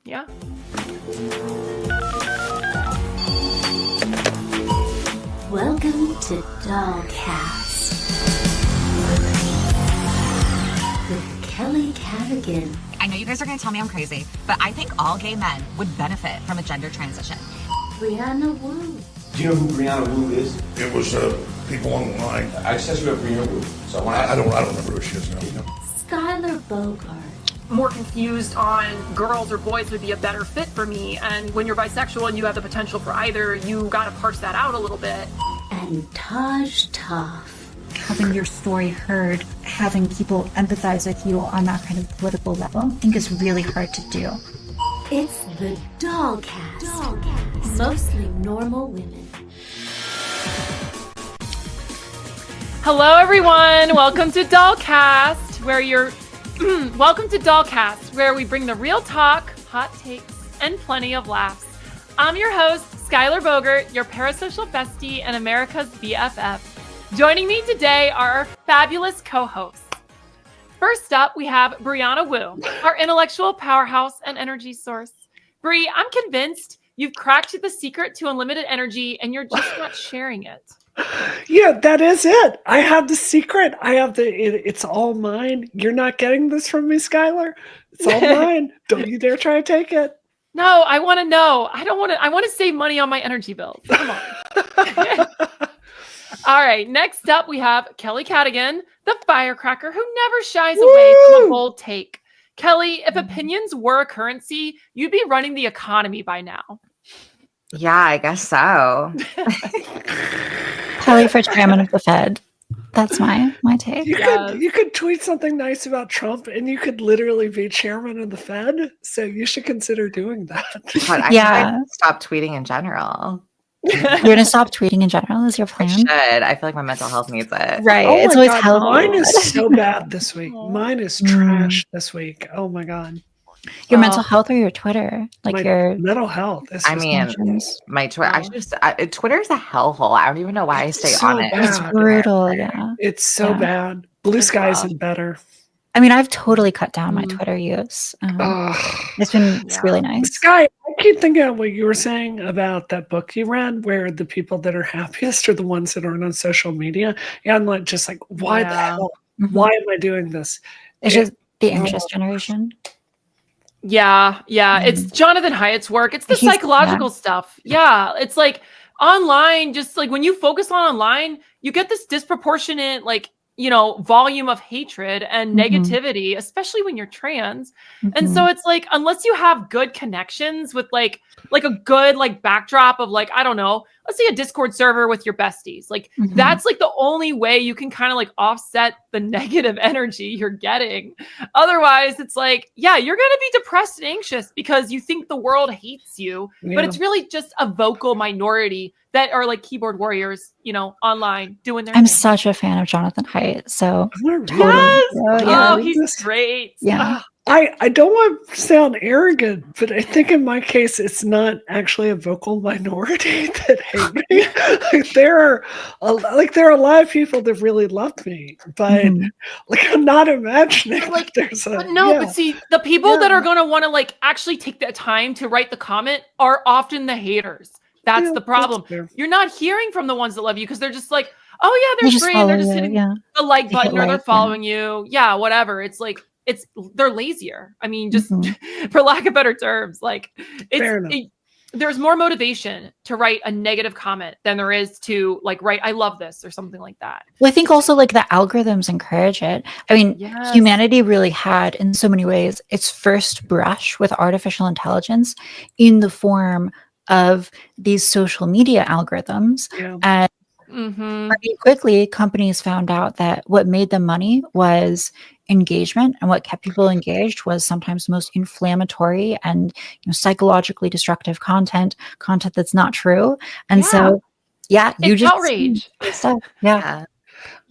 Yeah. Welcome to Dollcast with Kelly Cadigan. I know you guys are going to tell me I'm crazy, but I think all gay men would benefit from a gender transition. Brianna Wu. Do you know who Brianna Wu is? It was people online. I set you up Brianna Wu. So I don't remember who she is now. Skylar Bogart. More confused on girls or boys would be a better fit for me. And when you're bisexual and you have the potential for either, you got to parse that out a little bit. And Taj Toff. Having your story heard, having people empathize with you on that kind of political level, I think is really hard to do. It's the Dollcast. Mostly normal women. Hello, everyone. Welcome to Dollcast, where you're welcome to Dollcast, where we bring the real talk, hot takes, and plenty of laughs. I'm your host, Skylar Bogart, your parasocial bestie and America's BFF. Joining me today are our fabulous co-hosts. First up, we have Brianna Wu, our intellectual powerhouse and energy source. Bri, I'm convinced you've cracked the secret to unlimited energy and you're just not sharing it. Yeah, that is it. I have the secret. I have it's all mine. You're not getting this from me, Skylar. It's all mine. Don't you dare try to take it. No, I want to know. I want to save money on my energy bills. Come on. All right. Next up, we have Kelly Cadigan, the firecracker who never shies away from a bold take. Kelly, if opinions were a currency, you'd be running the economy by now. Yeah, I guess so. Kelly for chairman of the Fed. That's my take. You could tweet something nice about Trump and you could literally be chairman of the Fed. So you should consider doing that. But I should stop tweeting in general. You're going to stop tweeting in general is your plan? I should. I feel like my mental health needs it. Right. Oh it's my always God, healthy. mine is so bad this week. Mine is trash this week. Oh my God. Your mental health or your Twitter? Like my your mental health. I mean, my Twitter. I should just. Twitter's a hellhole. I don't even know why I stay So on it. bad. It's brutal, yeah. It's so bad. Blue Sky isn't better. I mean, I've totally cut down my Twitter use. It's really nice. Sky, I keep thinking of what you were saying about that book you read, where the people that are happiest are the ones that aren't on social media. Yeah, I'm like, just like, why the hell? Mm-hmm. Why am I doing this? It's just the anxious generation. Yeah. It's Jonathan Haidt's work. It's the psychological stuff. Yeah. It's like online, just like when you focus on online, you get this disproportionate, volume of hatred and negativity, especially when you're trans. And so it's like, unless you have good connections with like a good backdrop of I don't know, let's say a Discord server with your besties, that's the only way you can kind of offset the negative energy you're getting. Otherwise it's you're going to be depressed and anxious because you think the world hates you, but it's really just a vocal minority that are keyboard warriors, online doing their I'm thing. such a fan of Jonathan Haidt. So Yes. He's great. Yeah. I don't want to sound arrogant, but I think in my case, it's not actually a vocal minority that hate me. There are a lot of people that really love me, but I'm not imagining there's a. But see, the people that are going to want to actually take the time to write the comment are often the haters. That's the problem. You're not hearing from the ones that love you because they're just oh yeah, they're great. They're just hitting the like button or they're following you. Yeah, whatever. It's they're lazier. I mean, just for lack of better terms, there's more motivation to write a negative comment than there is to write "I love this" or something like that. Well, I think also the algorithms encourage it. I mean, humanity really had, in so many ways, its first brush with artificial intelligence in the form of these social media algorithms. And pretty quickly, companies found out that what made them money was engagement, and what kept people engaged was sometimes the most inflammatory and psychologically destructive content that's not true. And so, you it's just outrage. stuff. Yeah.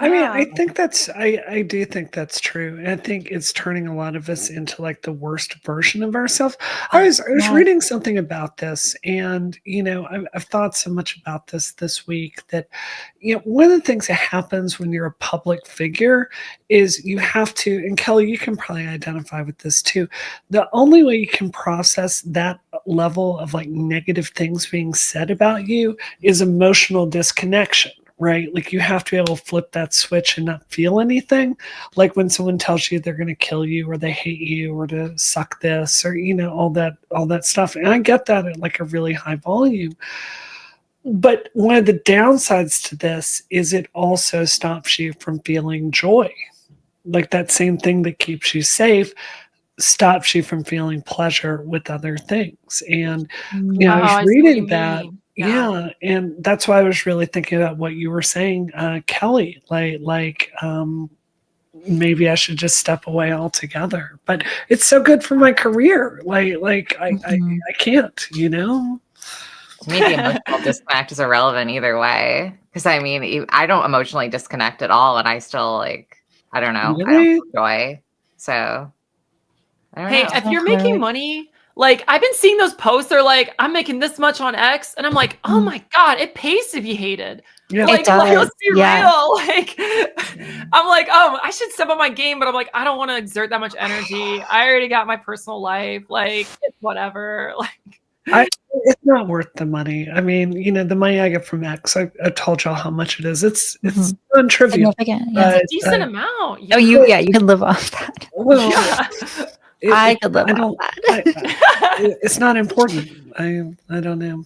I mean, Yeah. I think I do think that's true. And I think it's turning a lot of us into like the worst version of ourselves. I was Yeah. reading something about this, and I've thought so much about this week that one of the things that happens when you're a public figure is you have to, and Kelly, you can probably identify with this too. The only way you can process that level of like negative things being said about you is emotional disconnection. Right? Like you have to be able to flip that switch and not feel anything. Like when someone tells you they're going to kill you or they hate you or to suck this or, all that stuff. And I get that at like a really high volume. But one of the downsides to this is it also stops you from feeling joy. Like that same thing that keeps you safe stops you from feeling pleasure with other things. And I was I see what reading you that. mean. Yeah, and that's why I was really thinking about what you were saying, Kelly. Maybe I should just step away altogether. But it's so good for my career. I can't. To me, the emotional disconnect is irrelevant either way. Because I mean, I don't emotionally disconnect at all, and I still I don't know, I don't Really? feel joy. So I don't Hey, know. if you're making money, like I've been seeing those posts, they're like, I'm making this much on X, and I'm like, oh my God, it pays to be hated. Yeah. Like, It does. let's be Yeah. real. Like, I'm like, oh, I should step up my game, but I'm like, I don't want to exert that much energy. I already got my personal life. Like, it's whatever. Like, It's not worth the money. I mean, the money I get from X, I told y'all how much it is. It's non-trivial. Significant. Yeah. it's a decent amount. Oh, you can live off that. Well, Yeah. I could live off that. It's not important. I don't know.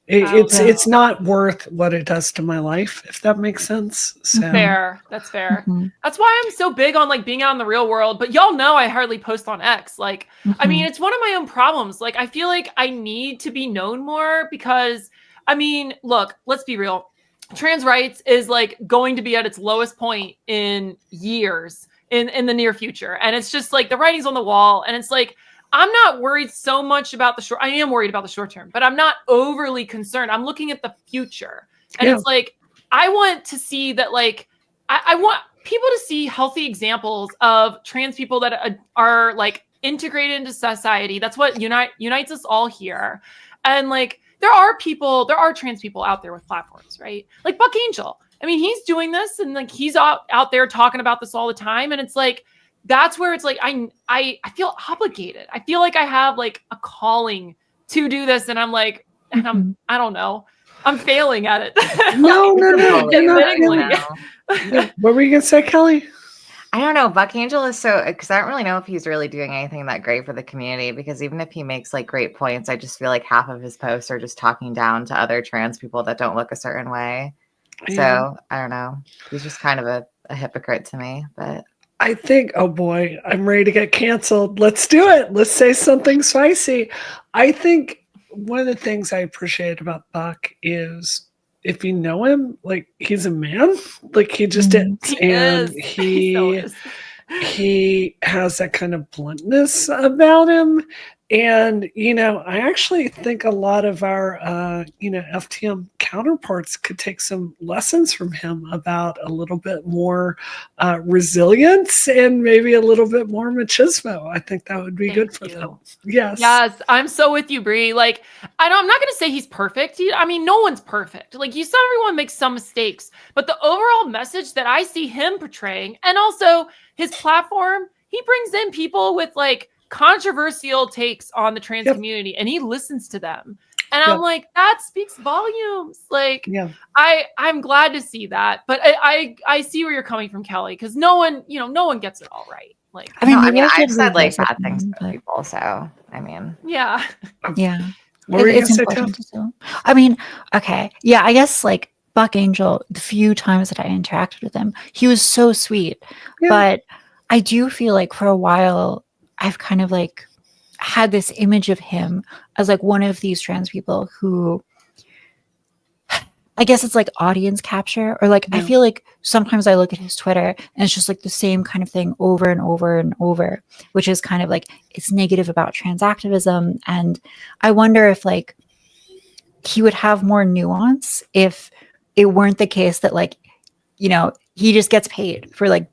It's not worth what it does to my life, if that makes sense. So Fair. That's fair. Mhm. That's why I'm so big on like being out in the real world. But y'all know I hardly post on X. Like, I mean, it's one of my own problems. Like, I feel like I need to be known more because, I mean, look, let's be real. Trans rights is like going to be at its lowest point in years in the near future. And it's just like the writing's on the wall. And it's like, I'm not worried so much about the short. I am worried about the short term, but I'm not overly concerned. I'm looking at the future. And it's like, I want to see that, like, I want people to see healthy examples of trans people that are like integrated into society. That's what unites us all here. And like, there are trans people out there with platforms, right? Like Buck Angel. I mean, he's doing this and like, he's out there talking about this all the time. And it's like, that's where it's like, I feel obligated. I feel like I have like a calling to do this. And I'm like, and I don't know. I'm failing at it. No. What were you gonna say, Kelly? I don't know. Buck Angel is because I don't really know if he's really doing anything that great for the community, because even if he makes like great points, I just feel like half of his posts are just talking down to other trans people that don't look a certain way. Yeah. So I don't know. He's just kind of a hypocrite to me, but I think, oh boy, I'm ready to get canceled. Let's do it. Let's say something spicy. I think one of the things I appreciate about Buck is if you know him, like he's a man, like he just is. And he has that kind of bluntness about him. And, I actually think a lot of our, FTM counterparts could take some lessons from him about a little bit more resilience and maybe a little bit more machismo. I think that would be good for them. Yes. Yes. I'm so with you, Bree. Like, I'm not going to say he's perfect. I mean, no one's perfect. Like you said, everyone makes some mistakes, but the overall message that I see him portraying, and also his platform, he brings in people with like controversial takes on the trans community, and he listens to them. And I'm like, that speaks volumes. Like, I'm glad to see that. But I see where you're coming from, Kelly, because no one gets it all right. Like, I mean, I've said like bad things to people, so I mean, yeah. It's important to do. I mean, okay, yeah, I guess like Buck Angel, the few times that I interacted with him, he was so sweet. But I do feel like for a while I've kind of like had this image of him as like one of these trans people who, I guess it's like audience capture, or like I feel like sometimes I look at his Twitter and it's just like the same kind of thing over and over and over, which is kind of like it's negative about trans activism. And I wonder if like he would have more nuance if it weren't the case that like, he just gets paid for like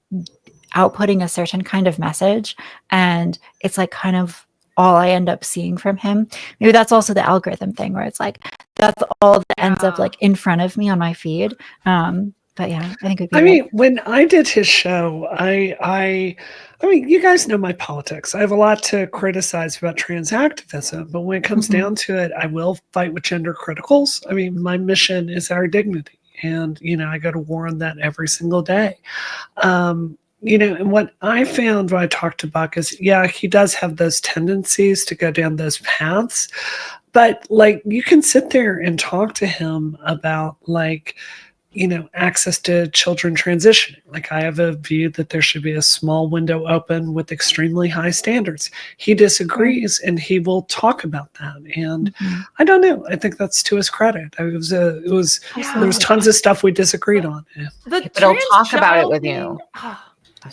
outputting a certain kind of message, and it's like kind of all I end up seeing from him. Maybe that's also the algorithm thing where it's like that's all that ends up like in front of me on my feed. But yeah, I think it'd be I mean, when I did his show, I mean, you guys know my politics. I have a lot to criticize about trans activism, but when it comes down to it, I will fight with gender criticals. I mean, my mission is our dignity, and I go to war on that every single day. And what I found when I talked to Buck is, yeah, he does have those tendencies to go down those paths, but like you can sit there and talk to him about like, access to children transitioning. Like I have a view that there should be a small window open with extremely high standards. He disagrees and he will talk about that. And I don't know. I think that's to his credit. There was tons of stuff we disagreed on. Yeah. But he'll talk about it with you.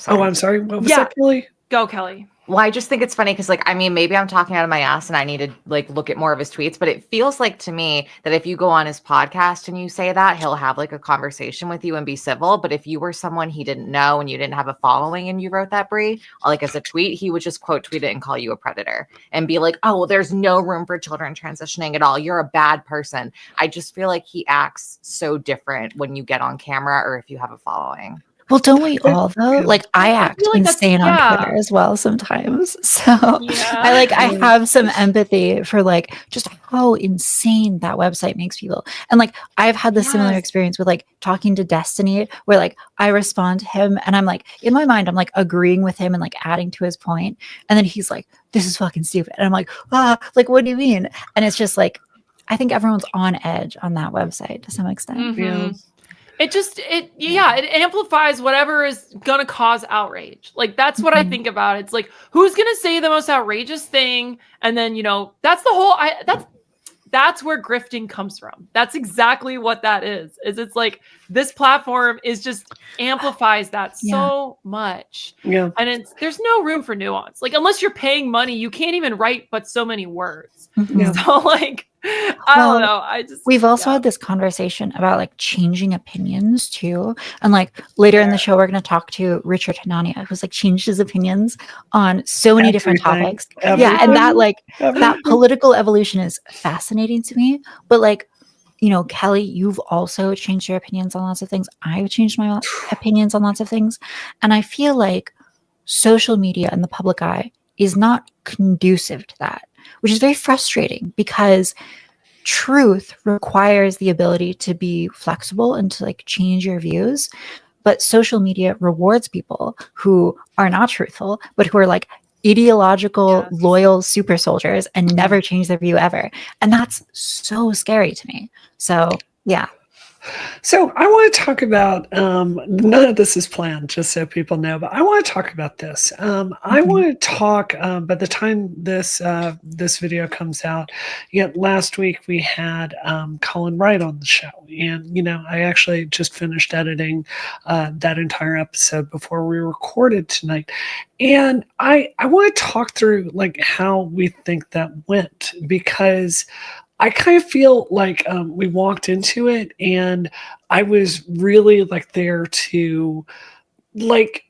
I'm sorry. What was that, Kelly? Go, Kelly. Well, I just think it's funny because, like, I mean, maybe I'm talking out of my ass and I need to, like, look at more of his tweets. But it feels like to me that if you go on his podcast and you say that, he'll have, like, a conversation with you and be civil. But if you were someone he didn't know and you didn't have a following and you wrote that, Brie, like, as a tweet, he would just quote tweet it and call you a predator and be like, oh, well, there's no room for children transitioning at all. You're a bad person. I just feel like he acts so different when you get on camera or if you have a following. Well, don't we all though? Like I act like insane on Twitter as well sometimes. So I have some empathy for like just how insane that website makes people. And like I've had the similar experience with like talking to Destiny where like I respond to him and I'm like in my mind I'm like agreeing with him and like adding to his point. And then he's like, this is fucking stupid. And I'm like, like what do you mean? And it's just like I think everyone's on edge on that website to some extent. Yeah. It amplifies whatever is gonna cause outrage. Like that's what I think about. It's like who's gonna say the most outrageous thing, and then that's the whole. That's where grifting comes from. That's exactly what that is. It's like this platform is just amplifies that so much. Yeah, and there's no room for nuance. Like unless you're paying money, you can't even write but so many words. So like. I don't know. We've also had this conversation about like changing opinions too. And like later in the show, we're going to talk to Richard Hanania, who's like changed his opinions on so many different topics. Yeah. And that like that political evolution is fascinating to me. But like, Kelly, you've also changed your opinions on lots of things. I've changed my opinions on lots of things. And I feel like social media and the public eye is not conducive to that, which is very frustrating because truth requires the ability to be flexible and to like change your views. But social media rewards people who are not truthful, but who are like ideological, loyal super soldiers and never change their view ever. And that's so scary to me. So, yeah. So I want to talk about, none of this is planned, just so people know, but I want to talk about this. I want to talk, by the time this video comes out, last week we had Colin Wright on the show. And, I actually just finished editing that entire episode before we recorded tonight. And I want to talk through like how we think that went, because I kind of feel like we walked into it and I was really like there to like,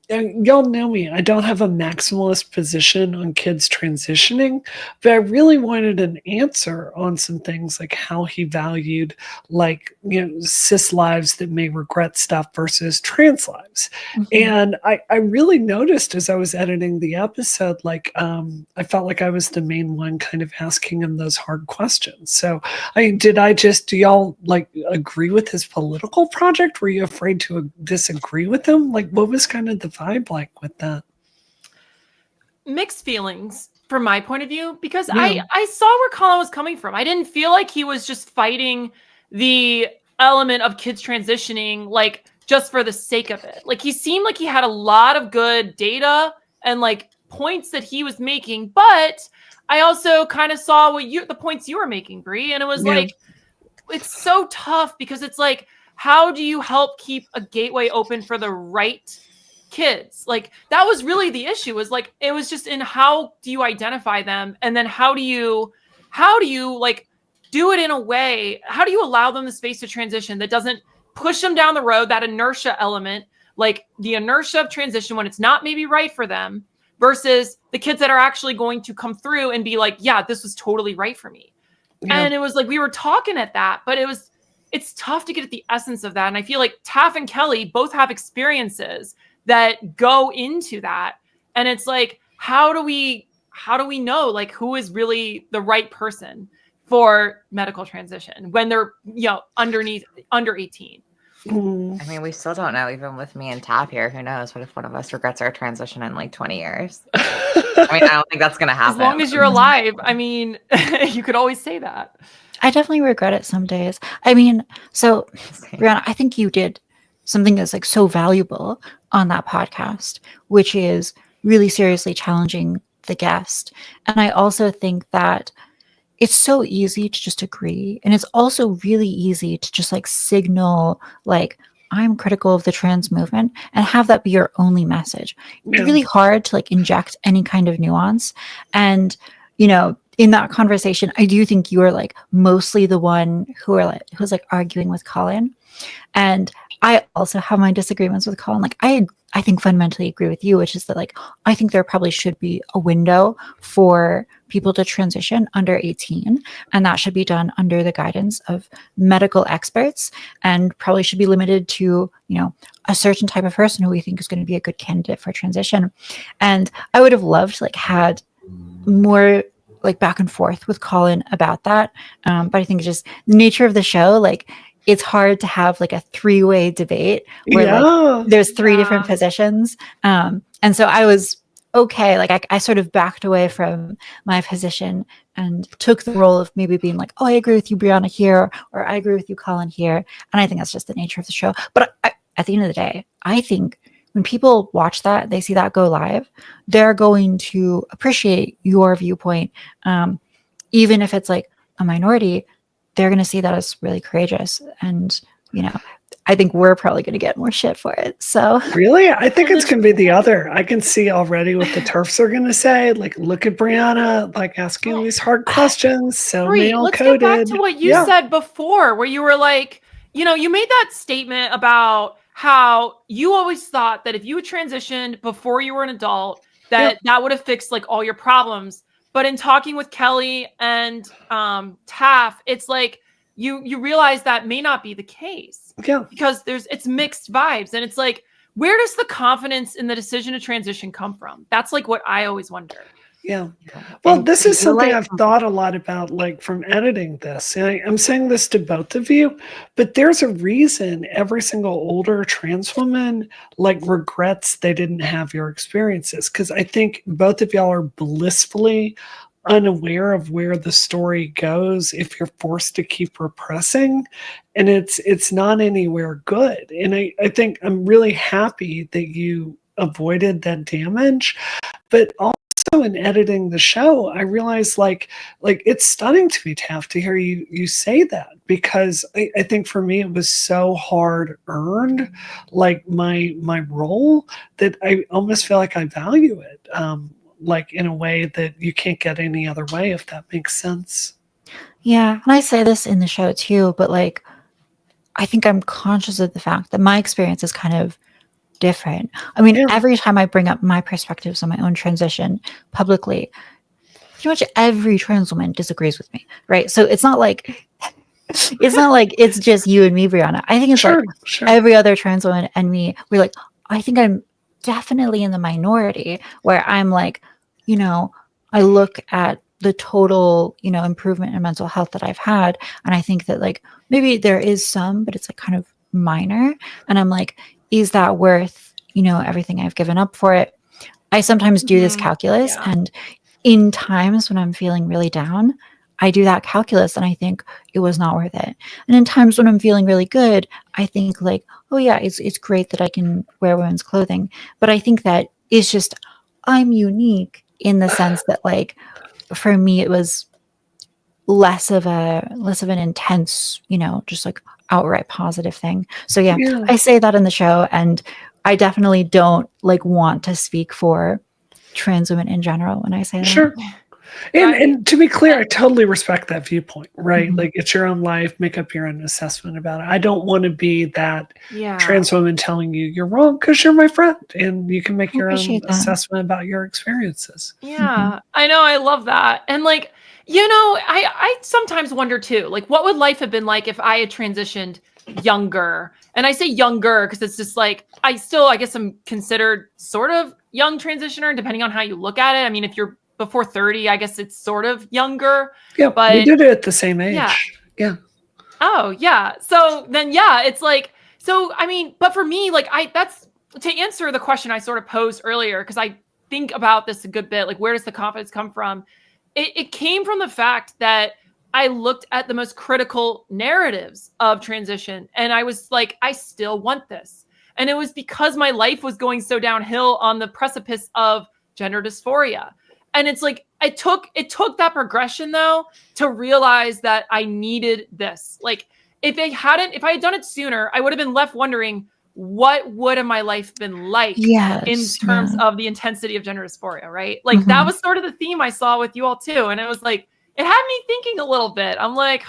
y'all know me. I don't have a maximalist position on kids transitioning, but I really wanted an answer on some things like how he valued like, cis lives that may regret stuff versus trans lives. And I really noticed as I was editing the episode, like I felt like I was the main one kind of asking him those hard questions. So do y'all like agree with his political project? Were you afraid to disagree with him? Like what was kind of the vibe like with that? Mixed feelings from my point of view, because I saw where Colin was coming from. I didn't feel like he was just fighting the element of kids transitioning like just for the sake of it. Like he seemed like he had a lot of good data and like points that he was making, but I also kind of saw the points you were making, Brie, and it was like it's so tough because it's like how do you help keep a gateway open for the right kids? Like that was really the issue, was like it was just in how do you identify them, and then how do you like do it in a way, how do you allow them the space to transition that doesn't push them down the road, that inertia element, like the inertia of transition when it's not maybe right for them, versus the kids that are actually going to come through and be like, yeah, this was totally right for me. Yeah. And it was like, we were talking at that, but it's tough to get at the essence of that. And I feel like Taff and Kelly both have experiences that go into that. And it's like, how do we know like who is really the right person for medical transition when they're, under 18? I mean, we still don't know, even with me and Taff here. Who knows? What if one of us regrets our transition in like 20 years? I mean, I don't think that's going to happen. As long as you're alive. I mean, you could always say that. I definitely regret it some days. I mean, so Brianna, I think you did something that's like so valuable on that podcast, which is really seriously challenging the guest. And I also think that it's so easy to just agree. And it's also really easy to just like signal like, I'm critical of the trans movement and have that be your only message. It's really hard to like inject any kind of nuance. And, in that conversation, I do think you are like mostly the one who's like arguing with Colin. And I also have my disagreements with Colin. Like I think fundamentally agree with you, which is that like, I think there probably should be a window for people to transition under 18. And that should be done under the guidance of medical experts and probably should be limited to, a certain type of person who we think is going to be a good candidate for transition. And I would have loved to like had more like back and forth with Colin about that. But I think just the nature of the show, like it's hard to have like a 3-way debate where like there's 3 different positions. And so I was okay. Like I sort of backed away from my position and took the role of maybe being like, oh, I agree with you, Brianna, here, or I agree with you, Colin, here. And I think that's just the nature of the show. But at the end of the day, I think when people watch that, they see that go live, they're going to appreciate your viewpoint. Even if it's like a minority, they're going to see that as really courageous. And, I think we're probably going to get more shit for it. So really, I think it's going to be the other. I can see already what the TERFs are going to say. Like, look at Brianna, like asking these hard questions. So male coded. Let's get back to what you said before, where you were like, you made that statement about how you always thought that if you had transitioned before you were an adult, that would have fixed like all your problems. But in talking with Kelly and Taff, it's like you realize that may not be the case. Yeah. Because it's mixed vibes. And it's like, where does the confidence in the decision to transition come from? That's like what I always wonder. Yeah. Well, this is something I've thought a lot about, like from editing this. And I'm saying this to both of you, but there's a reason every single older trans woman like regrets they didn't have your experiences. Because I think both of y'all are blissfully unaware of where the story goes if you're forced to keep repressing, and it's not anywhere good. And I think I'm really happy that you avoided that damage, but also in editing the show, I realized like it's stunning to me, Taff, to hear you say that, because I think for me it was so hard earned, like my role, that I almost feel like I value it. Like in a way that you can't get any other way, if that makes sense. Yeah, and I say this in the show too, but like I think I'm conscious of the fact that my experience is kind of different. I mean, every time I bring up my perspectives on my own transition publicly, pretty much every trans woman disagrees with me, right? So it's not like it's just you and me, Brianna. I think it's every other trans woman and me. We're like, I think I'm definitely in the minority where I'm like, I look at the total, improvement in mental health that I've had. And I think that like, maybe there is some, but it's like kind of minor. And I'm like, is that worth, everything I've given up for it? I sometimes do this calculus, and in times when I'm feeling really down, I do that calculus and I think it was not worth it. And in times when I'm feeling really good, I think like, oh yeah, it's great that I can wear women's clothing. But I think that it's just, I'm unique in the sense that like, for me, it was less of an intense, just like outright positive thing. So yeah, I say that in the show, and I definitely don't like want to speak for trans women in general when I say that. Sure. And to be clear, I totally respect that viewpoint, right? Mhm. Like it's your own life, make up your own assessment about it. I don't want to be that Yeah. trans woman telling you you're wrong because you're my friend and you can make I your own appreciate that. assessment about your experiences. Yeah, I know. I love that. And like, I sometimes wonder too, like, what would life have been like if I had transitioned younger? And I say younger because it's just like, I guess I'm considered sort of young transitioner, depending on how you look at it. I mean, if you're before 30, I guess it's sort of younger. Yeah, But we did it at the same age. yeah. Yeah. Oh, yeah. So then, yeah, it's like, so, I mean, but for me, like, that's to answer the question I sort of posed earlier, because I think about this a good bit, like, where does the confidence come from? It came from the fact that I looked at the most critical narratives of transition and I was like, I still want this. And it was because my life was going so downhill on the precipice of gender dysphoria. And it's like, it took that progression though to realize that I needed this. Like if I had done it sooner, I would have been left wondering, what would my life been like in terms of the intensity of gender dysphoria, right? Like that was sort of the theme I saw with you all too. And it was like, it had me thinking a little bit. I'm like,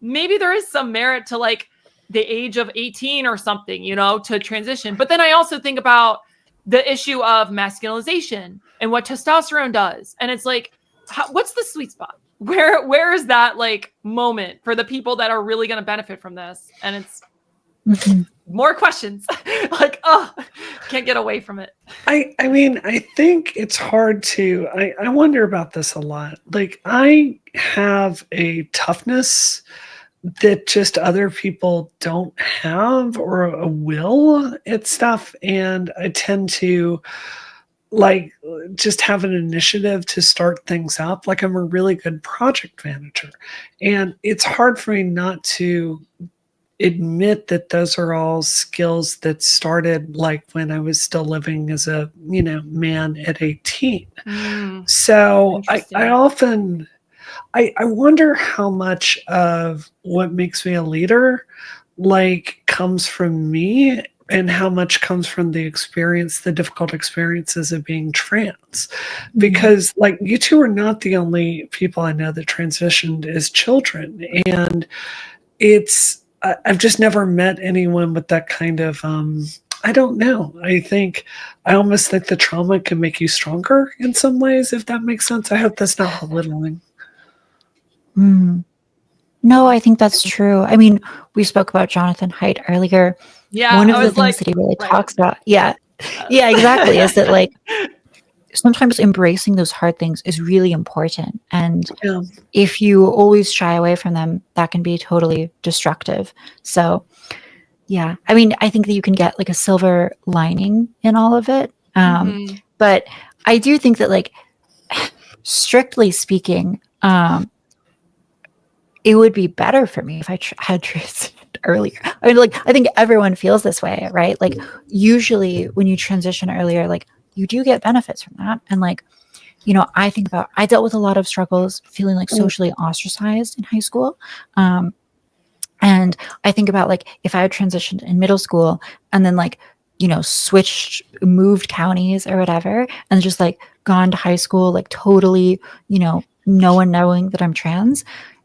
maybe there is some merit to like the age of 18 or something, to transition. But then I also think about the issue of masculinization and what testosterone does. And it's like, what's the sweet spot? Where is that like moment for the people that are really going to benefit from this? And it's more questions. Like, can't get away from it. I mean, I think it's hard to, I wonder about this a lot. Like I have a toughness that just other people don't have, or a will at stuff. And I tend to like just have an initiative to start things up. Like I'm a really good project manager. And it's hard for me not to admit that those are all skills that started like when I was still living as a, man at 18. So I often, I wonder how much of what makes me a leader like comes from me and how much comes from the difficult experiences of being trans. Because like you two are not the only people I know that transitioned as children. And I've just never met anyone with that kind of, I don't know. I almost think the trauma can make you stronger in some ways, if that makes sense. I hope that's not belittling. No, I think that's true. I mean, we spoke about Jonathan Haidt earlier. Yeah. One of the things that he really talks about. Yeah, exactly. Is that like, sometimes embracing those hard things is really important. And if you always shy away from them, that can be totally destructive. So, yeah, I mean, I think that you can get like a silver lining in all of it. But I do think that like, strictly speaking, it would be better for me if I had transitioned earlier. I mean, like, I think everyone feels this way, right? Like usually when you transition earlier, like, you do get benefits from that. And like, I dealt with a lot of struggles feeling like socially ostracized in high school. And I think about like, if I had transitioned in middle school and then like, moved counties or whatever, and just like gone to high school, like totally, no one knowing that I'm trans,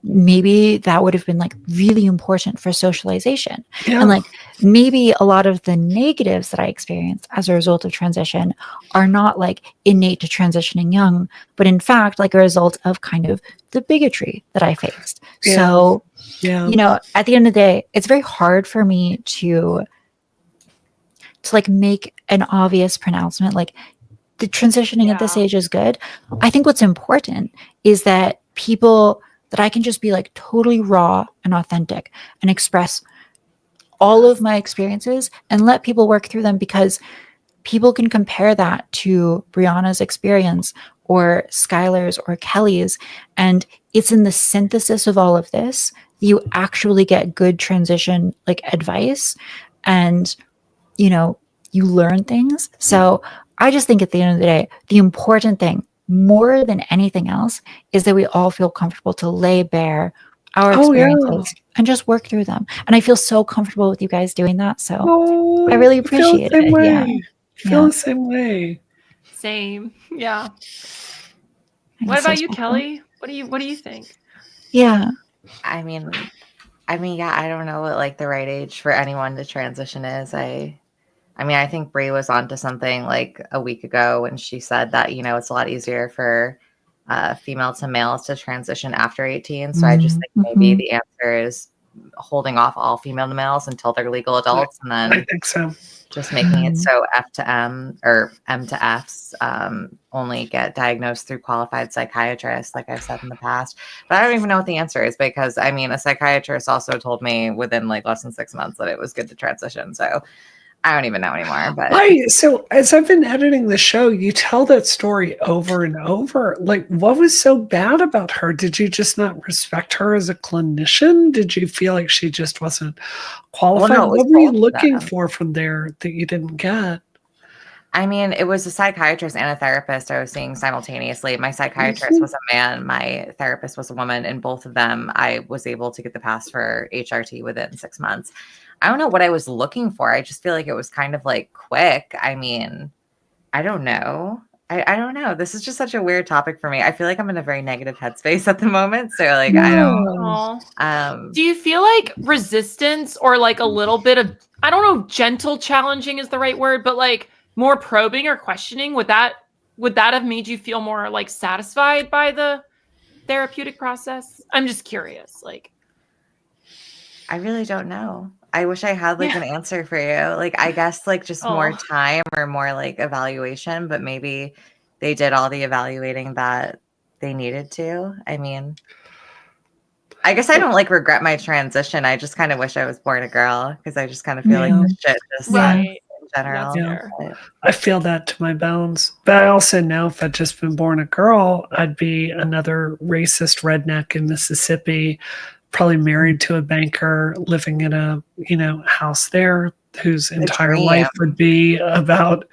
maybe that would have been like really important for socialization. And like maybe a lot of the negatives that I experienced as a result of transition are not like innate to transitioning young, but in fact like a result of kind of the bigotry that I faced. So at the end of the day, it's very hard for me to like make an obvious pronouncement like the transitioning at this age is good. I think what's important is that that I can just be like totally raw and authentic and express all of my experiences and let people work through them, because people can compare that to Brianna's experience or Skylar's or Kelly's. And it's in the synthesis of all of this that you actually get good transition like advice, and you learn things. So I just think at the end of the day, the important thing more than anything else is that we all feel comfortable to lay bare our experiences and just work through them. And I feel so comfortable with you guys doing that. So I really appreciate it. Feel the same way. Same. Yeah. I What guess about that's you, my point. Kelly? What do you think? Yeah. I mean, yeah, I don't know what like the right age for anyone to transition is. I mean, I think Brie was onto something like a week ago when she said that, you know, it's a lot easier for female to males to transition after 18. So I just think maybe Mhm. the answer is holding off all female to males until they're legal adults, and I then think so. just making it Mhm. so F to M or M to Fs only get diagnosed through qualified psychiatrists, like I've said in the past. But I don't even know what the answer is, because I mean, a psychiatrist also told me within like less than 6 months that it was good to transition. So I don't even know anymore. But So as I've been editing the show, you tell that story over and over. Like, what was so bad about her? Did you just not respect her as a clinician? Did you feel like she just wasn't qualified? no, it was What were you both of looking them. for from there that you didn't get? I mean, it was a psychiatrist and a therapist I was seeing simultaneously. My psychiatrist was a man, my therapist was a woman, and both of them I was able to get the pass for HRT within 6 months. I don't know what I was looking for. I just feel like it was kind of like quick. I mean, I don't know. I don't know. This is just such a weird topic for me. I feel like I'm in a very negative headspace at the moment. So like I don't Oh. um Do you feel like resistance or like a little bit of, I don't know if gentle challenging is the right word, but like more probing or questioning, would that have made you feel more like satisfied by the therapeutic process? I'm just curious. Like, I really don't know. I wish I had like yeah. an answer for you. Like I guess like just more Oh. time or more like evaluation, but maybe they did all the evaluating that they needed to. I mean, I guess I don't like regret my transition. I just kind of wish I was born a girl, because I just kind of feel like Yeah. this shit just Yeah. Right. in general. That's fair. But I feel that to my bones. But I also know if I'd just been born a girl, I'd be another racist redneck in Mississippi, probably married to a banker, living in a, house there, whose entire dream. life would be about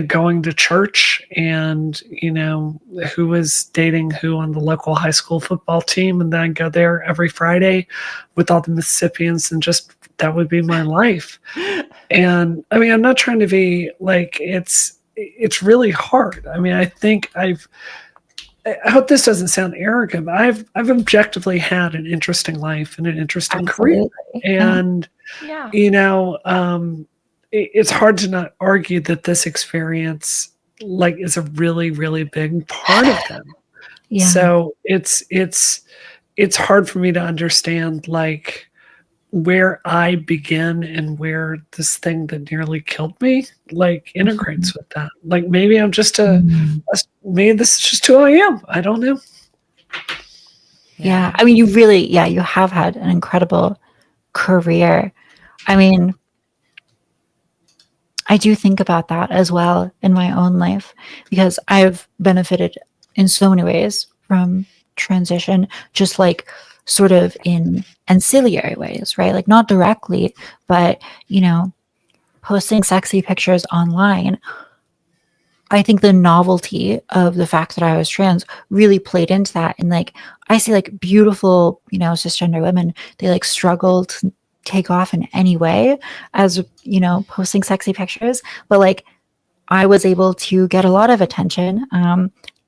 going to church and, who was dating who on the local high school football team. And then I'd go there every Friday with all the Mississippians, and just that would be my life. And I mean, I'm not trying to be like, it's really hard. I mean, I think I hope this doesn't sound arrogant, but I've objectively had an interesting life and an interesting career. Absolutely. Yeah. And Yeah. it's hard to not argue that this experience like is a really, really big part of them. Yeah. So it's hard for me to understand like where I begin and where this thing that nearly killed me like integrates with that. Like maybe I'm just maybe this is just who I am. I don't know. Yeah. I mean, you have had an incredible career. I mean, I do think about that as well in my own life, because I've benefited in so many ways from transition, just like sort of in ancillary ways, right? Like not directly, but, posting sexy pictures online. I think the novelty of the fact that I was trans really played into that. And like, I see like beautiful, cisgender women, they like struggle to take off in any way as, posting sexy pictures. But like, I was able to get a lot of attention,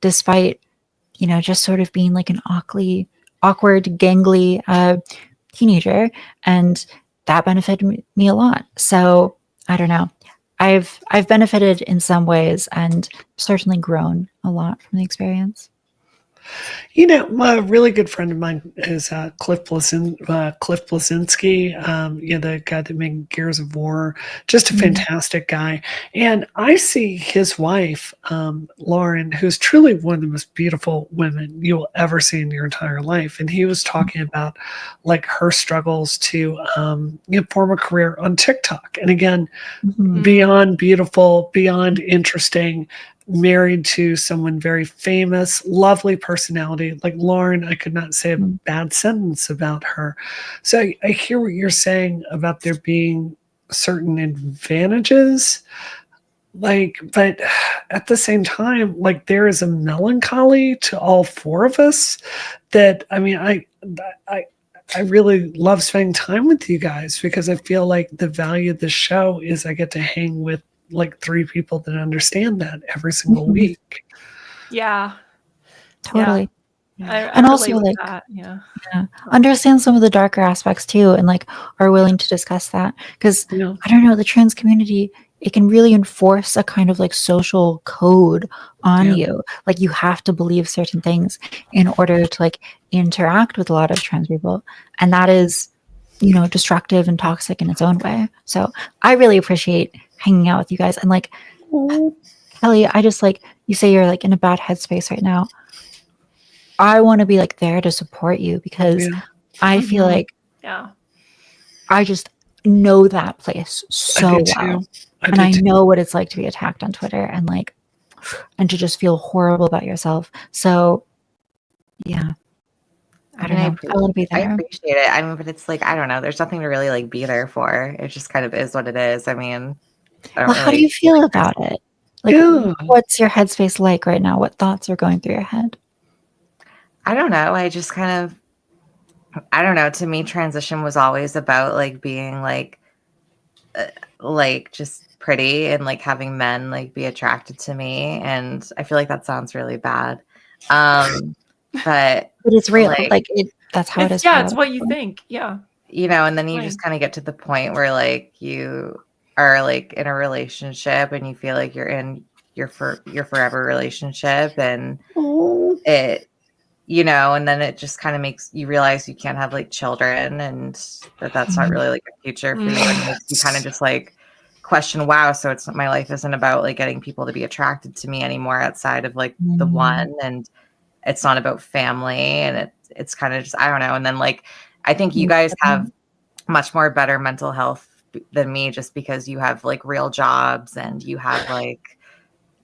despite, just sort of being like an awkward, gangly teenager. And that benefited me a lot. So I don't know. I've benefited in some ways and certainly grown a lot from the experience. My really good friend of mine is Cliff Blazinski, the guy that made Gears of War, just a fantastic guy. And I see his wife, Lauren, who's truly one of the most beautiful women you will ever see in your entire life. And he was talking about like her struggles to form a career on TikTok. And again, beyond beautiful, beyond interesting, married to someone very famous, lovely personality. Like Lauren, I could not say a bad sentence about her. So I hear what you're saying about there being certain advantages, like, but at the same time, like there is a melancholy to all four of us that, I mean, I really love spending time with you guys, because I feel like the value of the show is I get to hang with like three people that understand that every single week. Yeah. Totally. I And also, relate with like, that. Yeah. understand some of the darker aspects too, and like are willing to discuss that, because Yeah. I don't know, the trans community, it can really enforce a kind of like social code on Yeah. you. Like you have to believe certain things in order to like interact with a lot of trans people, and that is, you know, destructive and toxic in its own way. So I really appreciate hanging out with you guys. And like, Oh, Kelly, I just like, you say you're like in a bad headspace right now. I want to be like there to support you, because yeah. I feel like Yeah. I just know that place I so do well. too. I And do I too. know what it's like to be attacked on Twitter and like, and to just feel horrible about yourself. So yeah, I don't know. I want to be I there. appreciate it. I mean, but it's like, I don't know. There's nothing to really like be there for. It just kind of is what it is. I mean, I don't Well, how do really you feel about it? Like, Yeah. what's your headspace like right now? What thoughts are going through your head? I don't know. I just kind of, I don't know. To me, transition was always about like being like just pretty and like having men like be attracted to me. And I feel like that sounds really bad. But But it's real. like, Like that's how it It's is for a lot it's of what you people. think. Yeah. you know, and then you Fine. just kind of get to the point where like you are like in a relationship and you feel like you're in your forever relationship, and Oh, it, you know, and then it just kind of makes you realize you can't have like children, and that's not really like a future for you, and it makes you kind of just like question, wow, so it's, my life isn't about like getting people to be attracted to me anymore outside of like the one, and it's not about family, and it's kind of just, I don't know. And then like I think you guys have much more better mental health than me, just because you have like real jobs and you have like,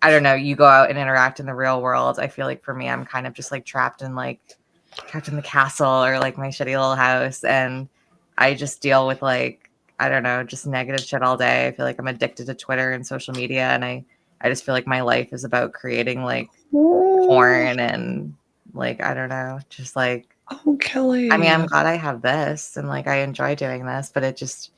I don't know, you go out and interact in the real world. I feel like for me, I'm kind of just like trapped in the castle or like my shitty little house, and I just deal with like, I don't know, just negative shit all day. I feel like I'm addicted to Twitter and social media, and I just feel like my life is about creating like porn and like, I don't know, just like, oh, Kelly. I mean, I'm glad I have this and like I enjoy doing this, but it just,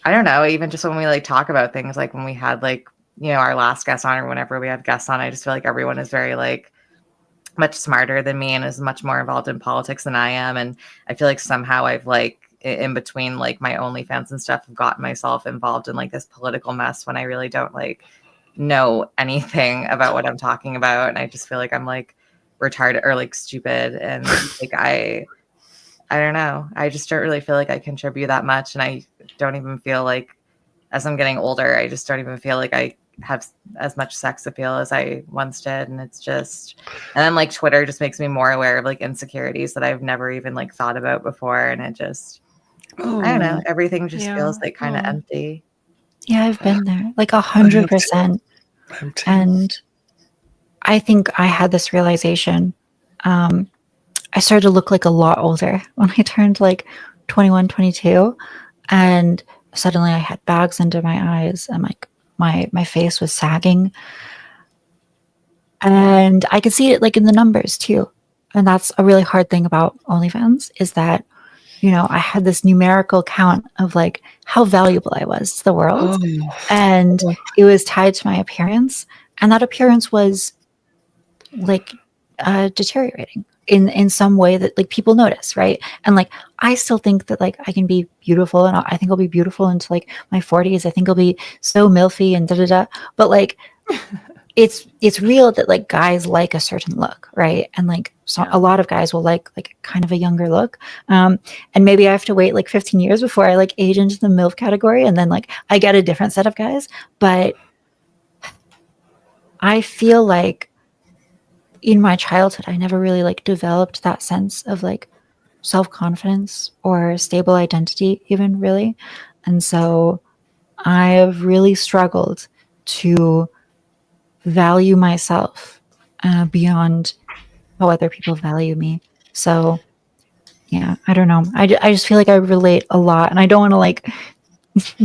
I don't know, even just when we like talk about things, like when we had like, you know, our last guest on or whenever we had guests on, I just feel like everyone is very like much smarter than me and is much more involved in politics than I am. And I feel like somehow I've like in between like my OnlyFans and stuff, I've gotten myself involved in like this political mess when I really don't like know anything about what I'm talking about. And I just feel like I'm like retarded or like stupid. And like, I don't know. I just don't really feel like I contribute that much. And I don't even feel like, as I'm getting older, I just don't even feel like I have as much sex appeal as I once did. And it's just, and then like Twitter just makes me more aware of like insecurities that I've never even like thought about before. And it just, I don't know, everything just feels like kind of empty. Yeah, I've been there, like I have 100%. And I think I had this realization. I started to look like a lot older when I turned like 21, 22. And suddenly I had bags under my eyes, and like my face was sagging. And I could see it like in the numbers too. And that's a really hard thing about OnlyFans, is that, you know, I had this numerical count of like how valuable I was to the world. And it was tied to my appearance. And that appearance was like deteriorating in some way that like people notice, right? And like I still think that like I can be beautiful, and I think I'll be beautiful into like my 40s. I think I'll be so milfy and da da da. But like it's real that like guys like a certain look, right? And like so a lot of guys will like kind of a younger look. And maybe I have to wait like 15 years before I like age into the MILF category, and then like I get a different set of guys. But I feel like in my childhood, I never really like developed that sense of like self-confidence or stable identity even, really. And so I have really struggled to value myself beyond how other people value me. So yeah, I don't know. I just feel like I relate a lot, and I don't want to like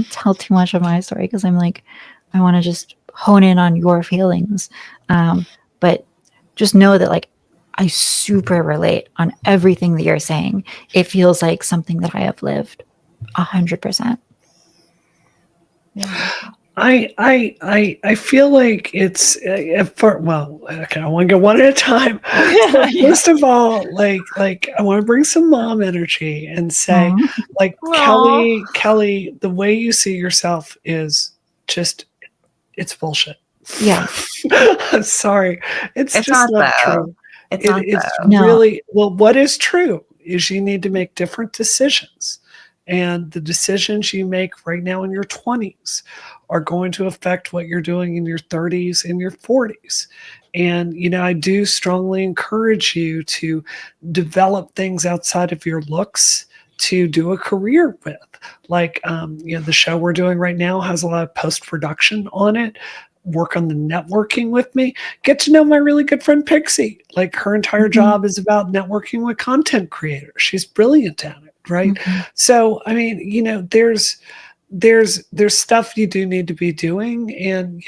tell too much of my story, because I'm like, I want to just hone in on your feelings. But just know that like I super relate on everything that you're saying. It feels like something that I have lived 100%. I feel like it's okay, I want to go one at a time. So first of all, like I want to bring some mom energy and say, like, Kelly, the way you see yourself is just, it's bullshit. Yeah. Sorry, it's just not not though. true. It's not It's though. No. really, well, what is true is you need to make different decisions. And the decisions you make right now in your 20s are going to affect what you're doing in your 30s and your 40s. And, I do strongly encourage you to develop things outside of your looks to do a career with. Like, the show we're doing right now has a lot of post-production on it. Work on the networking with me. Get to know my really good friend Pixie. Like, her entire job is about networking with content creators. She's brilliant at it. Right. So, I mean, there's stuff you do need to be doing. And,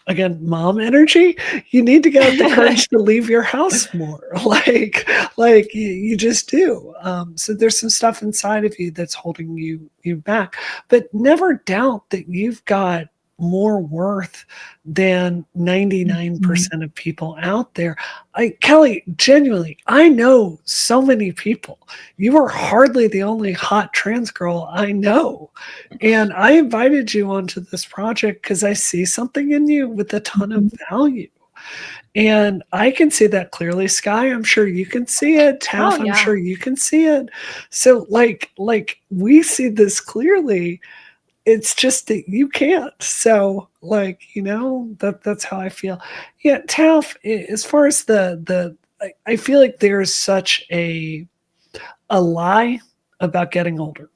again, mom energy, you need to get the courage to leave your house more. Like you just do. So there's some stuff inside of you that's holding you back, but never doubt that you've got more worth than 99% of people out there. Kelly, genuinely, I know so many people. You are hardly the only hot trans girl I know. And I invited you onto this project because I see something in you with a ton of value. And I can see that clearly. Sky, I'm sure you can see it. Taff, I'm sure you can see it. So like we see this clearly. It's just that you can't. So, that's how I feel. Yeah, Taff, as far as I feel like there's such a lie about getting older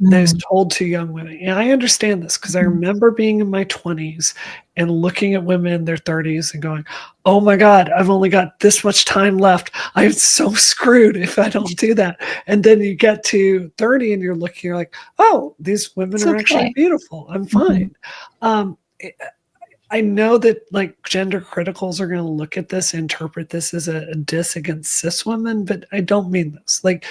that is told to young women. And I understand this because I remember being in my 20s and looking at women in their 30s and going, oh my God, I've only got this much time left. I'm so screwed if I don't do that. And then you get to 30 and you're like, oh, these women are actually beautiful. I'm fine. I know that like gender criticals are going to look at this, interpret this as a diss against cis women, but I don't mean this. Like,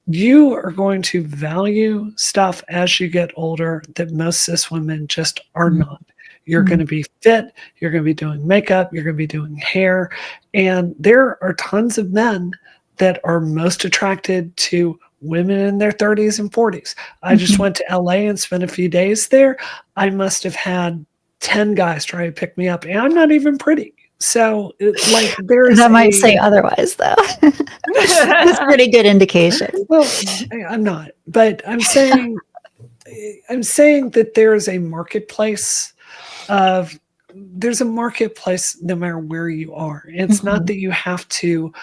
you are going to value stuff as you get older that most cis women just are not. You're going to be fit. You're going to be doing makeup. You're going to be doing hair. And there are tons of men that are most attracted to women in their 30s and 40s. I just went to LA and spent a few days there. I must have had 10 guys try to pick me up, and I'm not even pretty. So, there's that might say otherwise, though. That's a pretty good indication. Well, I'm not, but I'm saying that there's a marketplace no matter where you are. It's not that you have to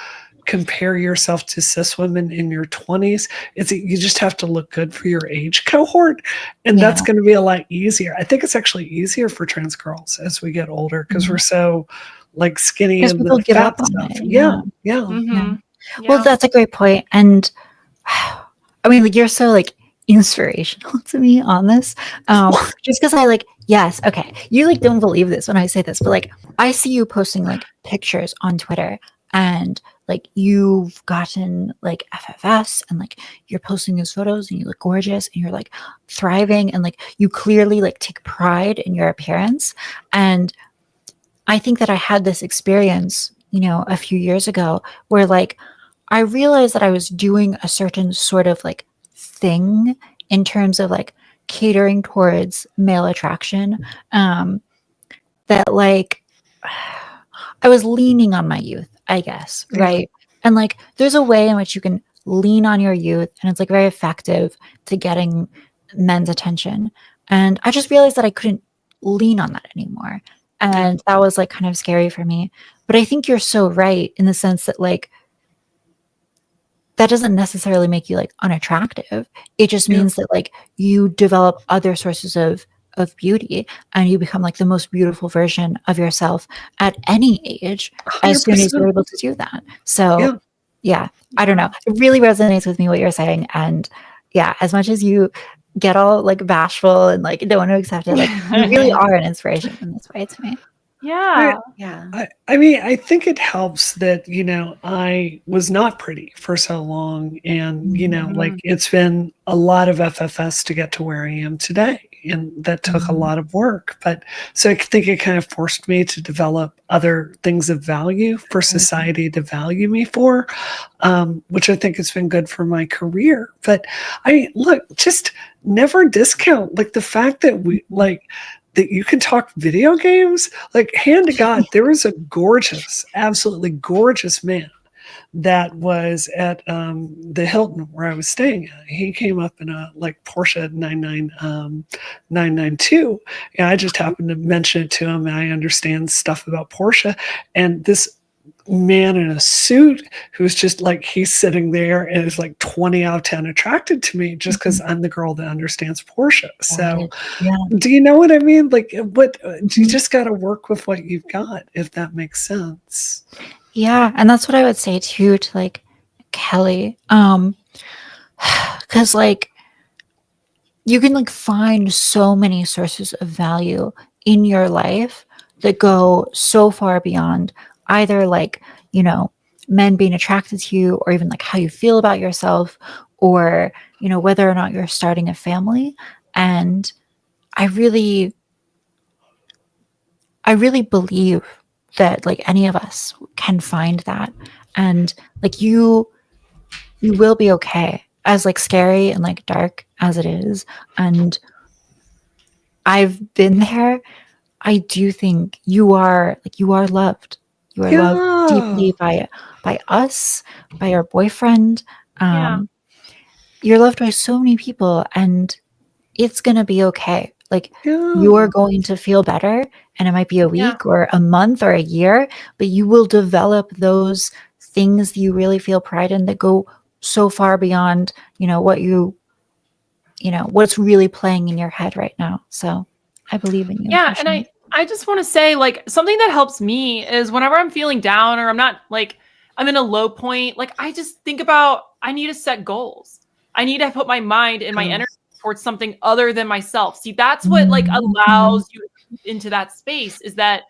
compare yourself to cis women in your 20s. You just have to look good for your age cohort, and that's going to be a lot easier. I think it's actually easier for trans girls as we get older because we're so like skinny and people give fat up on stuff. it. Yeah. Well, that's a great point. And I mean, like, you're so like inspirational to me on this. Just because yes, okay. You like don't believe this when I say this, but like I see you posting like pictures on Twitter and like you've gotten like FFS and like you're posting those photos and you look gorgeous and you're like thriving and like you clearly like take pride in your appearance. And I think that I had this experience, a few years ago where like I realized that I was doing a certain sort of like thing in terms of like catering towards male attraction, that like I was leaning on my youth, I guess, right? And like there's a way in which you can lean on your youth and it's like very effective to getting men's attention. And I just realized that I couldn't lean on that anymore. And that was like kind of scary for me. But I think you're so right in the sense that like that doesn't necessarily make you like unattractive. It just means that like you develop other sources of beauty and you become like the most beautiful version of yourself at any age 100%. As soon as you're able to do that. So yeah, I don't know. It really resonates with me what you're saying. And yeah, as much as you get all like bashful and like don't want to accept it, like you really are an inspiration in this way to me. Yeah. I mean, I think it helps that, I was not pretty for so long. And, like it's been a lot of FFS to get to where I am today. and that took a lot of work. But so I think it kind of forced me to develop other things of value for society to value me for, which I think has been good for my career. But just never discount like the fact that that you can talk video games. Like, hand to God, there was a gorgeous, absolutely gorgeous man that was at the Hilton where I was staying at. He came up in a Porsche 992. And I just happened to mention it to him. And I understand stuff about Porsche. And this man in a suit who's just he's sitting there and is 20 out of 10 attracted to me just because I'm the girl that understands Porsche. So do you know what I mean? You just got to work with what you've got, if that makes sense. Yeah, and that's what I would say too to Kelly. Because you can find so many sources of value in your life that go so far beyond either men being attracted to you, or even how you feel about yourself, or whether or not you're starting a family. And I really believe that any of us can find that, and you will be okay, as scary and dark as it is. And I've been there. I do think you are loved. You are loved deeply by us, by your boyfriend. You're loved by so many people, and it's gonna be okay. You're going to feel better, and it might be a week or a month or a year, but you will develop those things that you really feel pride in that go so far beyond, what's really playing in your head right now. So I believe in you. Yeah. And I just want to say something that helps me is whenever I'm feeling down, or I'm not I'm in a low point, I just think about, I need to set goals. I need to put my mind and my energy towards something other than myself. See, that's what allows you into that space, is that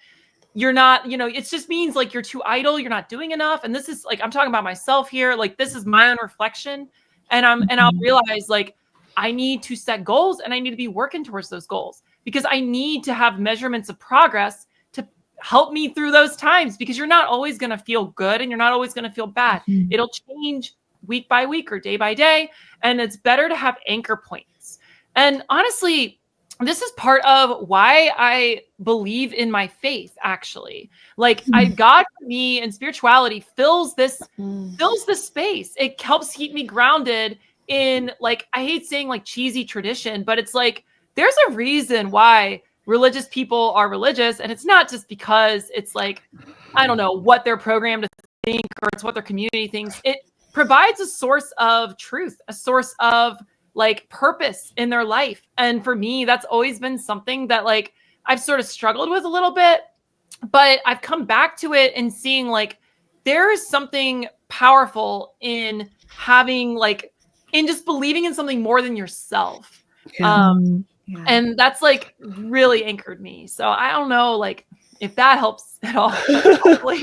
you're not, it just means you're too idle, you're not doing enough. And this is I'm talking about myself here. This is my own reflection. And I'll realize I need to set goals, and I need to be working towards those goals, because I need to have measurements of progress to help me through those times, because you're not always going to feel good, and you're not always going to feel bad. It'll change week by week or day by day. And it's better to have anchor points. And honestly, this is part of why I believe in my faith, actually. God for me and spirituality fills this space. It helps keep me grounded in I hate saying cheesy tradition, but it's there's a reason why religious people are religious. And it's not just because it's I don't know what they're programmed to think, or it's what their community thinks. It provides a source of truth, a source of purpose in their life. And for me, that's always been something that I've sort of struggled with a little bit, but I've come back to it and seeing there is something powerful in having in just believing in something more than yourself. And that's really anchored me. So I don't know if that helps at all. Hopefully.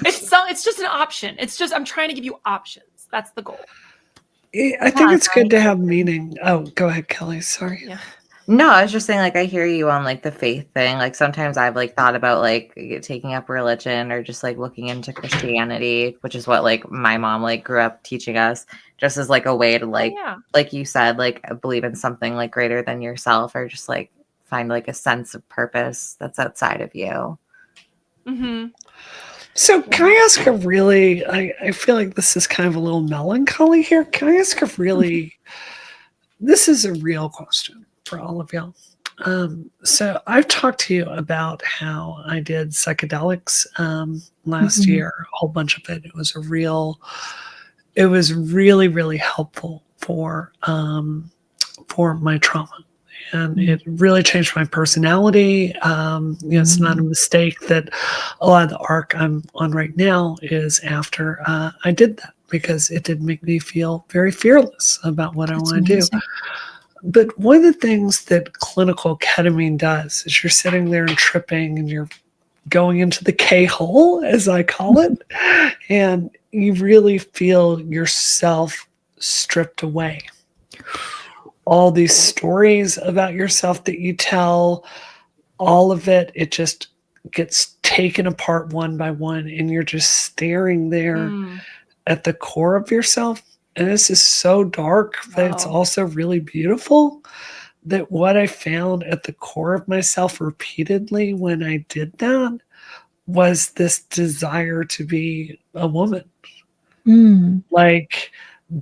It's just an option. It's just, I'm trying to give you options. That's the goal. I think it's good to have meaning. Oh, go ahead, Kelly. Sorry. Yeah. No, I was just saying, I hear you on the faith thing. Sometimes I've thought about taking up religion, or just looking into Christianity, which is what my mom grew up teaching us, just as a way to like you said, believe in something greater than yourself, or just find a sense of purpose that's outside of you. Mm-hmm. So can I ask a really, I feel like this is kind of a little melancholy here. Can I ask a really, this is a real question for all of y'all. So I've talked to you about how I did psychedelics last year, a whole bunch of it. It was really, really helpful for my trauma. And it really changed my personality. It's not a mistake that a lot of the arc I'm on right now is after I did that, because it did make me feel very fearless about what I want to do. But one of the things that clinical ketamine does is you're sitting there and tripping, and you're going into the K-hole, as I call it, and you really feel yourself stripped away. all these stories about yourself that you tell, all of it, it just gets taken apart one by one, and you're just staring there at the core of yourself. And this is so dark, but it's also really beautiful. That what I found at the core of myself repeatedly when I did that was this desire to be a woman. Like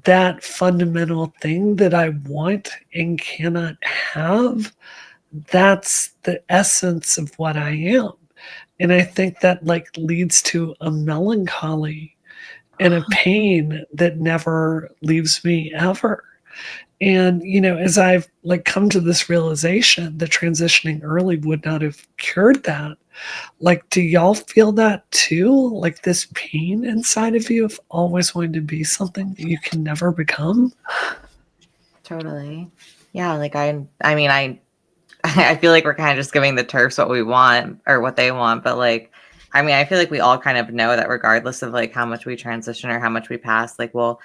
that fundamental thing that I want and cannot have, that's the essence of what I am. And I think that like leads to a melancholy and a pain that never leaves me ever. And, you know, as I've like come to this realization that transitioning early would not have cured that, like, do y'all feel that too? Like this pain inside of you of always wanting to be something that you can never become? Totally. Yeah. Like I mean, I feel like we're kind of just giving the TERFs what we want or what they want. But like, I mean, I feel like we all kind of know that regardless of like how much we transition or how much we pass, like we'll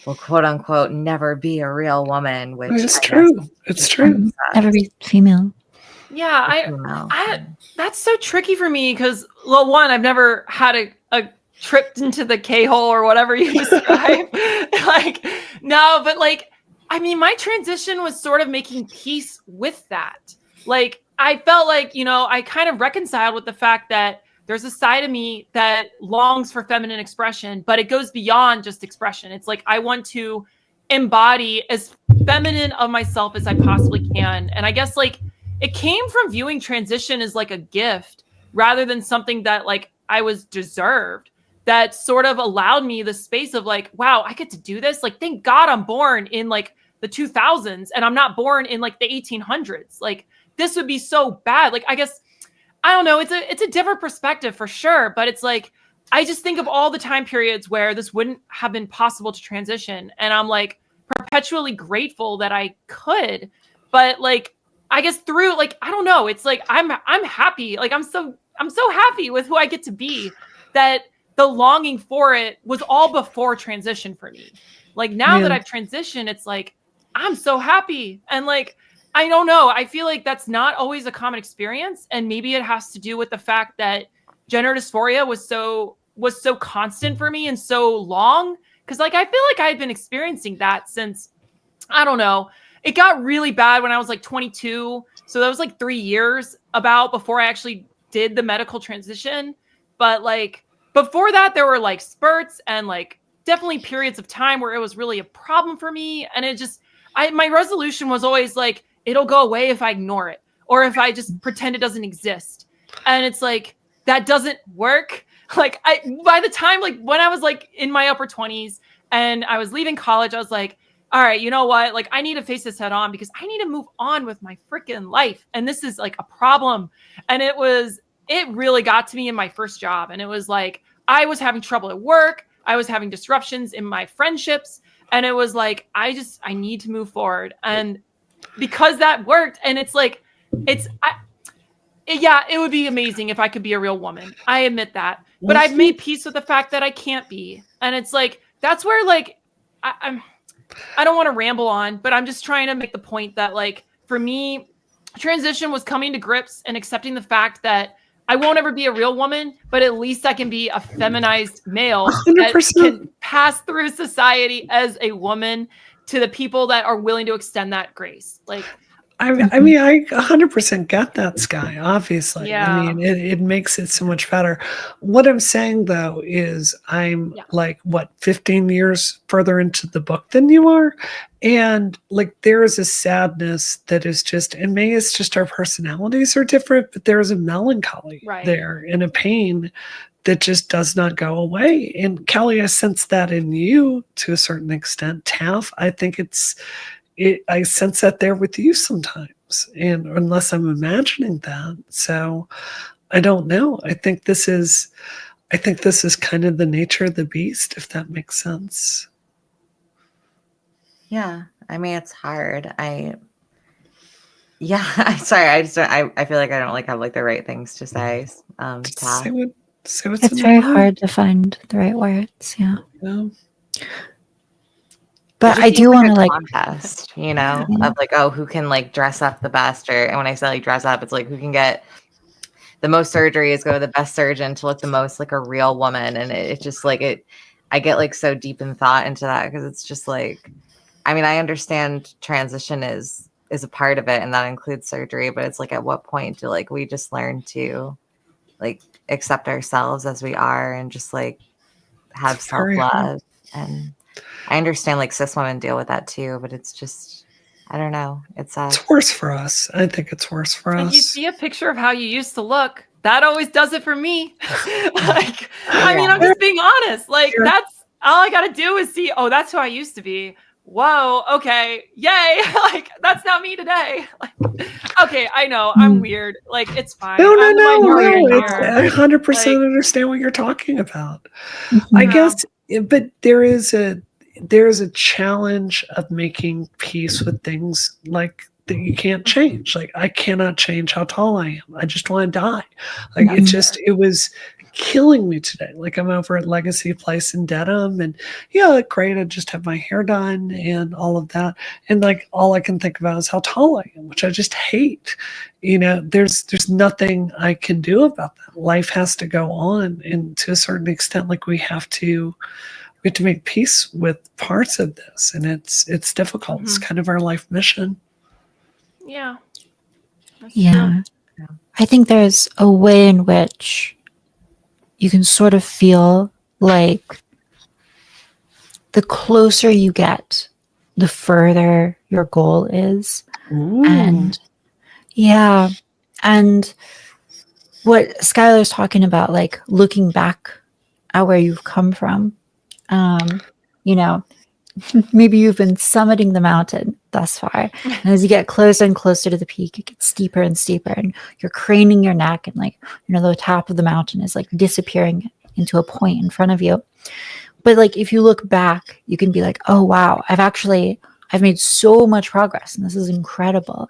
quote unquote never be a real woman, which It's true. It's true. Never be female. Yeah, I that's so tricky for me because, well, one, I've never had a trip into the K-hole or whatever you describe. Like, no, but like, I mean, my transition was sort of making peace with that. Like, I felt like, you know, I kind of reconciled with the fact that there's a side of me that longs for feminine expression, but it goes beyond just expression. It's like, I want to embody as feminine of myself as I possibly can. And I guess like, it came from viewing transition as like a gift rather than something that like I was deserved, that sort of allowed me the space of like, wow, I get to do this. Like, thank God I'm born in like the 2000s and I'm not born in like the 1800s. Like this would be so bad. Like, I guess, I don't know. It's a different perspective for sure. But it's like, I just think of all the time periods where this wouldn't have been possible to transition. And I'm like perpetually grateful that I could, but like, I guess through like, I don't know. It's like, I'm happy. Like, I'm so happy with who I get to be, that the longing for it was all before transition for me. Like now that I've transitioned, it's like, I'm so happy. And like, I don't know. I feel like that's not always a common experience. And maybe it has to do with the fact that gender dysphoria was so constant for me and so long. Cause like, I feel like I had been experiencing that since, I don't know, it got really bad when I was like 22. So that was like 3 years about before I actually did the medical transition. But like before that, there were like spurts and like definitely periods of time where it was really a problem for me. And it just, my resolution was always like, it'll go away if I ignore it or if I just pretend it doesn't exist. And it's like, that doesn't work. Like by the time, like when I was like in my upper 20s and I was leaving college, I was like, all right, you know what? Like, I need to face this head on because I need to move on with my freaking life. And this is like a problem. And it really got to me in my first job. And it was like, I was having trouble at work. I was having disruptions in my friendships. And it was like, I need to move forward. And because that worked, and it's like, it would be amazing if I could be a real woman. I admit that. But I've made peace with the fact that I can't be. And it's like, that's where like, I don't want to ramble on, but I'm just trying to make the point that like, for me, transition was coming to grips and accepting the fact that I won't ever be a real woman, but at least I can be a feminized male 100%. That can pass through society as a woman to the people that are willing to extend that grace. Like, I mean, I 100% get that, Sky, obviously. Yeah. I mean, it makes it so much better. What I'm saying, though, is I'm like, 15 years further into the book than you are? And like, there is a sadness that is just, and maybe it's just our personalities are different, but there is a melancholy there and a pain that just does not go away. And Kelly, I sense that in you to a certain extent. Taff, I think I sense that there with you sometimes, and unless I'm imagining that. So I don't know. I think this is kind of the nature of the beast, if that makes sense. Yeah. I mean, it's hard. Sorry. I feel like I don't like have like the right things to say. It's very hard to find the right words. Yeah. But It I just do seems want like to a like, contest, you know, of like, oh, who can like dress up the best, or and when I say like dress up, it's like who can get the most surgeries, go to the best surgeon to look the most like a real woman. And it just like it, I get like so deep in thought into that because it's just like, I mean, I understand transition is a part of it and that includes surgery, but it's like at what point do like we just learn to like accept ourselves as we are and just like have It's very self-love. hard. And I understand like cis women deal with that too, but it's just, I don't know. It's It's worse for us. I think it's worse for And you us. see a picture of how you used to look. That always does it for me. Like, I mean, Yeah. I'm just being honest. Like, Sure. that's all I got to do is see, oh, that's who I used to be. Whoa, okay, yay. Like, that's not me today. Like, okay, I know I'm weird. Like, it's fine. No, no, I'm the no, minority no. here. I 100% Like, understand what you're talking about. Mhm. I Yeah. guess, but there is a challenge of making peace with things like that you can't change. Like I cannot change how tall I am. I just want to die. Like it was killing me today. Like I'm over at Legacy Place in Dedham, and yeah, great. I just have my hair done and all of that, and like all I can think about is how tall I am, which I just hate. You know, there's nothing I can do about that. Life has to go on, and to a certain extent, like we have to make peace with parts of this, and it's difficult. It's kind of our life mission. yeah. That's Yeah. Yeah. I think there's a way in which you can sort of feel like the closer you get, the further your goal is. Ooh. And yeah. And what Skylar's talking about, like looking back at where you've come from, you know, maybe you've been summiting the mountain thus far. And as you get closer and closer to the peak, it gets steeper and steeper, and you're craning your neck, and like, you know, the top of the mountain is like disappearing into a point in front of you. But like, if you look back, you can be like, oh, wow, I've made so much progress, and this is incredible.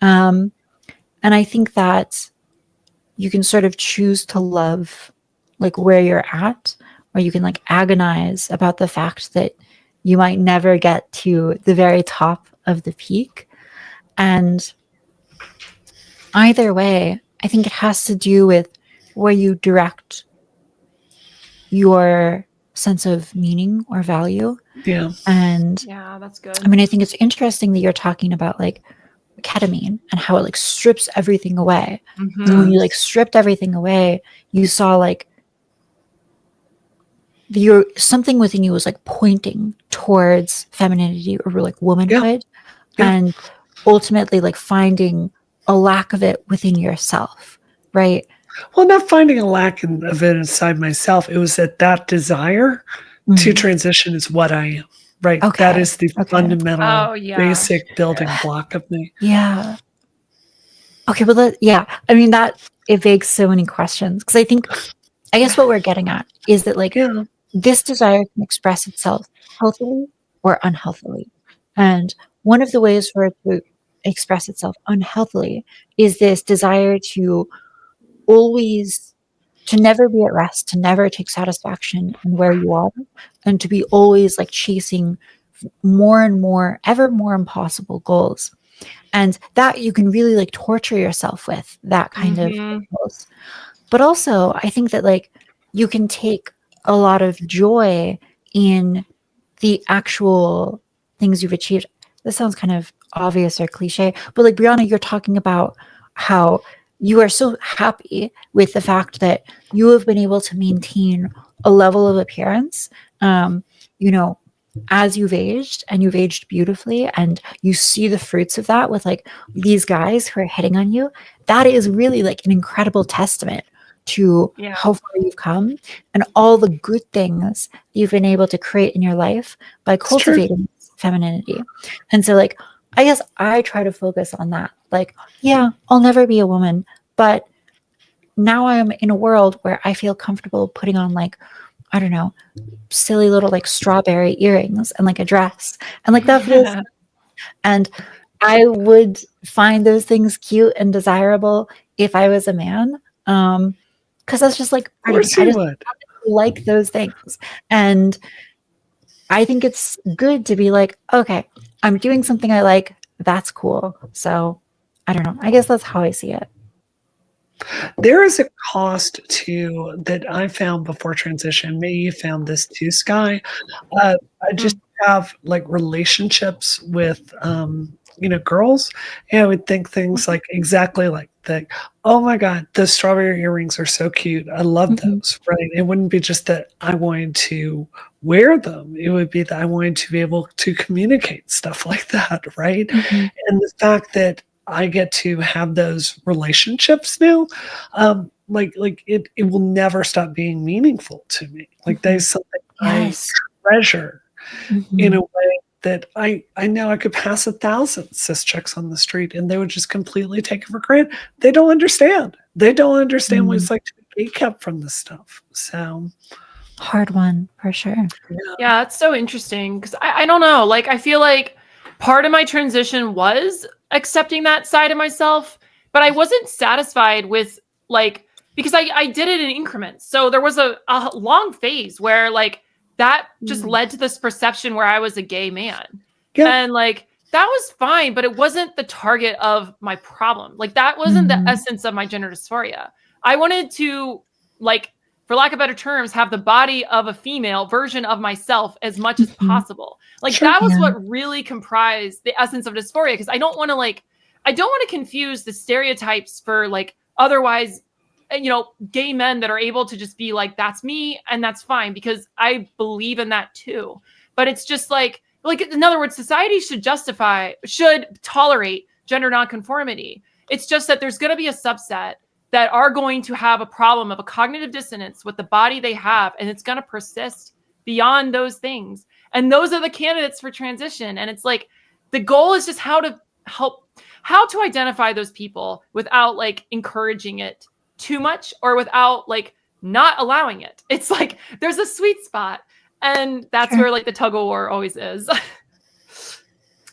And I think that you can sort of choose to love like where you're at, or you can like agonize about the fact that you might never get to the very top of the peak. And either way, I think it has to do with where you direct your sense of meaning or value. Yeah. And Yeah, that's good. I mean, I think it's interesting that you're talking about like ketamine and how it like strips everything away. And when you like stripped everything away, you saw like something within you was like pointing towards femininity or like womanhood, Yeah. and ultimately like finding a lack of it within yourself, right? Well, not finding a lack of it inside myself. It was that desire to transition is what I am. Right. Okay. That is the Okay. fundamental, Oh, yeah. basic building block of me. Yeah. Okay. Well, I mean, it begs so many questions, because I guess what we're getting at is that like Yeah. this desire can express itself healthily or unhealthily. And one of the ways for it to express itself unhealthily is this desire to never be at rest, to never take satisfaction in where you are, and to be always like chasing more and more, ever more impossible goals. And that you can really like torture yourself with that kind of goals. But also, I think that like you can take a lot of joy in the actual things you've achieved. This sounds kind of obvious or cliche, but like Brianna, you're talking about how you are so happy with the fact that you have been able to maintain a level of appearance, you know, as you've aged, and you've aged beautifully, and you see the fruits of that with like these guys who are hitting on you. That is really like an incredible testament to how far you've come and all the good things you've been able to create in your life by cultivating femininity. And so like, I guess I try to focus on that. Like, yeah, I'll never be a woman, but now I'm in a world where I feel comfortable putting on like, I don't know, silly little like strawberry earrings and like a dress, and like that feels and I would find those things cute and desirable if I was a man, because that's just like Of course I you just would. like those things. And I think it's good to be like, okay, I'm doing something I like. That's cool. So I don't know. I guess that's how I see it. There is a cost to that I found before transition. Maybe you found this too, Sky. I just have like relationships with girls, and I would think things like exactly like that. Oh my god, the strawberry earrings are so cute. I love those, right? It wouldn't be just that I wanted to wear them. It would be that I wanted to be able to communicate stuff like that, right? And the fact that I get to have those relationships now, like it will never stop being meaningful to me. Like there's something Yes. I treasure in a way that I know I could pass 1,000 cis chicks on the street and they would just completely take it for granted. They don't understand. They don't understand what it's like to be kept from this stuff. So hard one for sure. Yeah, it's so interesting because I don't know. Like, I feel like part of my transition was accepting that side of myself, but I wasn't satisfied with like, because I did it in increments. So there was a long phase where like that just led to this perception where I was a gay man. Yeah. And like, that was fine, but it wasn't the target of my problem. Like that wasn't the essence of my gender dysphoria. I wanted to, like, for lack of better terms, have the body of a female version of myself as much as possible. Like that was what really comprised the essence of dysphoria. Because I don't want to confuse the stereotypes for like otherwise, gay men that are able to just be like, that's me and that's fine, because I believe in that too. But it's just like in other words, society should tolerate gender nonconformity. It's just that there's going to be a subset that are going to have a problem of a cognitive dissonance with the body they have, and it's going to persist beyond those things. And those are the candidates for transition. And it's like, the goal is just how to identify those people without like encouraging it too much or without like not allowing it. It's like, there's a sweet spot. And that's where like the tug of war always is.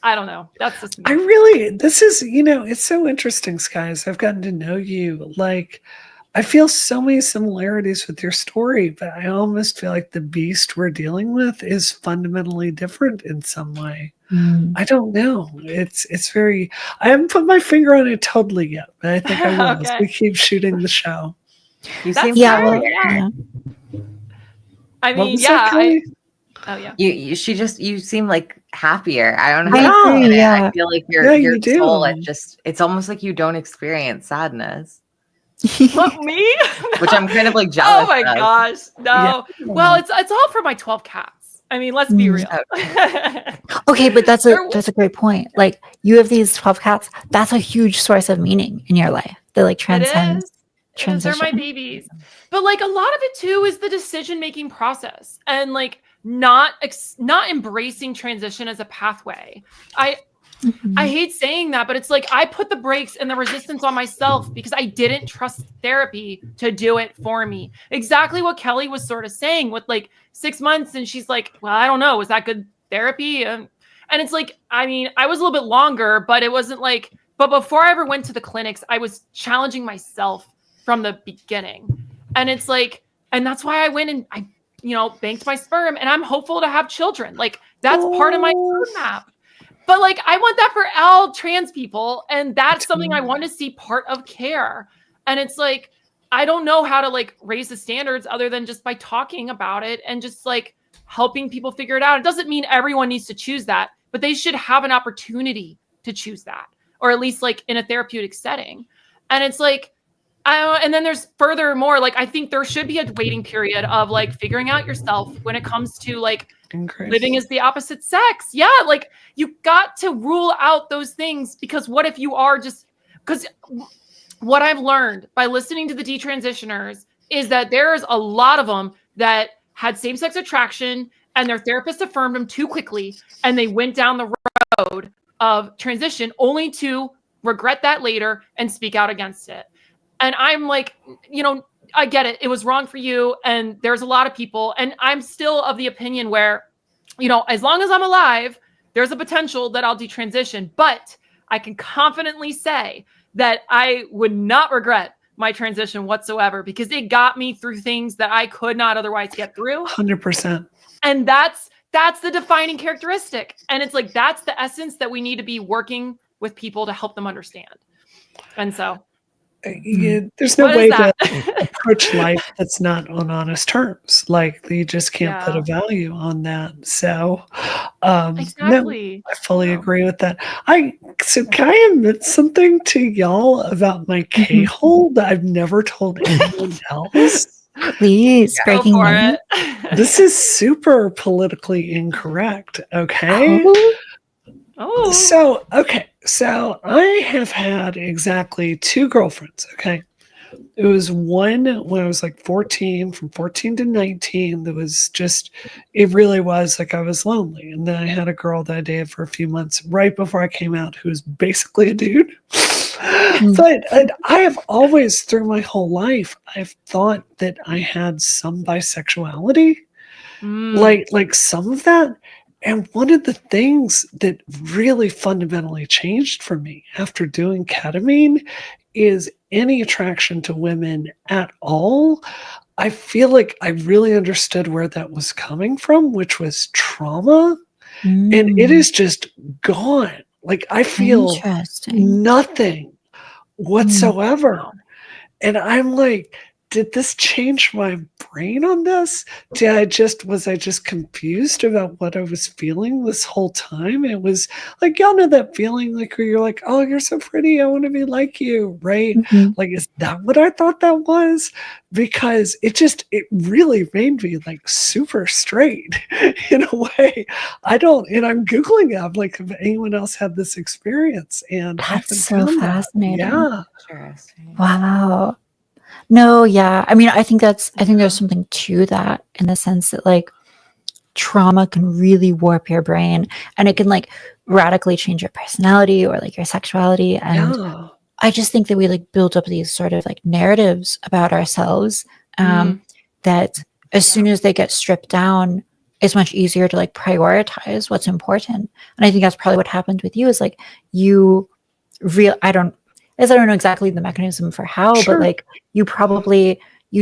I don't know. That's just me. This is, it's so interesting, Skies. I've gotten to know you. Like, I feel so many similarities with your story, but I almost feel like the beast we're dealing with is fundamentally different in some way. I don't know. It's very, I haven't put my finger on it totally yet, but I think I will as we keep shooting the show. You That's seem fair, yeah. I What mean, was that, Kelly? You seem like happier. I don't know. I agree, I feel like your you do. soul, it's almost like you don't experience sadness. What, me? Which I'm kind of like jealous Oh my of. gosh. No. Yeah. Well, it's all for my 12 cats. I mean, let's be real. Okay, but that's a great point. Like, you have these 12 cats. That's a huge source of meaning in your life. They like transcend transition. They're my babies. But like a lot of it too is the decision-making process and like not embracing transition as a pathway. I hate saying that, but it's like I put the brakes and the resistance on myself because I didn't trust therapy to do it for me. Exactly what Kelly was sort of saying with like 6 months. And she's like, well, I don't know. Was that good therapy? And it's like, I mean, I was a little bit longer, but it wasn't like, but before I ever went to the clinics, I was challenging myself from the beginning. And it's like, and that's why I went and I, banked my sperm and I'm hopeful to have children. Like that's part of my roadmap. But like, I want that for all trans people. And that's something I want to see part of care. And it's like, I don't know how to like raise the standards other than just by talking about it and just like helping people figure it out. It doesn't mean everyone needs to choose that, but they should have an opportunity to choose that, or at least like in a therapeutic setting. And it's like, and then there's furthermore, like, I think there should be a waiting period of like figuring out yourself when it comes to like living as the opposite sex. Yeah. Like you got to rule out those things because what if you are just, because what I've learned by listening to the detransitioners is that there's a lot of them that had same-sex attraction and their therapist affirmed them too quickly. And they went down the road of transition only to regret that later and speak out against it. And I'm like, I get it. It was wrong for you. And there's a lot of people. And I'm still of the opinion where, as long as I'm alive, there's a potential that I'll detransition. But I can confidently say that I would not regret my transition whatsoever because it got me through things that I could not otherwise get through. 100%. And that's that's the defining characteristic. And it's like, that's the essence that we need to be working with people to help them understand. And so there's no what way is to that? approach life that's not on honest terms. Like you just can't put a Yeah. value on that. So no, Exactly. I fully agree with that. So can I admit something to y'all about my K-hole that I've never told anyone else? Please, Go breaking for news. it. This is super politically incorrect, okay? Oh. So I have had exactly 2 girlfriends, okay? It was one when I was like 14, from 14 to 19. That was just, it really was like I was lonely. And then I had a girl that I dated for a few months right before I came out who was basically a dude. But I have always, through my whole life, I've thought that I had some bisexuality, like some of that. And one of the things that really fundamentally changed for me after doing ketamine is any attraction to women at all. I feel like I really understood where that was coming from, which was trauma. And it is just gone. Like I feel nothing whatsoever. And I'm like, did this change my brain on this? Was I just confused about what I was feeling this whole time? It was like, y'all know that feeling like where you're like, oh, you're so pretty, I want to be like you, right? Like, is that what I thought that was? Because it really made me like super straight in a way. And I'm Googling it. I'm like, if anyone else had this experience, and I haven't That's so found fascinating. that. Yeah. Interesting. Wow. No, yeah. I mean, I think there's something to that in the sense that like trauma can really warp your brain and it can like radically change your personality or like your sexuality. And I just think that we like build up these sort of like narratives about ourselves that as soon as they get stripped down, it's much easier to like prioritize what's important. And I think that's probably what happened with you is like I don't know exactly the mechanism for how, but like you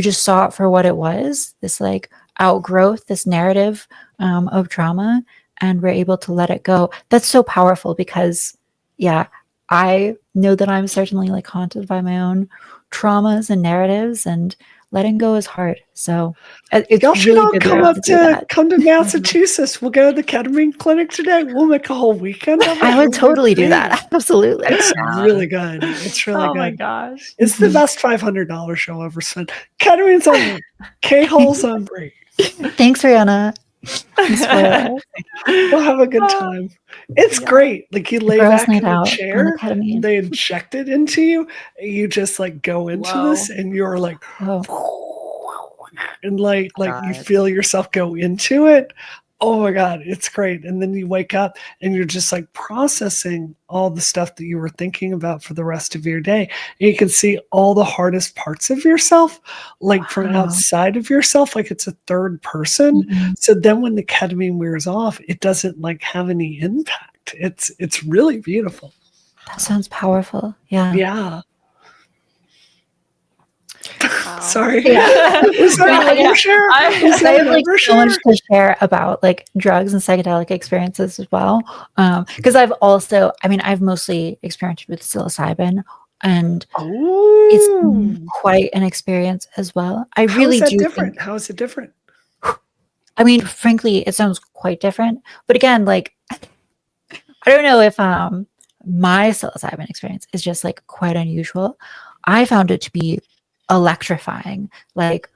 just saw it for what it was, this like outgrowth, this narrative of trauma, and we're able to let it go. That's so powerful because, yeah, I know that I'm certainly like haunted by my own traumas and narratives, and letting go is hard. So it's y'all should really all good come to Massachusetts. We'll go to the ketamine clinic today. We'll make a whole weekend of it. I would totally do that. Absolutely. It's really good. It's really good. Oh my gosh. It's the best $500 show I've ever spent. Ketamine's on K-holes on break. Thanks, Rihanna. We'll have a good time. It's great. Like you lay back in a chair, they inject it into you, and you just like go into this, and you're like, and like you feel yourself go into it. Oh my God, it's great. And then you wake up and you're just like processing all the stuff that you were thinking about for the rest of your day. And you can see all the hardest parts of yourself, like from outside of yourself, like it's a third person. So then when the ketamine wears off, it doesn't like have any impact. It's really beautiful. That sounds powerful. Yeah. Yeah. Wow. Sorry. Yeah. Was that an overshare? I have like so much to share about like drugs and psychedelic experiences as well. Because I've mostly experienced with psilocybin, and it's quite an experience as well. How is it different? I mean, frankly, it sounds quite different. But again, like I don't know if my psilocybin experience is just like quite unusual. I found it to be electrifying. Like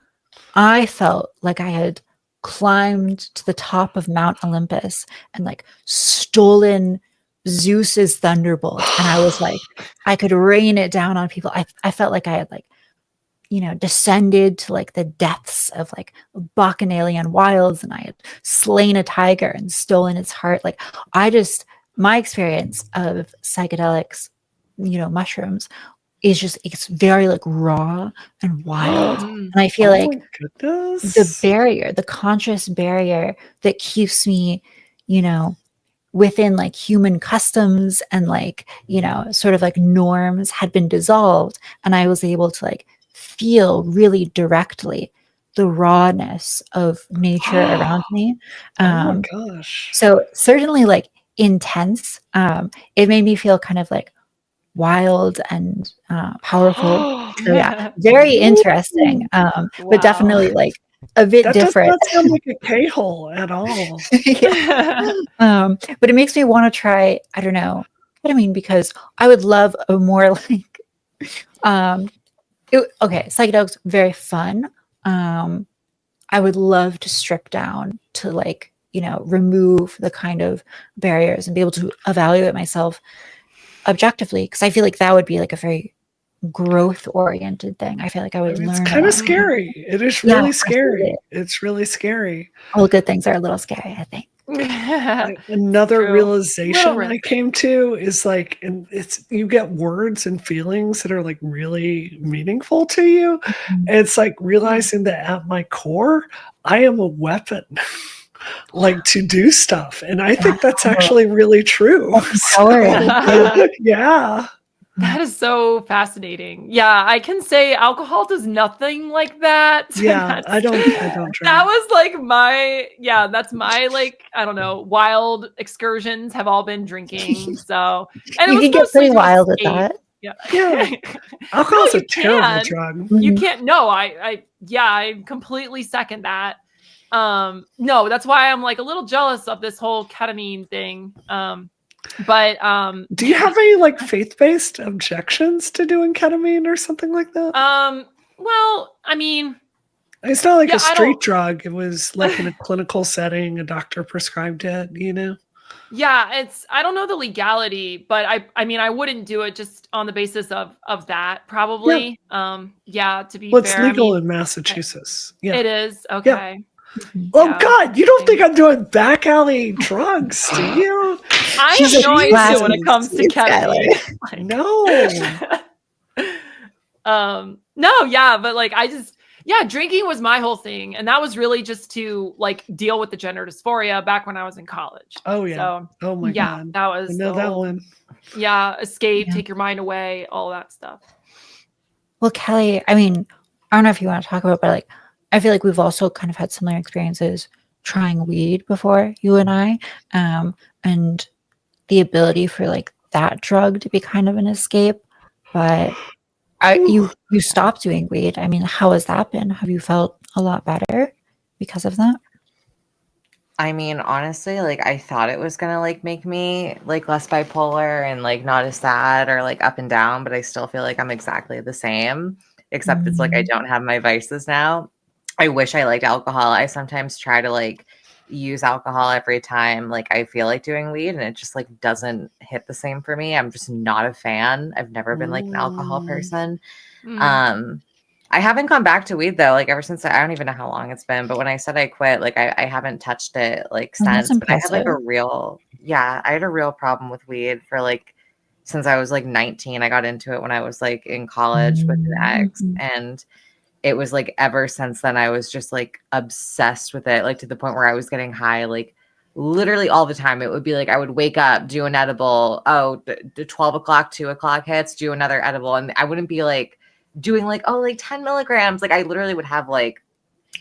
I felt like I had climbed to the top of Mount Olympus and like stolen Zeus's thunderbolt, and I was like, I could rain it down on people. I felt like I had like, descended to like the depths of like bacchanalian wilds, and I had slain a tiger and stolen its heart. Like my experience of psychedelics, mushrooms, is just, it's very like raw and wild. And I feel like the conscious barrier that keeps me, within like human customs and like, sort of like norms had been dissolved. And I was able to like feel really directly the rawness of nature around me. Oh my gosh. So certainly like intense. It made me feel kind of like wild and powerful. So yeah, very interesting. But definitely like a bit That does different. not sound like a K-hole at all. But it makes me want to try, I don't know, ketamine, because I would love a more like okay, psychedelics, very fun. I would love to strip down to like, you know, remove the kind of barriers and be able to evaluate myself objectively, because I feel like that would be like a very growth oriented thing. I feel like I would learn. It's kind of scary. It is really scary. It's really scary. All good things are a little scary, I think. Another realization I came to is like, and it's, you get words and feelings that are like really meaningful to you. And it's like realizing that at my core, I am a weapon. Like to do stuff, and I think that's actually really true. Yeah. That is so fascinating. Yeah, I can say alcohol does nothing like that. Yeah, I don't drink. That was like that's my like, I don't know, wild excursions have all been drinking. So, and you can get pretty wild at that. Yeah. Alcohol's a terrible drug. You can't. No, I completely second that. No, that's why I'm like a little jealous of this whole ketamine thing. But do you have any like faith-based objections to doing ketamine or something like that? Well, I mean, it's not like a street drug. It was like in a clinical setting, a doctor prescribed it, you know? Yeah, I don't know the legality, but I mean, I wouldn't do it just on the basis of that, probably. Yeah, to be fair. It's legal in Massachusetts. Yeah. It is. Okay. Yeah. Oh God, you don't think I'm doing back alley drugs, do you? I have no idea when it comes to ketamine. No, yeah, but like drinking was my whole thing, and that was really just to like deal with the gender dysphoria back when I was in college. Oh yeah. So, oh my God. That was I know that one. Yeah, escape, take your mind away, all that stuff. Well, Kelly, I mean, I don't know if you want to talk about, but like, I feel like we've also kind of had similar experiences trying weed before, you and I, and the ability for like that drug to be kind of an escape. But you stopped doing weed. I mean, how has that been? Have you felt a lot better because of that? I mean, honestly, like I thought it was gonna like make me like less bipolar and like not as sad or like up and down, but I still feel like I'm exactly the same, except it's like I don't have my vices now. I wish I liked alcohol. I sometimes try to like use alcohol every time like I feel like doing weed, and it just like doesn't hit the same for me. I'm just not a fan. I've never been like an alcohol person. I haven't gone back to weed though, like ever since. I don't even know how long it's been, but when I said I quit, like I haven't touched it like since. But I had like I had a real problem with weed for like since I was like 19. I got into it when I was like in college with an ex, and it was like ever since then I was just like obsessed with it, like to the point where I was getting high like literally all the time. It would be like I would wake up, do an edible, the 12 o'clock, 2 o'clock hits, do another edible, and I wouldn't be like doing like 10 milligrams. Like I literally would have like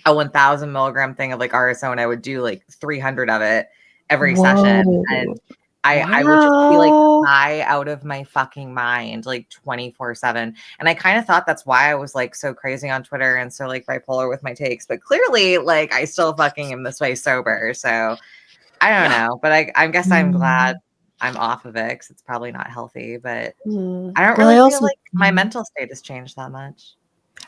a 1,000 milligram thing of like RSO, and I would do like 300 of it every session, and I would just be like high out of my fucking mind, like 24/7. And I kind of thought that's why I was like so crazy on Twitter and so like bipolar with my takes. But clearly, like I still fucking am this way sober. So I don't know. But I guess I'm glad I'm off of it because it's probably not healthy. But I don't really feel like my mental state has changed that much.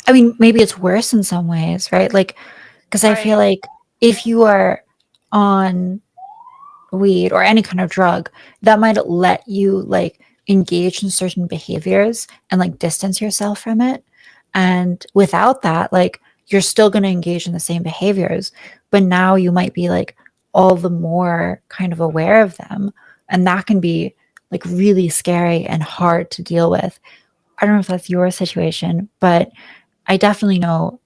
I mean, maybe it's worse in some ways, right? Like, because I feel like if you are on weed or any kind of drug, that might let you like engage in certain behaviors and like distance yourself from it. And without that, like you're still going to engage in the same behaviors, but now you might be like all the more kind of aware of them. And that can be like really scary and hard to deal with. I don't know if that's your situation, but I definitely know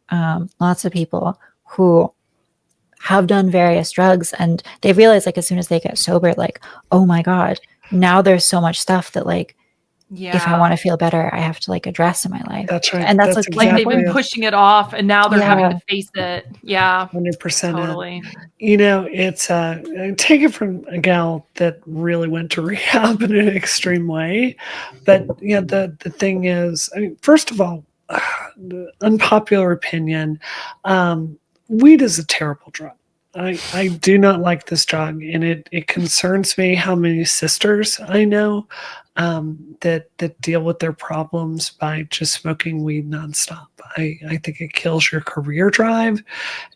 lots of people who have done various drugs, and they realize like as soon as they get sober, like, oh my God, now there's so much stuff that like if I want to feel better, I have to like address in my life. That's right. And that's like Like they've been it. pushing it off and now they're having Yeah. to face it. Yeah. 100%. Totally. You know, it's take it from a gal that really went to rehab in an extreme way. But yeah, the thing is, I mean, first of all, the unpopular opinion, weed is a terrible drug. I do not like this drug, and it concerns me how many sisters I know that deal with their problems by just smoking weed nonstop. I think it kills your career drive.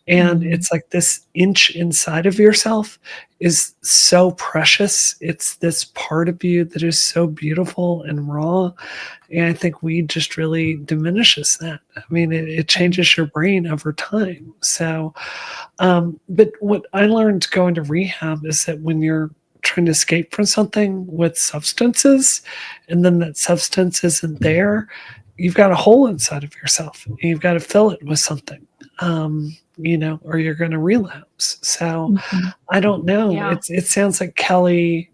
And it's like this inch inside of yourself is so precious. It's this part of you that is so beautiful and raw. And I think weed just really diminishes that. I mean, it changes your brain over time. So, but what I learned going to rehab is that when you're trying to escape from something with substances, and then that substance isn't there, you've got a hole inside of yourself. And you've got to fill it with something. You know, or you're going to relapse. So I don't know. Yeah. It sounds like Kelly.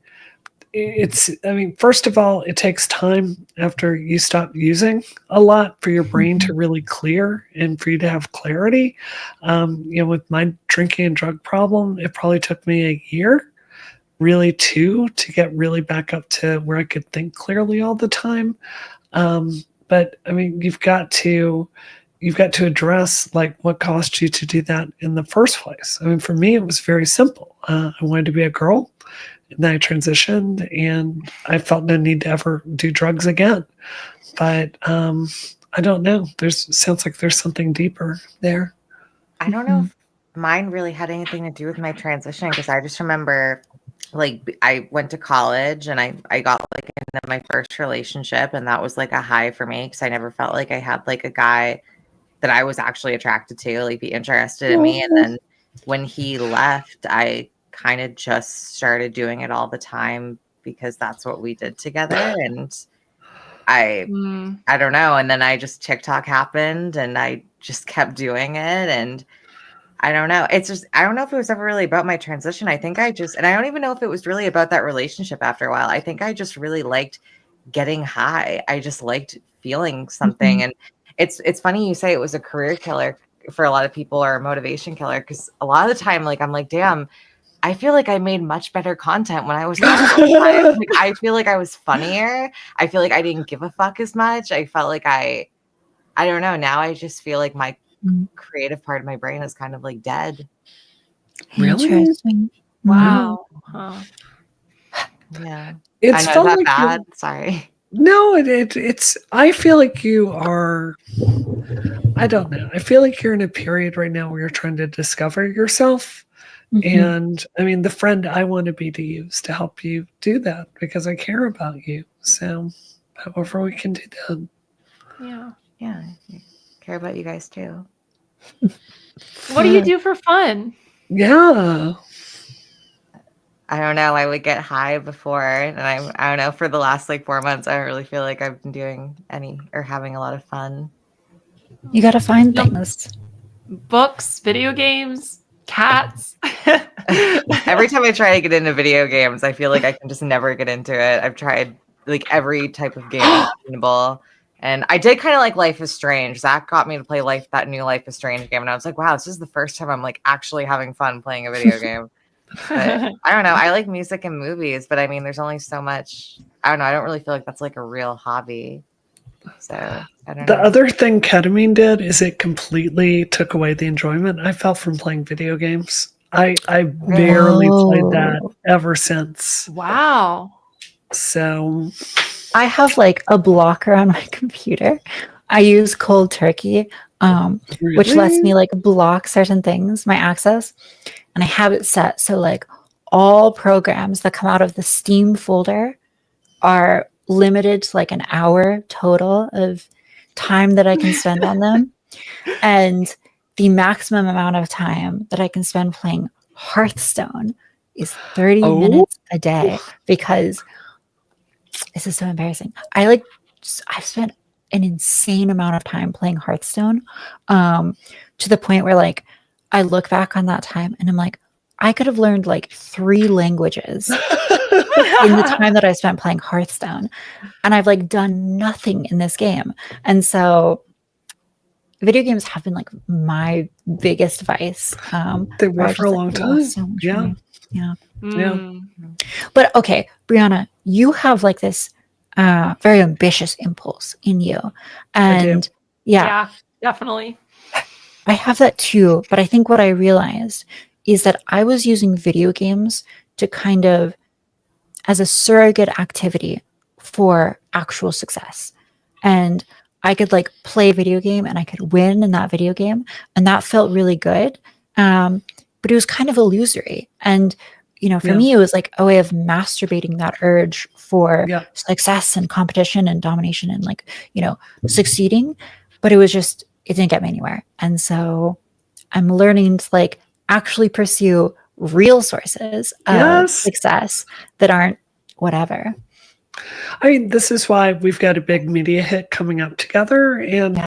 I mean, first of all, it takes time after you stop using a lot for your brain to really clear and for you to have clarity. You know, with my drinking and drug problem, it probably took me a year, really 2, to get really back up to where I could think clearly all the time. But I mean, you've got to address like what caused you to do that in the first place. I mean, for me, it was very simple. I wanted to be a girl, and then I transitioned, and I felt no need to ever do drugs again. But I don't know. Sounds like there's something deeper there. I don't know if mine really had anything to do with my transition, because I just remember like I went to college and I got like into my first relationship, and that was like a high for me because I never felt like I had like a guy that I was actually attracted to, like be interested in me. And then when he left, I kind of just started doing it all the time because that's what we did together. And I don't know. And then TikTok happened and I just kept doing it. And I don't know. It's just, I don't know if it was ever really about my transition. I think and I don't even know if it was really about that relationship after a while. I think I just really liked getting high. I just liked feeling something. And it's funny you say it was a career killer for a lot of people, or a motivation killer, because a lot of the time, like, I'm like, damn, I feel like I made much better content when I was high all the time. Like, I feel like I was funnier. I feel like I didn't give a fuck as much. I felt like I don't know. Now I just feel like my creative part of my brain is kind of like dead. Really? Interesting. Wow. Huh. Yeah. It's I know, is that like bad? Sorry. No, it's. I feel like you are. I don't know. I feel like you're in a period right now where you're trying to discover yourself. And I mean, the friend I want to be to you is to help you do that because I care about you. So, however we can do that. Yeah. Yeah. I care about you guys too. What do you do for fun? Yeah. I don't know. I would get high before, and I don't know, for the last like 4 months, I don't really feel like I've been doing any or having a lot of fun. You got to find things. Books, video games, cats. Every time I try to get into video games, I feel like I can just never get into it. I've tried like every type of game imaginable. And I did kind of like Life is Strange. Zach got me to play that new Life is Strange game. And I was like, wow, this is the first time I'm like actually having fun playing a video game. But I don't know. I like music and movies, but I mean, there's only so much. I don't know. I don't really feel like that's like a real hobby. So I don't know. The other thing ketamine did is it completely took away the enjoyment I felt from playing video games. I barely played that ever since. Wow. So I have like a blocker on my computer. I use cold turkey, which lets me like block certain things, my access. And I have it set so like all programs that come out of the Steam folder are limited to like an hour total of time that I can spend on them. And the maximum amount of time that I can spend playing Hearthstone is 30 minutes a day, because this is so embarrassing. I've spent an insane amount of time playing Hearthstone, to the point where like I look back on that time and I'm like, I could have learned like 3 languages in the time that I spent playing Hearthstone, and I've like done nothing in this game. And so video games have been like my biggest vice. They where were I for a just, long like, time. lost so much Yeah. money. Yeah. Mm. But okay, Brianna, you have like this very ambitious impulse in you. And Yeah, definitely. I have that too. But I think what I realized is that I was using video games to kind of as a surrogate activity for actual success. And I could like play a video game and I could win in that video game. And that felt really good. But it was kind of illusory. And, you know, for me, it was like a way of masturbating that urge for success and competition and domination and like, you know, succeeding. But it was just, it didn't get me anywhere. And so I'm learning to like actually pursue real sources of success that aren't whatever. I mean, this is why we've got a big media hit coming up together. And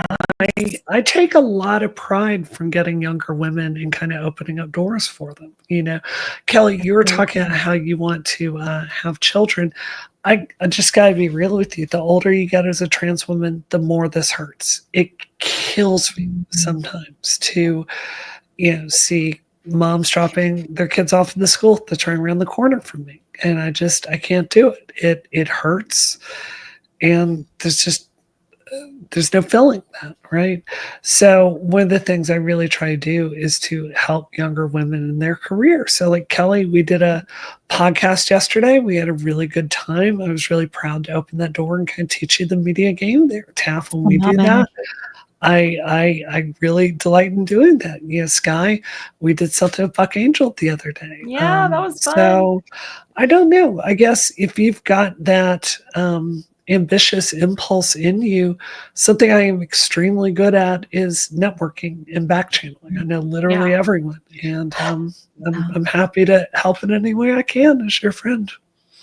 I take a lot of pride from getting younger women and kind of opening up doors for them. You know, Kelly, you were talking about how you want to have children. I just got to be real with you. The older you get as a trans woman, the more this hurts. It kills me sometimes to, you know, see moms dropping their kids off in the school that's right around the corner from me. And I can't do it. It hurts. And there's no filling that, right? So one of the things I really try to do is to help younger women in their career. So like Kelly, we did a podcast yesterday. We had a really good time. I was really proud to open that door and kind of teach you the media game there, Taff, when we do that. I really delight in doing that. Yeah, Sky, we did something with Buck Angel the other day. Yeah, that was fun. So I don't know. I guess if you've got that ambitious impulse in you, something I am extremely good at is networking and back channeling. I know literally everyone, and I'm happy to help in any way I can as your friend.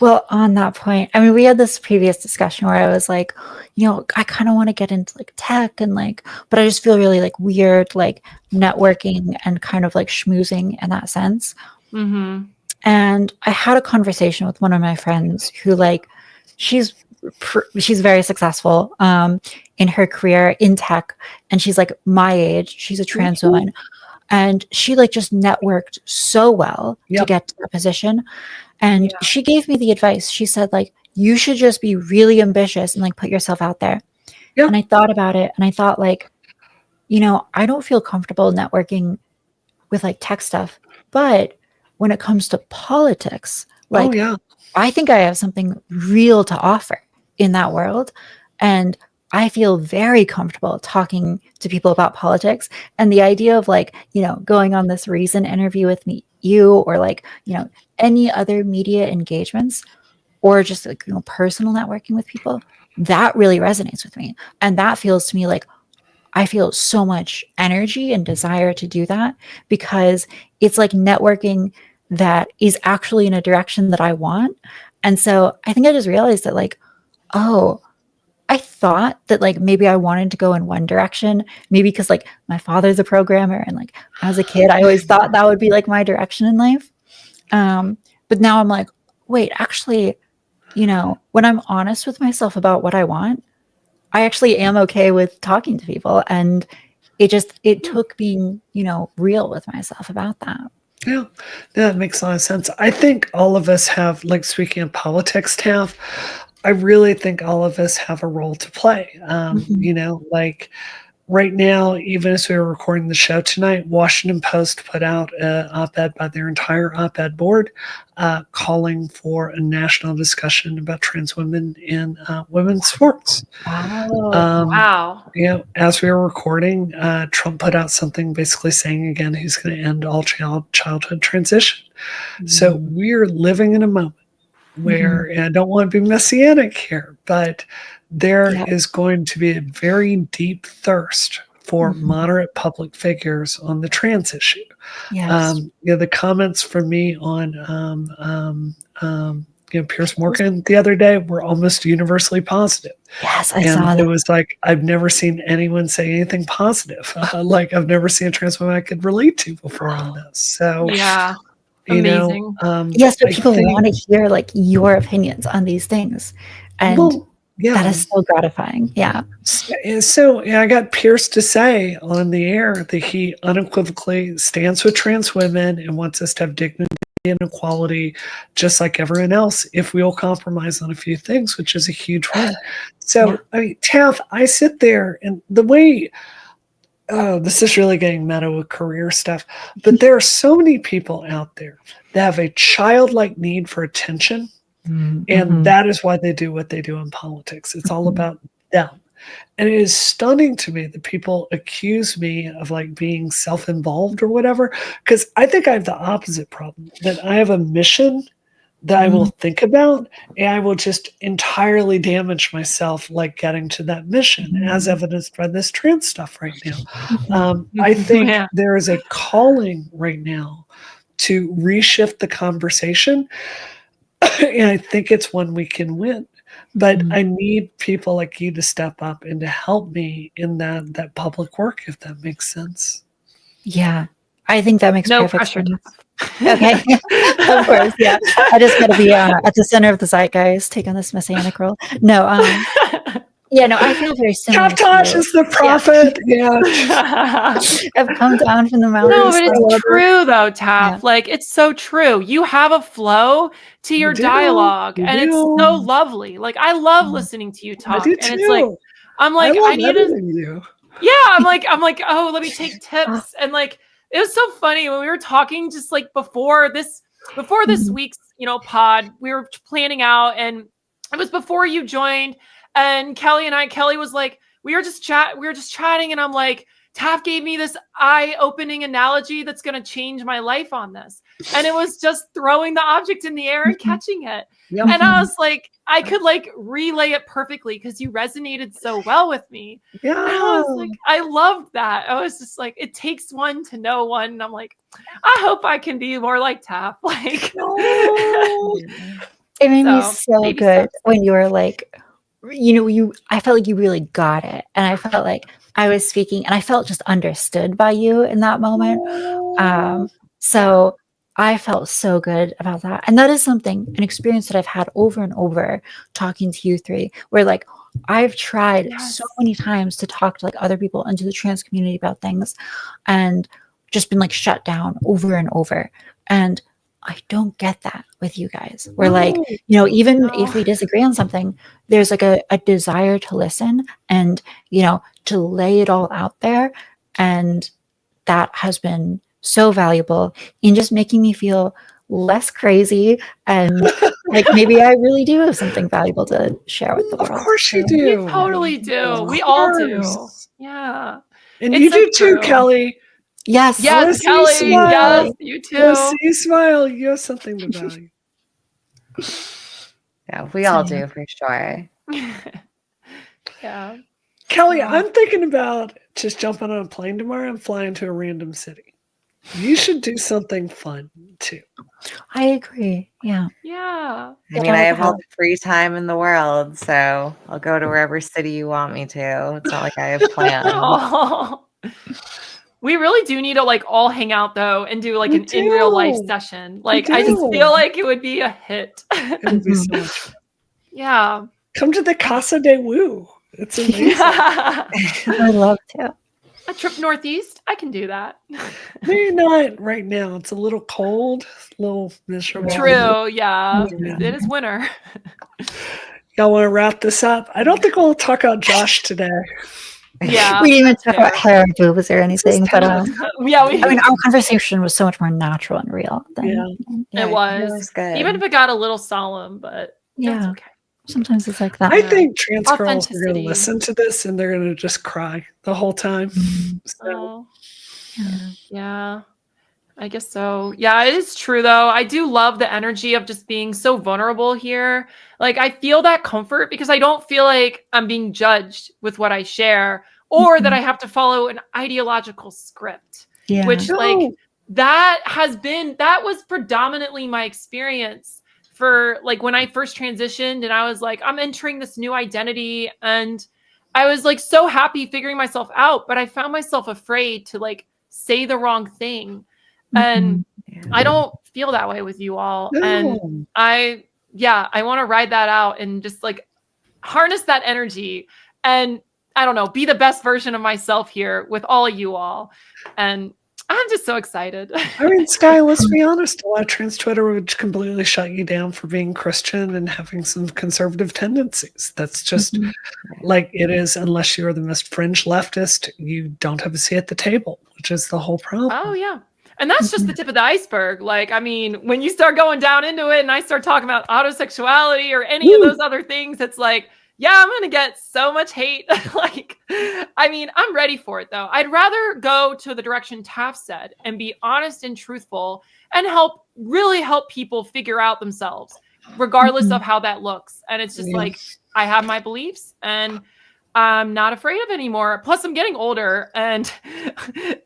Well, on that point, I mean, we had this previous discussion where I was like, you know, I kind of want to get into like tech and like, but I just feel really like weird, like networking and kind of like schmoozing in that sense. Mm-hmm. And I had a conversation with one of my friends who like, she's very successful in her career in tech. And she's like my age, she's a trans woman. And she like just networked so well to get to that position. And she gave me the advice. She said, like, you should just be really ambitious and like put yourself out there. And I thought about it and I thought like, you know, I don't feel comfortable networking with like tech stuff. But when it comes to politics, like I think I have something real to offer in that world. And I feel very comfortable talking to people about politics. And the idea of like, you know, going on this Reason interview with you or like, you know, any other media engagements or just like, you know, personal networking with people, that really resonates with me. And that feels to me like I feel so much energy and desire to do that because it's like networking that is actually in a direction that I want. And so I think I just realized that like, oh, I thought that like maybe I wanted to go in one direction, maybe because like my father's a programmer and like as a kid, I always thought that would be like my direction in life. But now I'm like, wait, actually, you know, when I'm honest with myself about what I want, I actually am okay with talking to people. And it took being, you know, real with myself about that. Yeah, that makes a lot of sense. I think all of us have, like speaking of politics, Taff, I really think all of us have a role to play. You know, like right now, even as we were recording the show tonight, Washington Post put out an op-ed by their entire op-ed board calling for a national discussion about trans women in women's sports. Wow. You know, as we were recording, Trump put out something basically saying again he's going to end all childhood transition. So we're living in a moment where, and I don't want to be messianic here, but there is going to be a very deep thirst for moderate public figures on the trans issue. Yes. You know, the comments from me on you know, Piers Morgan the other day were almost universally positive. Yes, I saw that. It was like, I've never seen anyone say anything positive. Like I've never seen a trans woman I could relate to before on this. So Amazing. Yes, but I people think- want to hear like your opinions on these things, and Well, yeah. that is so gratifying. Yeah. So I got Pierce to say on the air that he unequivocally stands with trans women and wants us to have dignity and equality, just like everyone else, if we'll compromise on a few things, which is a huge win. So, I mean, Taff, I sit there, and the way, this is really getting meta with career stuff, but there are so many people out there that have a childlike need for attention, and that is why they do what they do in politics. It's all about them. And it is stunning to me that people accuse me of like being self-involved or whatever, because I think I have the opposite problem, that I have a mission that I will think about, and I will just entirely damage myself like getting to that mission, as evidenced by this trans stuff right now. I think there is a calling right now to reshift the conversation, and I think it's one we can win. But I need people like you to step up and to help me in that public work, if that makes sense. Yeah. I think that makes No perfect pressure. sense. Okay. Of course. Yeah. I just got to be at the center of the zeitgeist, take on this messianic role. No. Yeah. No, I feel very similar. Tosh is the prophet. Yeah. I've come down from the mountains. No, but it's true though, Taff. Like it's so true. You have a flow to your dialogue, and it's so lovely. Like I love listening to you talk, and it's like I need to. Yeah, I'm like, oh, let me take tips, and like it was so funny when we were talking just like before this week's pod. We were planning out, and it was before you joined. And Kelly was like, we were just chatting, and I'm like, Taff gave me this eye-opening analogy that's going to change my life on this. And it was just throwing the object in the air and catching it. Yep. And I was like, I could like relay it perfectly because you resonated so well with me. Yeah. And I was like, I loved that. I was just like, it takes one to know one. And I'm like, I hope I can be more like Taff. Like, it made me so good when you were like, I felt like you really got it. And I felt like I was speaking and I felt just understood by you in that moment. So I felt so good about that. And that is an experience that I've had over and over talking to you three, where like I've tried so many times to talk to like other people into the trans community about things and just been like shut down over and over. And I don't get that with you guys. We're like, even if we disagree on something, there's like a desire to listen and, to lay it all out there. And that has been so valuable in just making me feel less crazy. And like, maybe I really do have something valuable to share with the world. Of course you do. You totally do. We all do. Yeah. And you do too, Kelly. Yes, Kelly. Yes, you too. Yes, you smile. You have something to value. Yeah, we all do for sure. Yeah. Kelly, I'm thinking about just jumping on a plane tomorrow and flying to a random city. You should do something fun too. I agree. Yeah. Yeah. I mean, I have all the free time in the world, so I'll go to wherever city you want me to. It's not like I have plans. We really do need to like all hang out though and do like an in real life session. Like I just feel like it would be a hit. It would be so much fun. Yeah. Come to the Casa de Woo. It's amazing. I'd love to. A trip northeast, I can do that. Maybe not right now. It's a little cold, a little miserable. True, yeah. It is winter. Y'all want to wrap this up? I don't think we'll talk about Josh today. Yeah, we didn't even talk about hair and boobs or anything, but I mean, our conversation was so much more natural and real. It was good, even if it got a little solemn, but that's okay. Sometimes it's like that. I think trans girls are going to listen to this and they're going to just cry the whole time. So. Yeah, I guess so. Yeah, it is true though. I do love the energy of just being so vulnerable here. Like I feel that comfort because I don't feel like I'm being judged with what I share or that I have to follow an ideological script. Yeah. Which like that was predominantly my experience for like when I first transitioned and I was like, I'm entering this new identity and I was like so happy figuring myself out, but I found myself afraid to like say the wrong thing. And I don't feel that way with you all. No. And I want to ride that out and just like harness that energy and I don't know, be the best version of myself here with all of you all. And I'm just so excited. I mean, Sky, let's be honest. A lot of trans Twitter would completely shut you down for being Christian and having some conservative tendencies. That's just like it is. Unless you're the most fringe leftist, you don't have a seat at the table, which is the whole problem. Oh, yeah. And that's just the tip of the iceberg. Like, I mean, when you start going down into it and I start talking about autosexuality or any of those other things, it's like, yeah, I'm going to get so much hate. Like, I mean, I'm ready for it, though. I'd rather go to the direction Taft said and be honest and truthful and really help people figure out themselves, regardless of how that looks. And it's just like, I have my beliefs and I'm not afraid of anymore. Plus, I'm getting older. And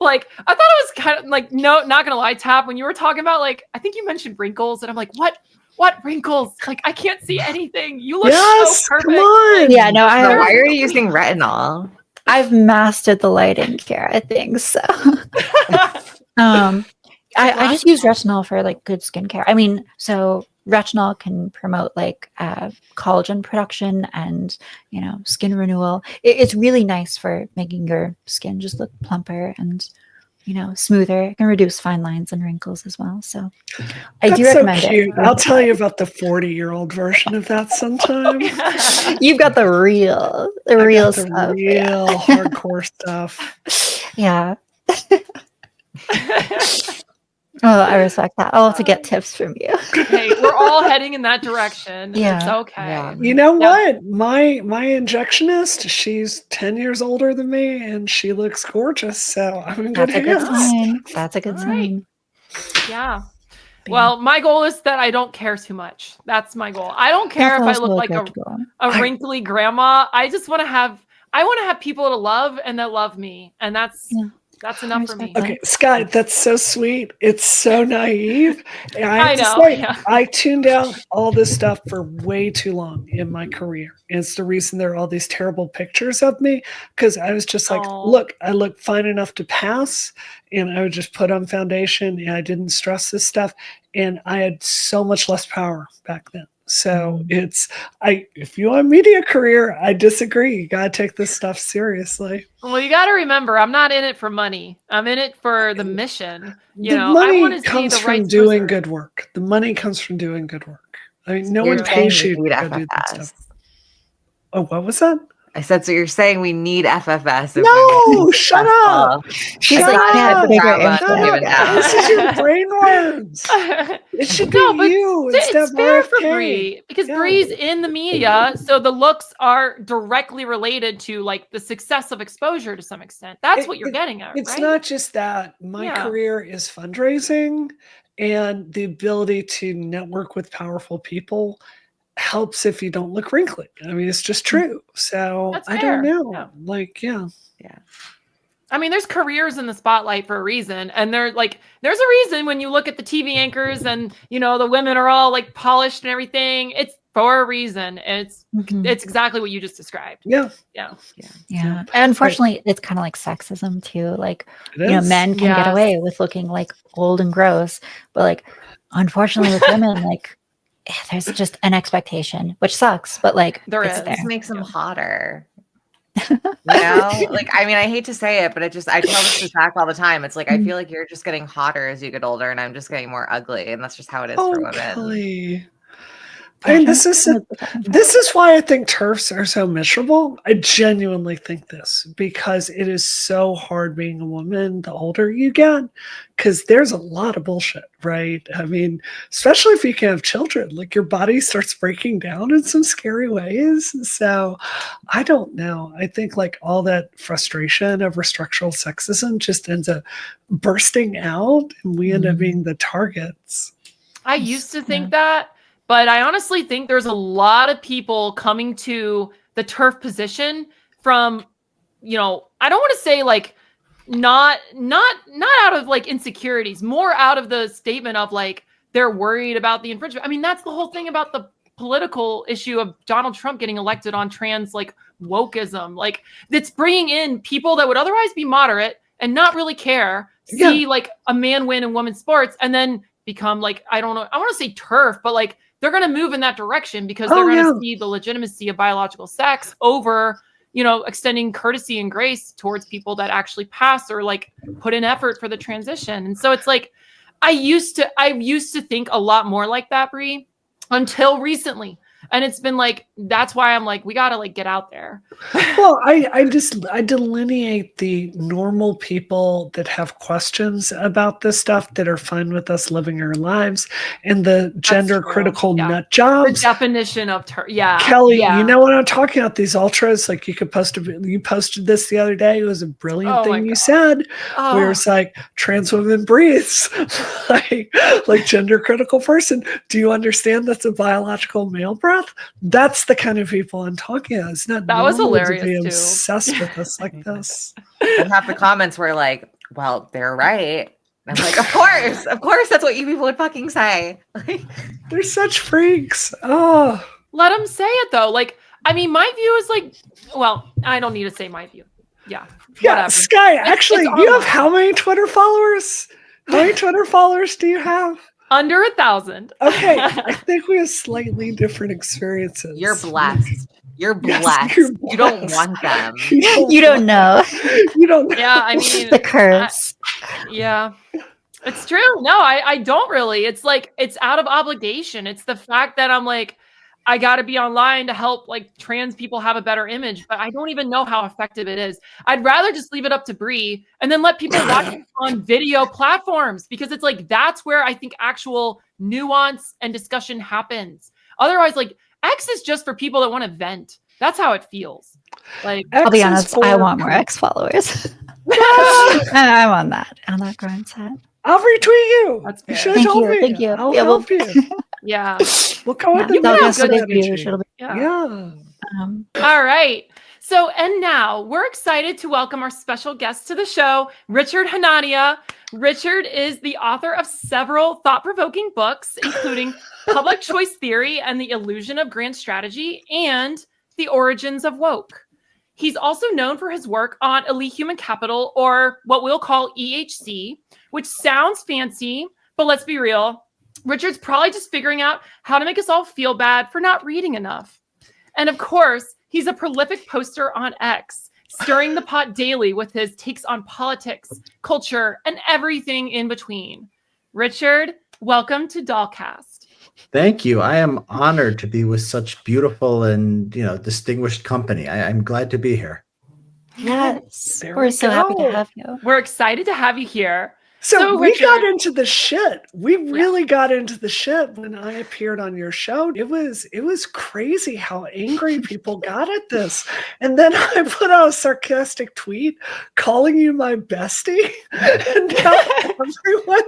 like, I thought it was kind of like, no, not going to lie, Taft, when you were talking about like, I think you mentioned wrinkles. And I'm like, what wrinkles? Like, I can't see anything. You look so perfect. Come on. Yeah, no, So why are you using retinol? I've mastered the lighting care, I think so. I just use retinol for like good skincare. I mean, so retinol can promote like collagen production and skin renewal. It's really nice for making your skin just look plumper and smoother. It can reduce fine lines and wrinkles as well. So I do recommend it. I'll tell you about the 40-year-old version of that sometime. You've got the real stuff. Real hardcore stuff. Yeah. Oh, I respect that. I'll have to get tips from you. Hey, we're all heading in that direction. Yeah. It's okay. Yeah. You know what? My injectionist, she's 10 years older than me and she looks gorgeous. So I'm in good That's a good hands. sign. That's a good sign. Yeah. Well, my goal is that I don't care too much. That's my goal. I don't care if I look like a wrinkly grandma. I just want to have people to love and that love me. And that's enough for me. Okay, Scott, that's so sweet. It's so naive. I know. I tuned out all this stuff for way too long in my career. And it's the reason there are all these terrible pictures of me because I was just like, look, I look fine enough to pass. And I would just put on foundation and I didn't stress this stuff. And I had so much less power back then. So if you want a media career, I disagree. You got to take this stuff seriously. Well, you got to remember, I'm not in it for money. I'm in it for the mission. Money I want to comes see the from rights doing preserved. good work. The money comes from doing good work. I mean, no You're one pays you saying we to need go do that FFS. stuff. Oh, what was that? I said, so you're saying we need FFS? No, shut up. She's Shut like, yeah, up. bigger Shut influence. up. This is your brain words. It should be you instead It's of fair for RFK. Bree because Yeah. Bree's in the media, so the looks are directly related to like the success of exposure to some extent. That's what you're getting at, It's right? not just that. My career is fundraising and the ability to network with powerful people helps if you don't look wrinkly. I mean, it's just true. So That's I fair. don't know. Yeah. Like, yeah. I mean, there's careers in the spotlight for a reason. And there's a reason when you look at the TV anchors and, the women are all like polished and everything. It's for a reason. It's exactly what you just described. Yeah. Yeah. Yeah. And unfortunately, it's kind of like sexism too. Like, men can get away with looking like old and gross, but like, unfortunately with women, like, there's just an expectation, which sucks, but like, This This makes them hotter. Like, I mean, I hate to say it, but I tell this to Zach all the time. It's like, I feel like you're just getting hotter as you get older and I'm just getting more ugly. And that's just how it is for women. Kelly. And this is why I think TERFs are so miserable. I genuinely think this because it is so hard being a woman the older you get because there's a lot of bullshit, right? I mean, especially if you can have children, like your body starts breaking down in some scary ways. So I don't know. I think like all that frustration over structural sexism just ends up bursting out and we end up being the targets. I used to think that. But I honestly think there's a lot of people coming to the TERF position from, I don't want to say like not out of like insecurities, more out of the statement of like they're worried about the infringement. I mean, that's the whole thing about the political issue of Donald Trump getting elected on trans like wokeism. Like it's bringing in people that would otherwise be moderate and not really care see like a man win in women's sports and then become like, I don't know, I want to say turf, but like they're going to move in that direction because they're going to see the legitimacy of biological sex over, you know, extending courtesy and grace towards people that actually pass or like put in effort for the transition. And so it's like, I used to think a lot more like that, Brie, until recently. And it's been like, that's why I'm like, we got to like get out there. Well, I delineate the normal people that have questions about this stuff that are fine with us living our lives and the gender critical nut jobs. The definition of Kelly, you know what I'm talking about? These ultras, like you posted this the other day. It was a brilliant thing you said. Where it's like trans women breathes like gender critical person. Do you understand that's a biological male breath? That's the kind of people I'm talking about. It's not that was hilarious to be too. Obsessed with us like this. And half the comments were like, well, they're right. And I'm like, of course, that's what you people would fucking say. They're such freaks. Oh, let them say it though. Like, I mean, my view is like, well, I don't need to say my view. Yeah. Whatever. Sky, actually, you have how many Twitter followers? How many Twitter followers do you have? Under 1,000. Okay, I think we have slightly different experiences. You're blessed. You're blessed. Yes, you're You don't want them. You don't know. You don't know. Yeah, I mean, the curse. Yeah, it's true. No, I don't really. It's like, it's out of obligation. It's the fact that I'm like, I got to be online to help like trans people have a better image, but I don't even know how effective it is. I'd rather just leave it up to Brie and then let people watch it on video platforms because it's like, that's where I think actual nuance and discussion happens. Otherwise, like X is just for people that want to vent. That's how it feels. Like, I'll be honest, I want more X followers. I'm on that grind set. I'll retweet you. That's you fair. should have told me. Thank you. I'll help you. Yeah. We'll come with the Yeah. All right. So, and now we're excited to welcome our special guest to the show, Richard Hanania. Richard is the author of several thought-provoking books, including Public Choice Theory and the Illusion of Grand Strategy and The Origins of Woke. He's also known for his work on elite human capital, or what we'll call EHC, which sounds fancy, but let's be real. Richard's probably just figuring out how to make us all feel bad for not reading enough. And of course, he's a prolific poster on X, stirring the pot daily with his takes on politics, culture, and everything in between. Richard, welcome to Dollcast. Thank you. I am honored to be with such beautiful and distinguished company. I'm glad to be here. Yes, we're so happy to have you. We're excited to have you here. So we got into the shit. We really got into the shit when I appeared on your show. It was crazy how angry people got at this. And then I put out a sarcastic tweet calling you my bestie. And now everyone,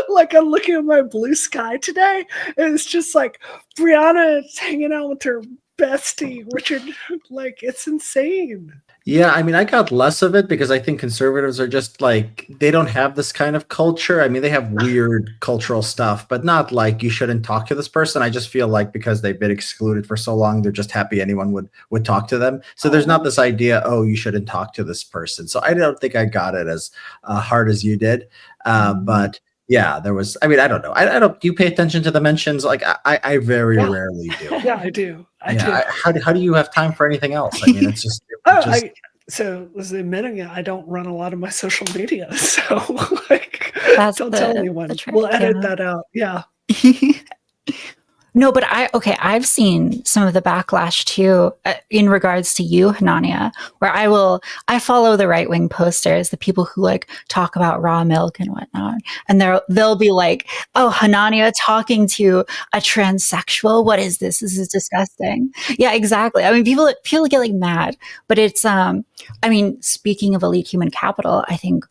like I'm looking at my blue sky today, and it's just like Brianna is hanging out with her bestie, Richard. Like, it's insane. Yeah, I mean, I got less of it because I think conservatives are just like, they don't have this kind of culture. I mean, they have weird cultural stuff, but not like you shouldn't talk to this person. I just feel like because they've been excluded for so long, they're just happy anyone would talk to them. So there's not this idea, oh, you shouldn't talk to this person. So I don't think I got it as hard as you did. But yeah, there was, I mean, I don't know. I don't, do you pay attention to the mentions? Like I very rarely do. Yeah, I do. I do. How do you have time for anything else? I mean, it's just. So was admitting it, I don't run a lot of my social media. So don't tell anyone. We'll edit that out. Yeah. No, but I've seen some of the backlash too in regards to you, Hanania, where I follow the right-wing posters, the people who like talk about raw milk and whatnot. And they'll be like, oh, Hanania talking to a transsexual. What is this? This is disgusting. Yeah, exactly. I mean, people get like mad, but it's, I mean, speaking of elite human capital, I think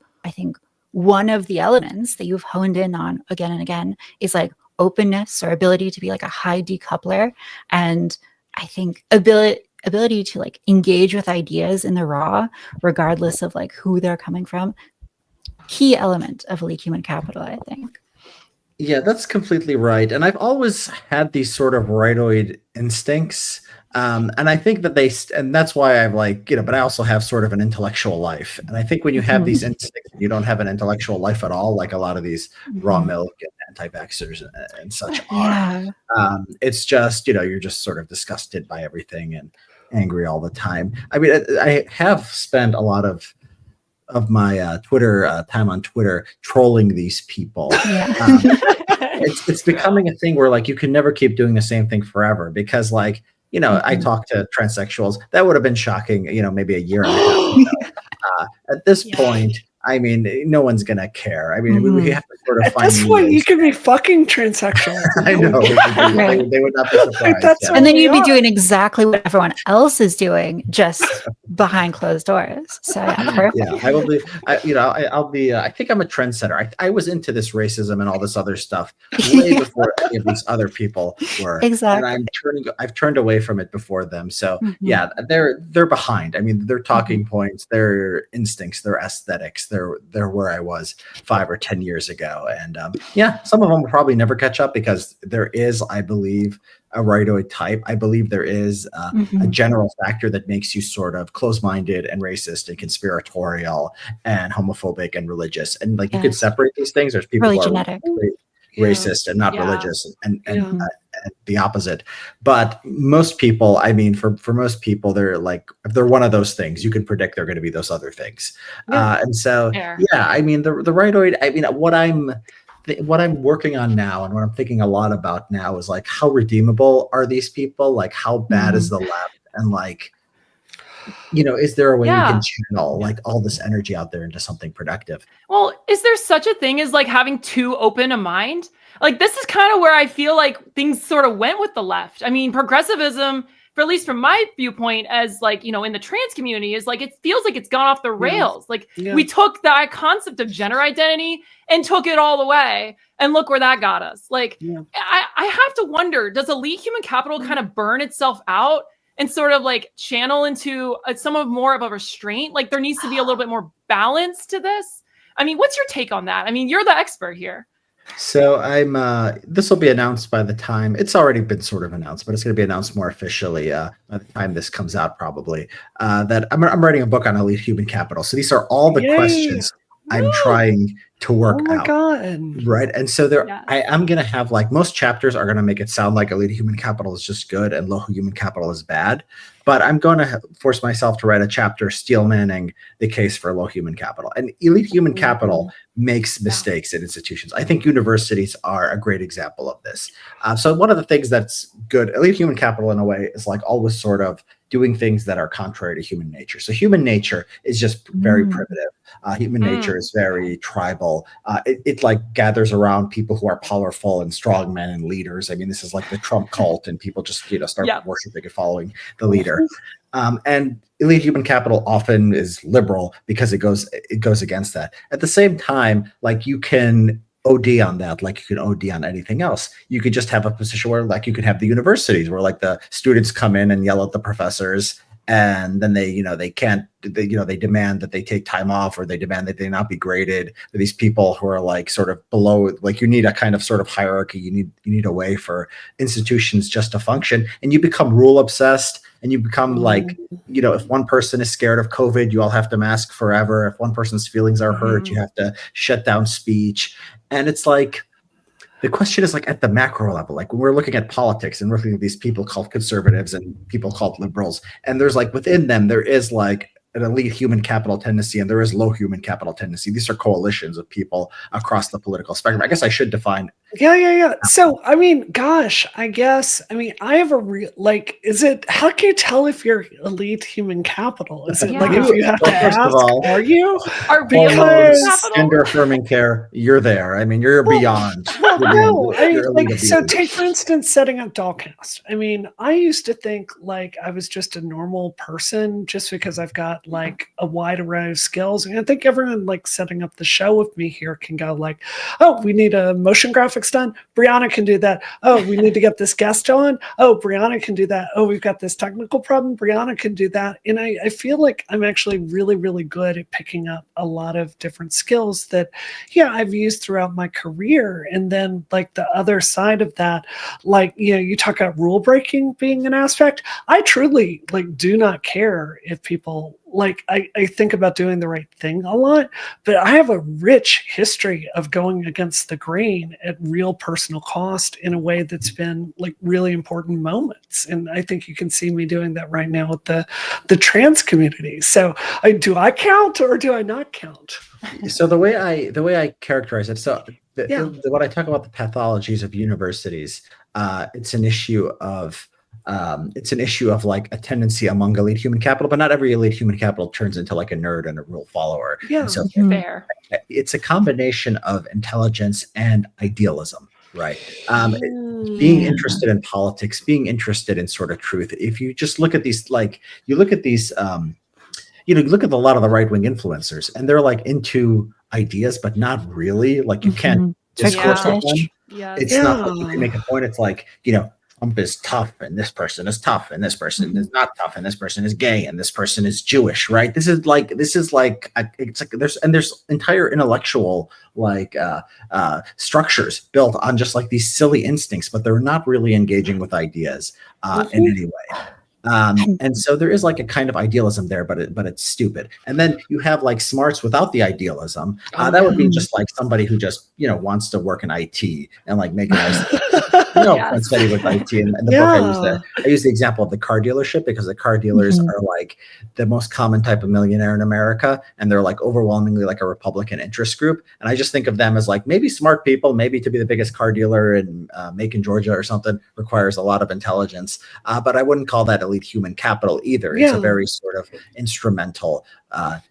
one of the elements that you've honed in on again and again is like openness or ability to be like a high decoupler, and I think ability to like engage with ideas in the raw, regardless of like who they're coming from. Key element of elite human capital, I think. Yeah, that's completely right. And I've always had these sort of rightoid instincts. And I think that and that's why I'm like, but I also have sort of an intellectual life. And I think when you have these instincts, you don't have an intellectual life at all, like a lot of these raw milk and anti-vaxxers and such are. It's just, you're just sort of disgusted by everything and angry all the time. I mean, I have spent a lot of my Twitter time on Twitter trolling these people. It's becoming a thing where like you can never keep doing the same thing forever because like I talked to transsexuals. That would have been shocking, maybe a year and a half ago. At this point, I mean, no one's gonna care. I mean, we have to sort of At find. this point, you can be fucking transsexual. I know they would not be surprised. And then you'd be doing exactly what everyone else is doing, just behind closed doors. So perfect. Yeah, I will be. I'll be. I think I'm a trendsetter. I was into this racism and all this other stuff way before any of these other people were. Exactly. And I've turned away from it before them. So yeah, they're behind. I mean, their talking points, their instincts, their aesthetics. They're where I was 5 or 10 years ago. And some of them will probably never catch up because there is, I believe, a rightoid type. I believe there is a general factor that makes you sort of close-minded and racist and conspiratorial and homophobic and religious. And like you could separate these things. There's people really who genetic. are racist and not religious and the opposite. But most people, I mean, for most people, they're like, if they're one of those things, you can predict they're going to be those other things. And so, I mean, the rightoid, I mean, what I'm working on now and what I'm thinking a lot about now is like, how redeemable are these people? Like, how bad is the left? And like, is there a way you can channel like all this energy out there into something productive? Well, is there such a thing as like having too open a mind? Like this is kind of where I feel like things sort of went with the left. I mean, progressivism, for at least from my viewpoint as like, in the trans community is like, it feels like it's gone off the rails. Like we took that concept of gender identity and took it all the way. And look where that got us. Like, I have to wonder, does elite human capital kind of burn itself out and sort of like channel into some of more of a restraint? Like there needs to be a little bit more balance to this. I mean, what's your take on that? I mean, you're the expert here. So I'm this will be announced by the time it's already been sort of announced, but it's going to be announced more officially by the time this comes out, probably. That I'm writing a book on elite human capital. So these are all the questions I'm trying to work out. God. Right. And so I'm going to have like most chapters are going to make it sound like elite human capital is just good and low human capital is bad. But I'm going to force myself to write a chapter steel manning the case for low human capital. And elite human capital makes mistakes in institutions. I think universities are a great example of this. So one of the things that's good, elite human capital in a way is like always sort of doing things that are contrary to human nature. So human nature is just very primitive. Human nature is very tribal. It like gathers around people who are powerful and strong men and leaders. I mean, this is like the Trump cult, and people just start worshiping and following the leader. And elite human capital often is liberal because it goes against that. At the same time, like you can OD on that, like you can OD on anything else. You could just have a position where like you could have the universities where like the students come in and yell at the professors, and then they demand that they take time off, or they demand that they not be graded. These people who are like sort of below, like you need a kind of sort of hierarchy. You need a way for institutions just to function, and you become rule obsessed. And you become like, if one person is scared of COVID, you all have to mask forever. If one person's feelings are hurt, you have to shut down speech. And it's like, the question is like at the macro level, like when we're looking at politics and looking at these people called conservatives and people called liberals, and there's like within them, there is like an elite human capital tendency and there is low human capital tendency. These are coalitions of people across the political spectrum. I guess I should define. Yeah. So, I mean, gosh, I I have how can you tell if you're elite human capital? Is it like if you have to ask, are you? Because gender affirming care, you're there. I mean, you're beyond. So take for instance, setting up Dollcast. I mean, I used to think like I was just a normal person just because I've got like a wide array of skills. And I think everyone like setting up the show with me here can go like, oh, we need a motion graphic graphics done. Brianna can do that. Oh, we need to get this guest on. Oh, Brianna can do that. Oh, we've got this technical problem. Brianna can do that. And I feel like I'm actually really, really good at picking up a lot of different skills that, I've used throughout my career. And then like the other side of that, like, you talk about rule breaking being an aspect. I truly like do not care if people like, I think about doing the right thing a lot, but I have a rich history of going against the grain at real personal cost in a way that's been like really important moments. And I think you can see me doing that right now with the trans community. So do I count or do I not count? So the way I characterize it, when I talk about the pathologies of universities, it's an issue of like a tendency among elite human capital, but not every elite human capital turns into like a nerd and a rule follower. Yeah, so fair. It's a combination of intelligence and idealism, right? Being interested in politics, being interested in sort of truth. If you just look at these, you look at a lot of the right-wing influencers, and they're like into ideas, but not really. Like you can't discourse with them. It's not like you can make a point. It's like, Trump is tough, and this person is tough, and this person is not tough, and this person is gay, and this person is Jewish, right? It's like there's entire intellectual structures built on just like these silly instincts, but they're not really engaging with ideas in any way. And so there is like a kind of idealism there, but it's stupid. And then you have like smarts without the idealism. That would be just like somebody who just wants to work in IT and like make a nice study with IT. And the book I use the example of the car dealership, because the car dealers are like the most common type of millionaire in America, and they're like overwhelmingly like a Republican interest group. And I just think of them as like maybe smart people. Maybe to be the biggest car dealer in Macon, Georgia, or something requires a lot of intelligence. But I wouldn't call that elite human capital either. It's a very sort of instrumental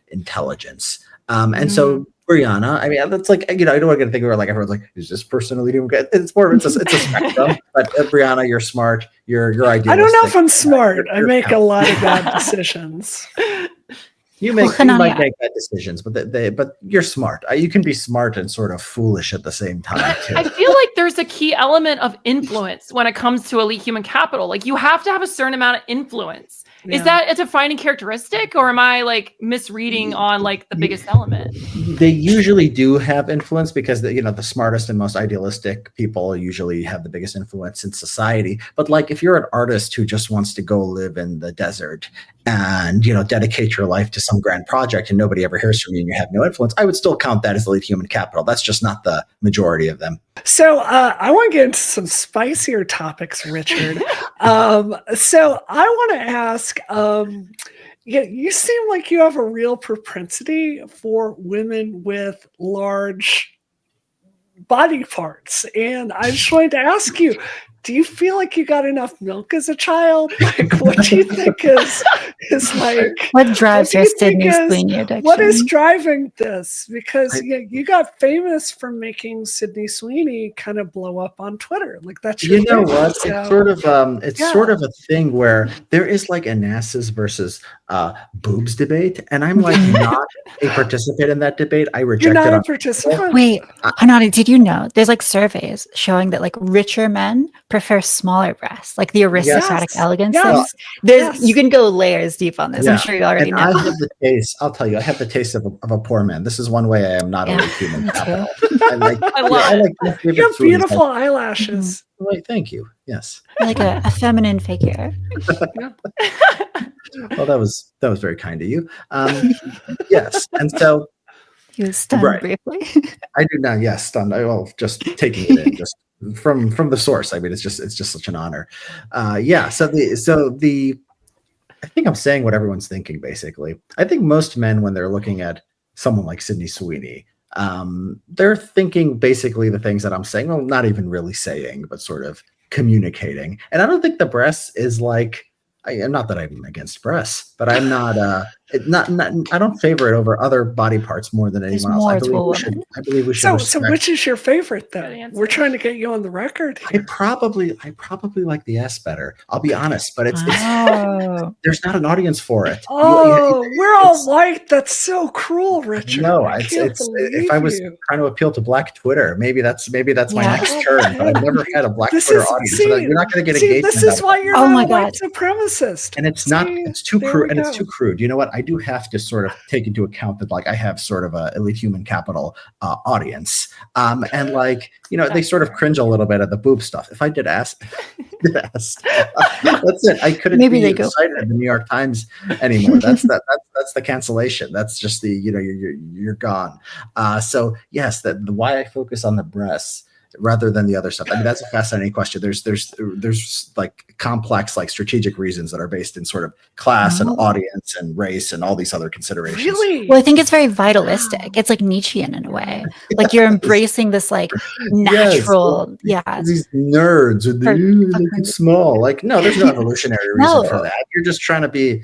intelligence. And so Brianna, I mean, that's like, I don't want to think of it like everyone's like, is this person elite human capital? It's more, it's a spectrum. But Brianna, you're smart. You're idealistic. I don't know if I'm smart. I make a lot of bad decisions. You might make bad decisions, but you're smart. You can be smart and sort of foolish at the same time too. I feel like there's a key element of influence when it comes to elite human capital. Like you have to have a certain amount of influence. Yeah. Is that a defining characteristic, or am I like misreading on like the biggest element? They usually do have influence because the smartest and most idealistic people usually have the biggest influence in society. But like if you're an artist who just wants to go live in the desert and dedicate your life to some grand project and nobody ever hears from you and you have no influence, I would still count that as elite human capital. That's just not the majority of them. So I want to get into some spicier topics, Richard. So I want to ask, you seem like you have a real propensity for women with large body parts. And I just wanted to ask you, do you feel like you got enough milk as a child? Like, what do you think is like? What drives your Sydney Sweeney addiction? What is driving this? Because you got famous for making Sydney Sweeney kind of blow up on Twitter. Like that's your thing. What? So, it's sort of a thing where there is like an asses versus boobs debate, and I'm like not a participant in that debate. I reject it. You're not a participant. Wait, Hanania, did you know there's like surveys showing that like richer men prefer smaller breasts, like the aristocratic elegance. You can go layers deep on this. I'm sure you already know. I have the taste. I'll tell you, I have the taste of a poor man. This is one way I am not a human capital. I like you have beautiful eyelashes. Right, thank you. Yes, like a feminine figure. Well, that was very kind of you. Yes, and so you was stunned briefly. I do now. Yes, stunned. Just taking it in, just from the source. I mean, it's just such an honor. So I think I'm saying what everyone's thinking. Basically, I think most men, when they're looking at someone like Sydney Sweeney, they're thinking basically the things that I'm saying. Well, not even really saying, but sort of communicating. And I don't think the breasts is like. Not that I'm against breasts, but I'm not I don't favor it over other body parts more than anyone else. more I to believe a we should. woman. I believe we should. So respect. which is your favorite Good then? answer. We're trying to get you on the record I here. probably like the S better. I'll be honest, but it's Oh. there's not an audience for it. Oh, we're all white. That's so cruel, Richard. No, I can't believe if I was you. trying to appeal to Black Twitter, maybe that's my Yeah. next turn. But I've never had a Black This Twitter is- audience. see- so you're not going to get See, engagement. this is out of why it. you're Oh not my a white God. supremacist. And it's See, not. It's too there crude. we And it's go. too crude. You know what? I do have to sort of take into account that like I have sort of a elite human capital audience, and like they sort of cringe a little bit at the boob stuff. If I did ask, that's it. I couldn't Maybe be they go cited in the New York Times anymore. That's the cancellation. That's just the you're gone. So yes, the why I focus on the breasts rather than the other stuff. I mean, that's a fascinating question. There's like complex, like strategic reasons that are based in sort of class and audience and race and all these other considerations. Really? Well, I think it's very vitalistic. It's like Nietzschean in a way. Like you're embracing this like natural, These nerds with the small. Like, no, there's no evolutionary reason for that. You're just trying to be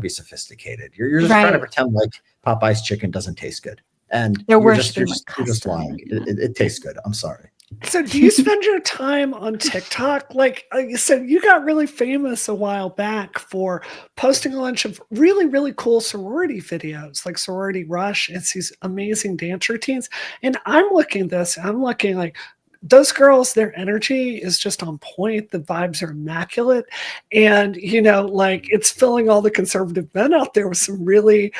sophisticated. You're just trying to pretend like Popeye's chicken doesn't taste good. And They're you're just custom. lying. It tastes good. I'm sorry. So do you spend your time on TikTok? Like you said, you got really famous a while back for posting a bunch of really, really cool sorority videos, like Sorority Rush. It's these amazing dance routines. And I'm looking at this, I'm looking like those girls, their energy is just on point. The vibes are immaculate. And, like it's filling all the conservative men out there with some really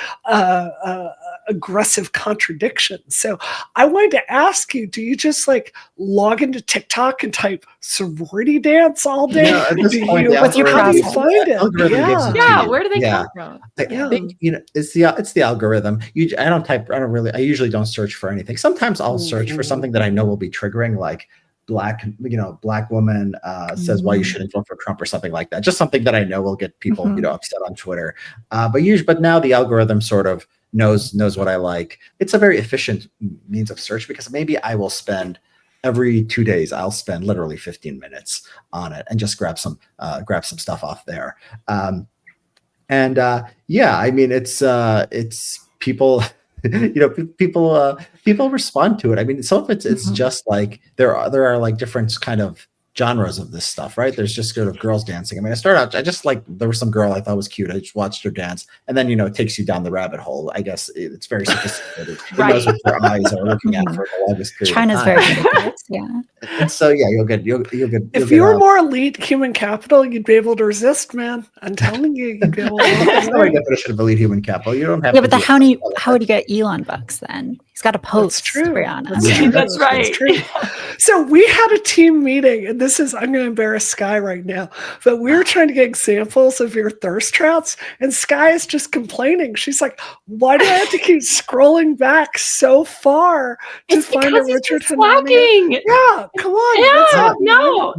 aggressive contradictions. So I wanted to ask you, do you just like log into TikTok and type sorority dance all day? No, at this point, What's your how do you process? find it? Yeah. Where do they come from? I think it's the algorithm. I usually don't search for anything. Sometimes I'll search for something that I know will be triggering, like black woman says why you shouldn't vote for Trump or something like that. Just something that I know will get people upset on Twitter. But now the algorithm sort of knows what I like. It's a very efficient means of search because maybe I will spend every 2 days, I'll spend literally 15 minutes on it and just grab some stuff off there. I mean, it's people, people respond to it. I mean, some of it's just like there are like different kind of genres of this stuff, right? There's just sort of girls dancing. I mean, there was some girl I thought was cute. I just watched her dance, and then it takes you down the rabbit hole. I guess it's very sophisticated. It knows what your eyes are looking at for the longest period. China's of time. very good at this, yeah. And so you'll get. If you were more elite human capital, you'd be able to resist, man. I'm telling you, you'd be able to. That's not my definition of elite human capital. You don't have. Yeah, but how would you get Elon bucks then? He's got to post. That's true. Brianna. That's right. That's true. So we had a team meeting, and I'm going to embarrass Sky right now, but we were trying to get examples of your thirst traps, and Sky is just complaining. She's like, "Why do I have to keep scrolling back so far to find a Richard Hanania? Yeah, come on. Yeah, no.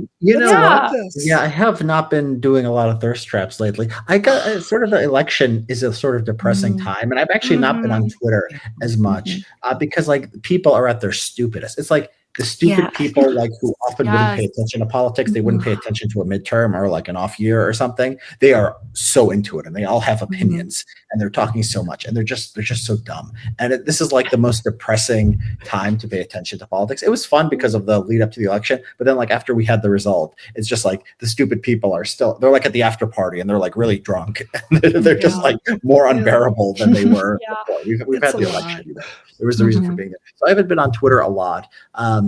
I have not been doing a lot of thirst traps lately. I got sort of the election is a sort of depressing time, and I've actually not been on Twitter as much because like people are at their stupidest. It's like the stupid people like who often wouldn't pay attention to politics. They wouldn't pay attention to a midterm or like an off year or something. They are so into it, and they all have opinions, and they're talking so much, and they're just so dumb. And this is like the most depressing time to pay attention to politics. It was fun because of the lead up to the election, but then like after we had the result, it's just like the stupid people they're like at the after party, and they're like really drunk. They're just like more unbearable than they were before. We've had the election. There was the reason for being there. So I haven't been on Twitter a lot. I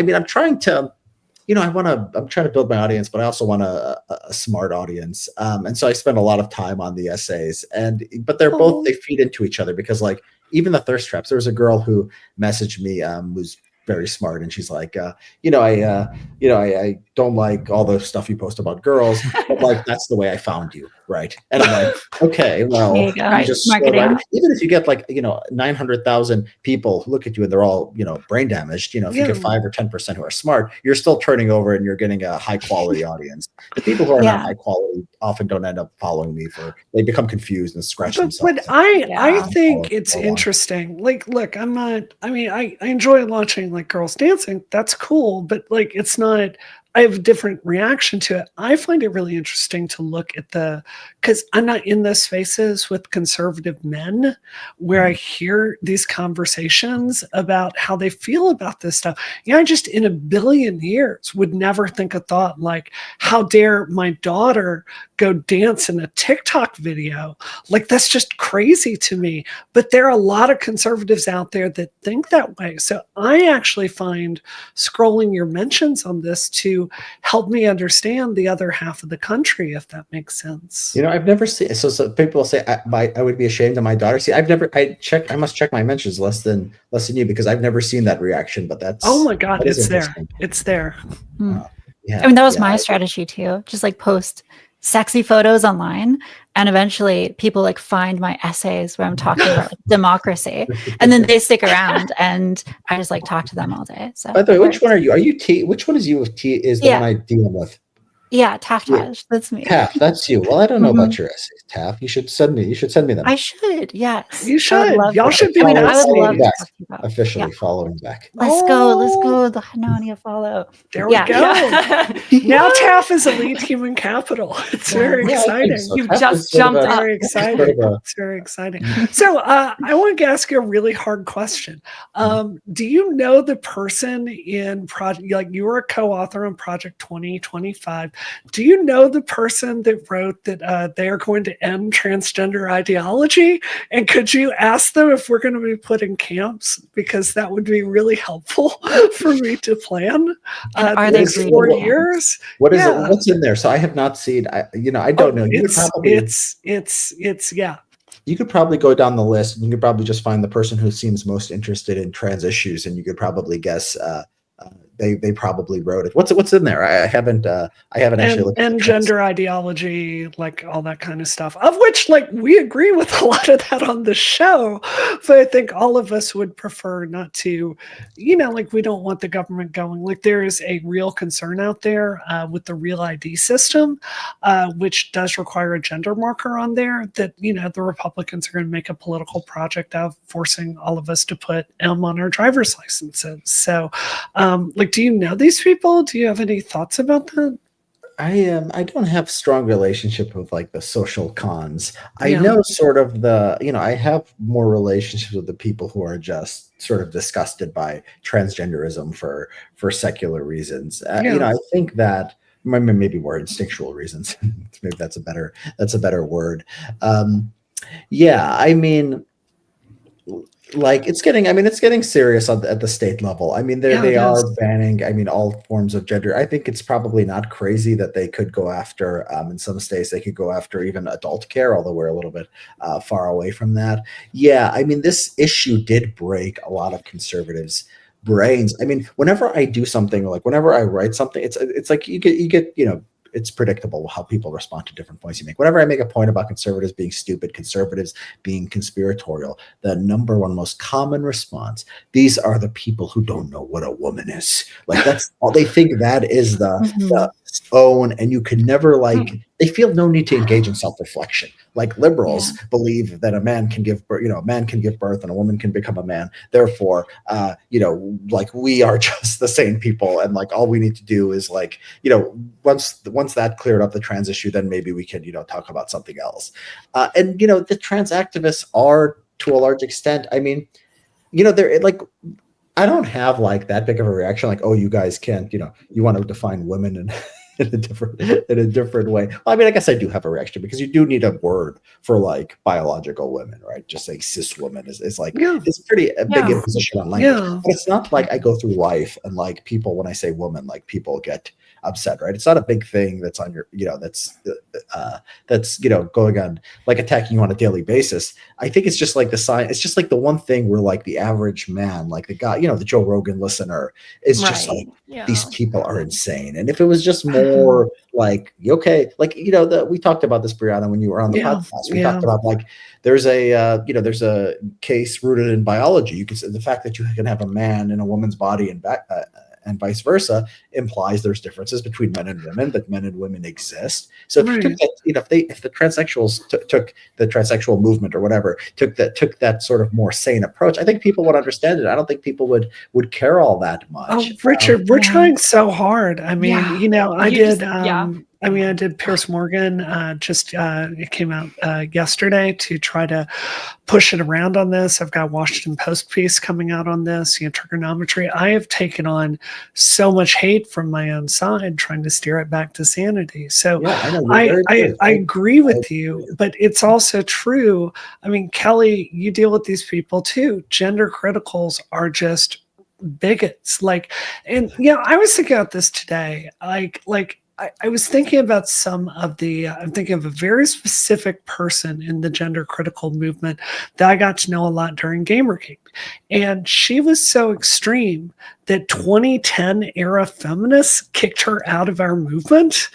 mean, I'm trying to, I'm trying to build my audience, but I also want a smart audience. And so I spend a lot of time on the essays, but they're both, they feed into each other because like even the thirst traps, there was a girl who messaged me, who's very smart. And she's like, I don't like all the stuff you post about girls, but like, that's the way I found you. Right. And I'm like, okay, well, just even if you get like, 900,000 people look at you and they're all, brain damaged, if you get 5 or 10% who are smart, you're still turning over and you're getting a high quality audience. The people who are not high quality often don't end up following me they become confused and scratch themselves. But I think it's interesting. Like, look, I enjoy watching like girls dancing. That's cool. But like, it's not, I have a different reaction to it. I find it really interesting to look at because I'm not in the spaces with conservative men where I hear these conversations about how they feel about this stuff. I just in a billion years would never think a thought like, how dare my daughter go dance in a TikTok video? Like, that's just crazy to me. But there are a lot of conservatives out there that think that way. So I actually find scrolling your mentions on this to help me understand the other half of the country, if that makes sense. I've never seen. So people say I would be ashamed of my daughter. See, I've never. I must check my mentions less than you because I've never seen that reaction. But that's. Oh my God, it's there. It's there. Yeah. I mean, that was my strategy too. Just like post sexy photos online, and eventually people like find my essays where I'm talking about like, democracy, and then they stick around, and I just like talk to them all day. So, by the way, which one are you? Are you T? Which one is you? With T is the one I deal with. Yeah, Taft. That's me. Taft, that's you. Well, I don't know about your essays, Taft. You should send me them. I should. Yes, you should. Y'all should be. I would love to talk to you about. Officially following back. Let's go. The Hanania follow. There we go. Now Taft is elite human capital. It's very exciting. So. You've just jumped up. Very exciting. It's very exciting. So I want to ask you a really hard question. Do you know the person in project? Like, you were a co-author on Project 2025. Do you know the person that wrote that they are going to end transgender ideology? And could you ask them if we're going to be put in camps? Because that would be really helpful for me to plan. Are they 4 years? What is it? What's in there? So I have not seen. I don't know. You could probably go down the list, and you could probably just find the person who seems most interested in trans issues, and you could probably guess. They probably wrote it. What's in there? I haven't actually looked. And gender ideology, like all that kind of stuff, of which like we agree with a lot of that on the show, but I think all of us would prefer not to, like we don't want the government going. Like, there is a real concern out there with the Real ID system, which does require a gender marker on there that, the Republicans are going to make a political project of forcing all of us to put M on our driver's licenses. So do you know these people? Do you have any thoughts about that? I don't have strong relationship with like the social cons. I know sort of I have more relationships with the people who are just sort of disgusted by transgenderism for secular reasons. I think that maybe more instinctual reasons. Maybe that's a better word. I mean, like it's getting serious at the state level. I mean, they are banning, all forms of gender. I think it's probably not crazy that they could go after, in some states, they could go after even adult care, although we're a little bit far away from that. Yeah, I mean, this issue did break a lot of conservatives' brains. I mean, whenever I do something, like whenever I write something, it's like you get it's predictable how people respond to different points you make. Whenever I make a point about conservatives being stupid, conservatives being conspiratorial, the number one most common response, these are the people who don't know what a woman is. Like, that's all they think, that is the own, and you can never they feel no need to engage in self-reflection. Like, liberals believe that a man can give birth, a man can give birth and a woman can become a man. Therefore, we are just the same people. And like, all we need to do is once that cleared up the trans issue, then maybe we can, talk about something else. And the trans activists are, to a large extent, I mean, they're like, I don't have like that big of a reaction. Like, oh, you guys can't, you want to define women in a different way. Well, I mean, I guess I do have a reaction, because you do need a word for like biological women, right? Just saying cis woman is like, it's pretty a big imposition on language. But it's not like I go through life and like people, when I say woman, like people get upset, right? It's not a big thing that's on your, that's going on, like attacking you on a daily basis. I think it's just like the sign. It's just like the one thing where like the average man, like the guy, the Joe Rogan listener, is just like, these people are insane. And if it was just more like, okay, like, we talked about this, Brianna, when you were on the podcast, we talked about like, there's a case rooted in biology. You can say the fact that you can have a man in a woman's body and back and vice versa implies there's differences between men and women, that men and women exist. So if you took that, if the transsexuals took the transsexual movement or whatever, took that sort of more sane approach, I think people would understand it. I don't think people would care all that much. Oh, Richard, we're trying so hard. I mean, I did Pierce Morgan. It came out yesterday to try to push it around on this. I've got Washington Post piece coming out on this. Trigonometry. I have taken on so much hate from my own side, trying to steer it back to sanity. So I agree with you, but it's also true. I mean, Kelly, you deal with these people too. Gender criticals are just bigots. I was thinking about this today. I was thinking about I'm thinking of a very specific person in the gender critical movement that I got to know a lot during Gamergate. And she was so extreme that 2010 era feminists kicked her out of our movement,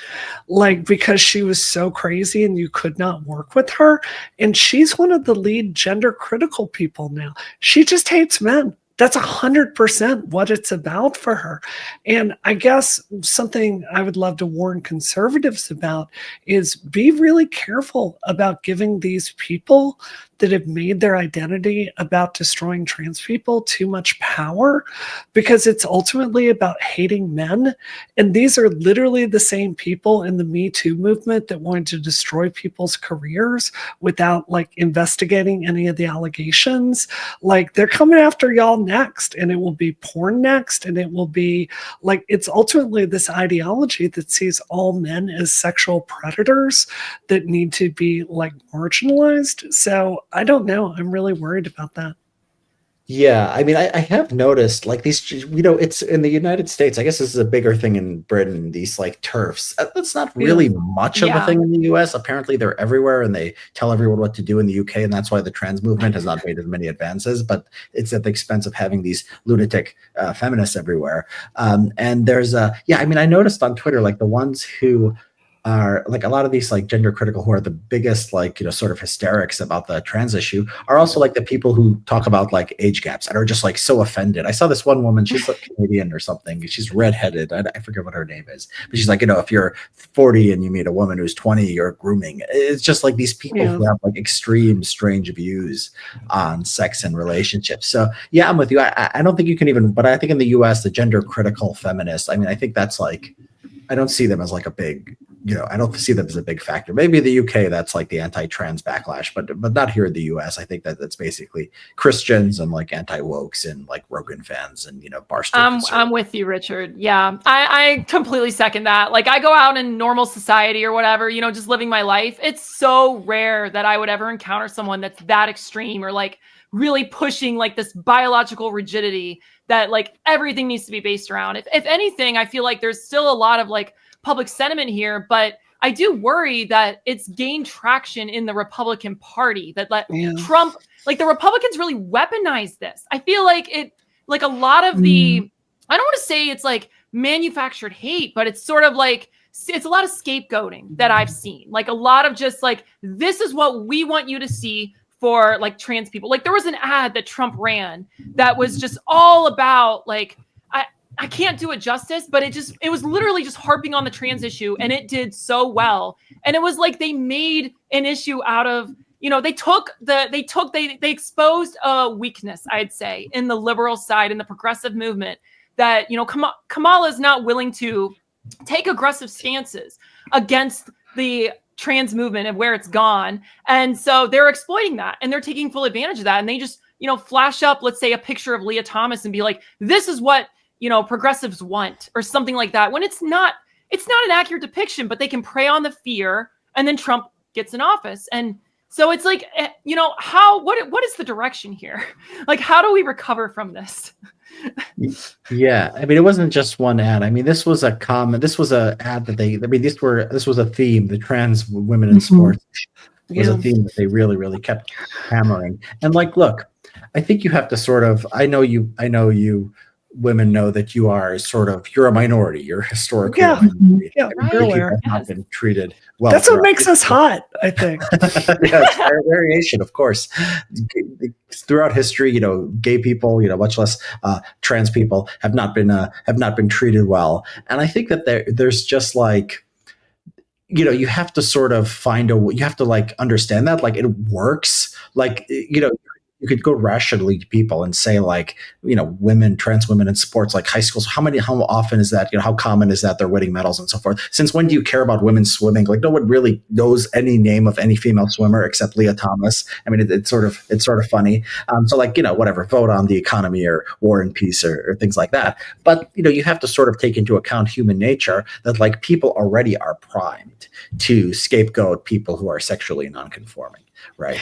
because she was so crazy and you could not work with her. And she's one of the lead gender critical people now. She just hates men. That's 100% what it's about for her. And I guess something I would love to warn conservatives about is be really careful about giving these people that have made their identity about destroying trans people too much power, because it's ultimately about hating men. And these are literally the same people in the Me Too movement that wanted to destroy people's careers without investigating any of the allegations. They're coming after y'all next, and it will be porn next, and it will be it's ultimately this ideology that sees all men as sexual predators that need to be marginalized. So I don't know. I'm really worried about that. Yeah, I mean, I have noticed these, it's in the United States. I guess this is a bigger thing in Britain. These TERFs. That's not really much of a thing in the US. Apparently, they're everywhere, and they tell everyone what to do in the UK, and that's why the trans movement has not made as many advances. But it's at the expense of having these lunatic feminists everywhere. And there's I noticed on Twitter the ones who are a lot of these gender critical, who are the biggest sort of hysterics about the trans issue, are also the people who talk about age gaps and are just so offended. I saw this one woman, she's Canadian or something, she's redheaded, I forget what her name is, but she's if you're 40 and you meet a woman who's 20, you're grooming. It's just these people who have extreme strange views on sex and relationships. So yeah, I'm with you. I don't think you can even, but I think in the US, the gender critical feminists, I think that's I don't see them as a big, I don't see them as a big factor. Maybe in the UK, that's the anti-trans backlash, but not here in the US. I think that's basically Christians and anti-wokes and Rogan fans and, Barstool. I'm with you, Richard. Yeah, I completely second that. I go out in normal society or whatever, just living my life. It's so rare that I would ever encounter someone that's that extreme or really pushing this biological rigidity that everything needs to be based around. If anything, I feel there's still a lot of public sentiment here, but I do worry that it's gained traction in the Republican Party, that Trump, the Republicans really weaponize this. I feel a lot of the, I don't want to say it's manufactured hate, but it's sort of it's a lot of scapegoating that I've seen. A lot of just this is what we want you to see for trans people. There was an ad that Trump ran that was just all about I can't do it justice, but it was literally just harping on the trans issue, and it did so well. And it was they made an issue out of, they exposed a weakness, I'd say, in the liberal side, in the progressive movement, that, Kamala is not willing to take aggressive stances against the trans movement and where it's gone. And so they're exploiting that, and they're taking full advantage of that. And they just, flash up, let's say, a picture of Leah Thomas and be this is what, progressives want, or something like that, when it's not an accurate depiction, but they can prey on the fear, and then Trump gets in office. And so it's what is the direction here? How do we recover from this? Yeah, it wasn't just one ad. This was an ad that this was a theme. The trans women in sports was a theme that they really, really kept hammering. And look, I think you have to sort of, I know you women know that you are you're a minority. You're historically Yeah. a minority. Yeah, And you're you aware. have not been treated well. That's what throughout makes us history. hot, I think. Yes, variation, of course. Throughout history, gay people, much less trans people, have not been treated well. And I think that there's just like, you have to sort of you have to like understand that like it works. Like, you could go rationally to people and say like, trans women in sports, like high schools, how often is that, how common is that they're winning medals and so forth? Since when do you care about women swimming? Like no one really knows any name of any female swimmer except Leah Thomas. I mean, it's sort of funny. So like, whatever, vote on the economy or war and peace or things like that. But, you have to sort of take into account human nature that like people already are primed to scapegoat people who are sexually nonconforming. Right.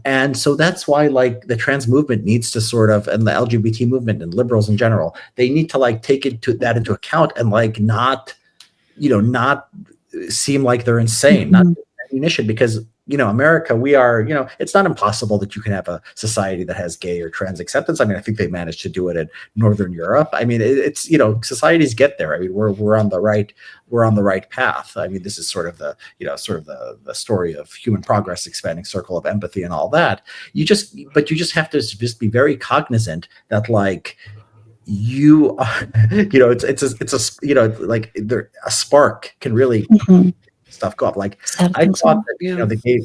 And so that's why like the trans movement needs to sort of, and the LGBT movement and liberals in general, they need to like take that into account and like not seem like they're insane, not ammunition, because America, we are, it's not impossible that you can have a society that has gay or trans acceptance. I mean, I think they managed to do it in Northern Europe. I mean, it's societies get there. I mean, we're on the right path. I mean, this is sort of the the story of human progress, expanding circle of empathy and all that. You just have to just be very cognizant that like you are, a spark can really stuff go up. Like I thought that, the gay,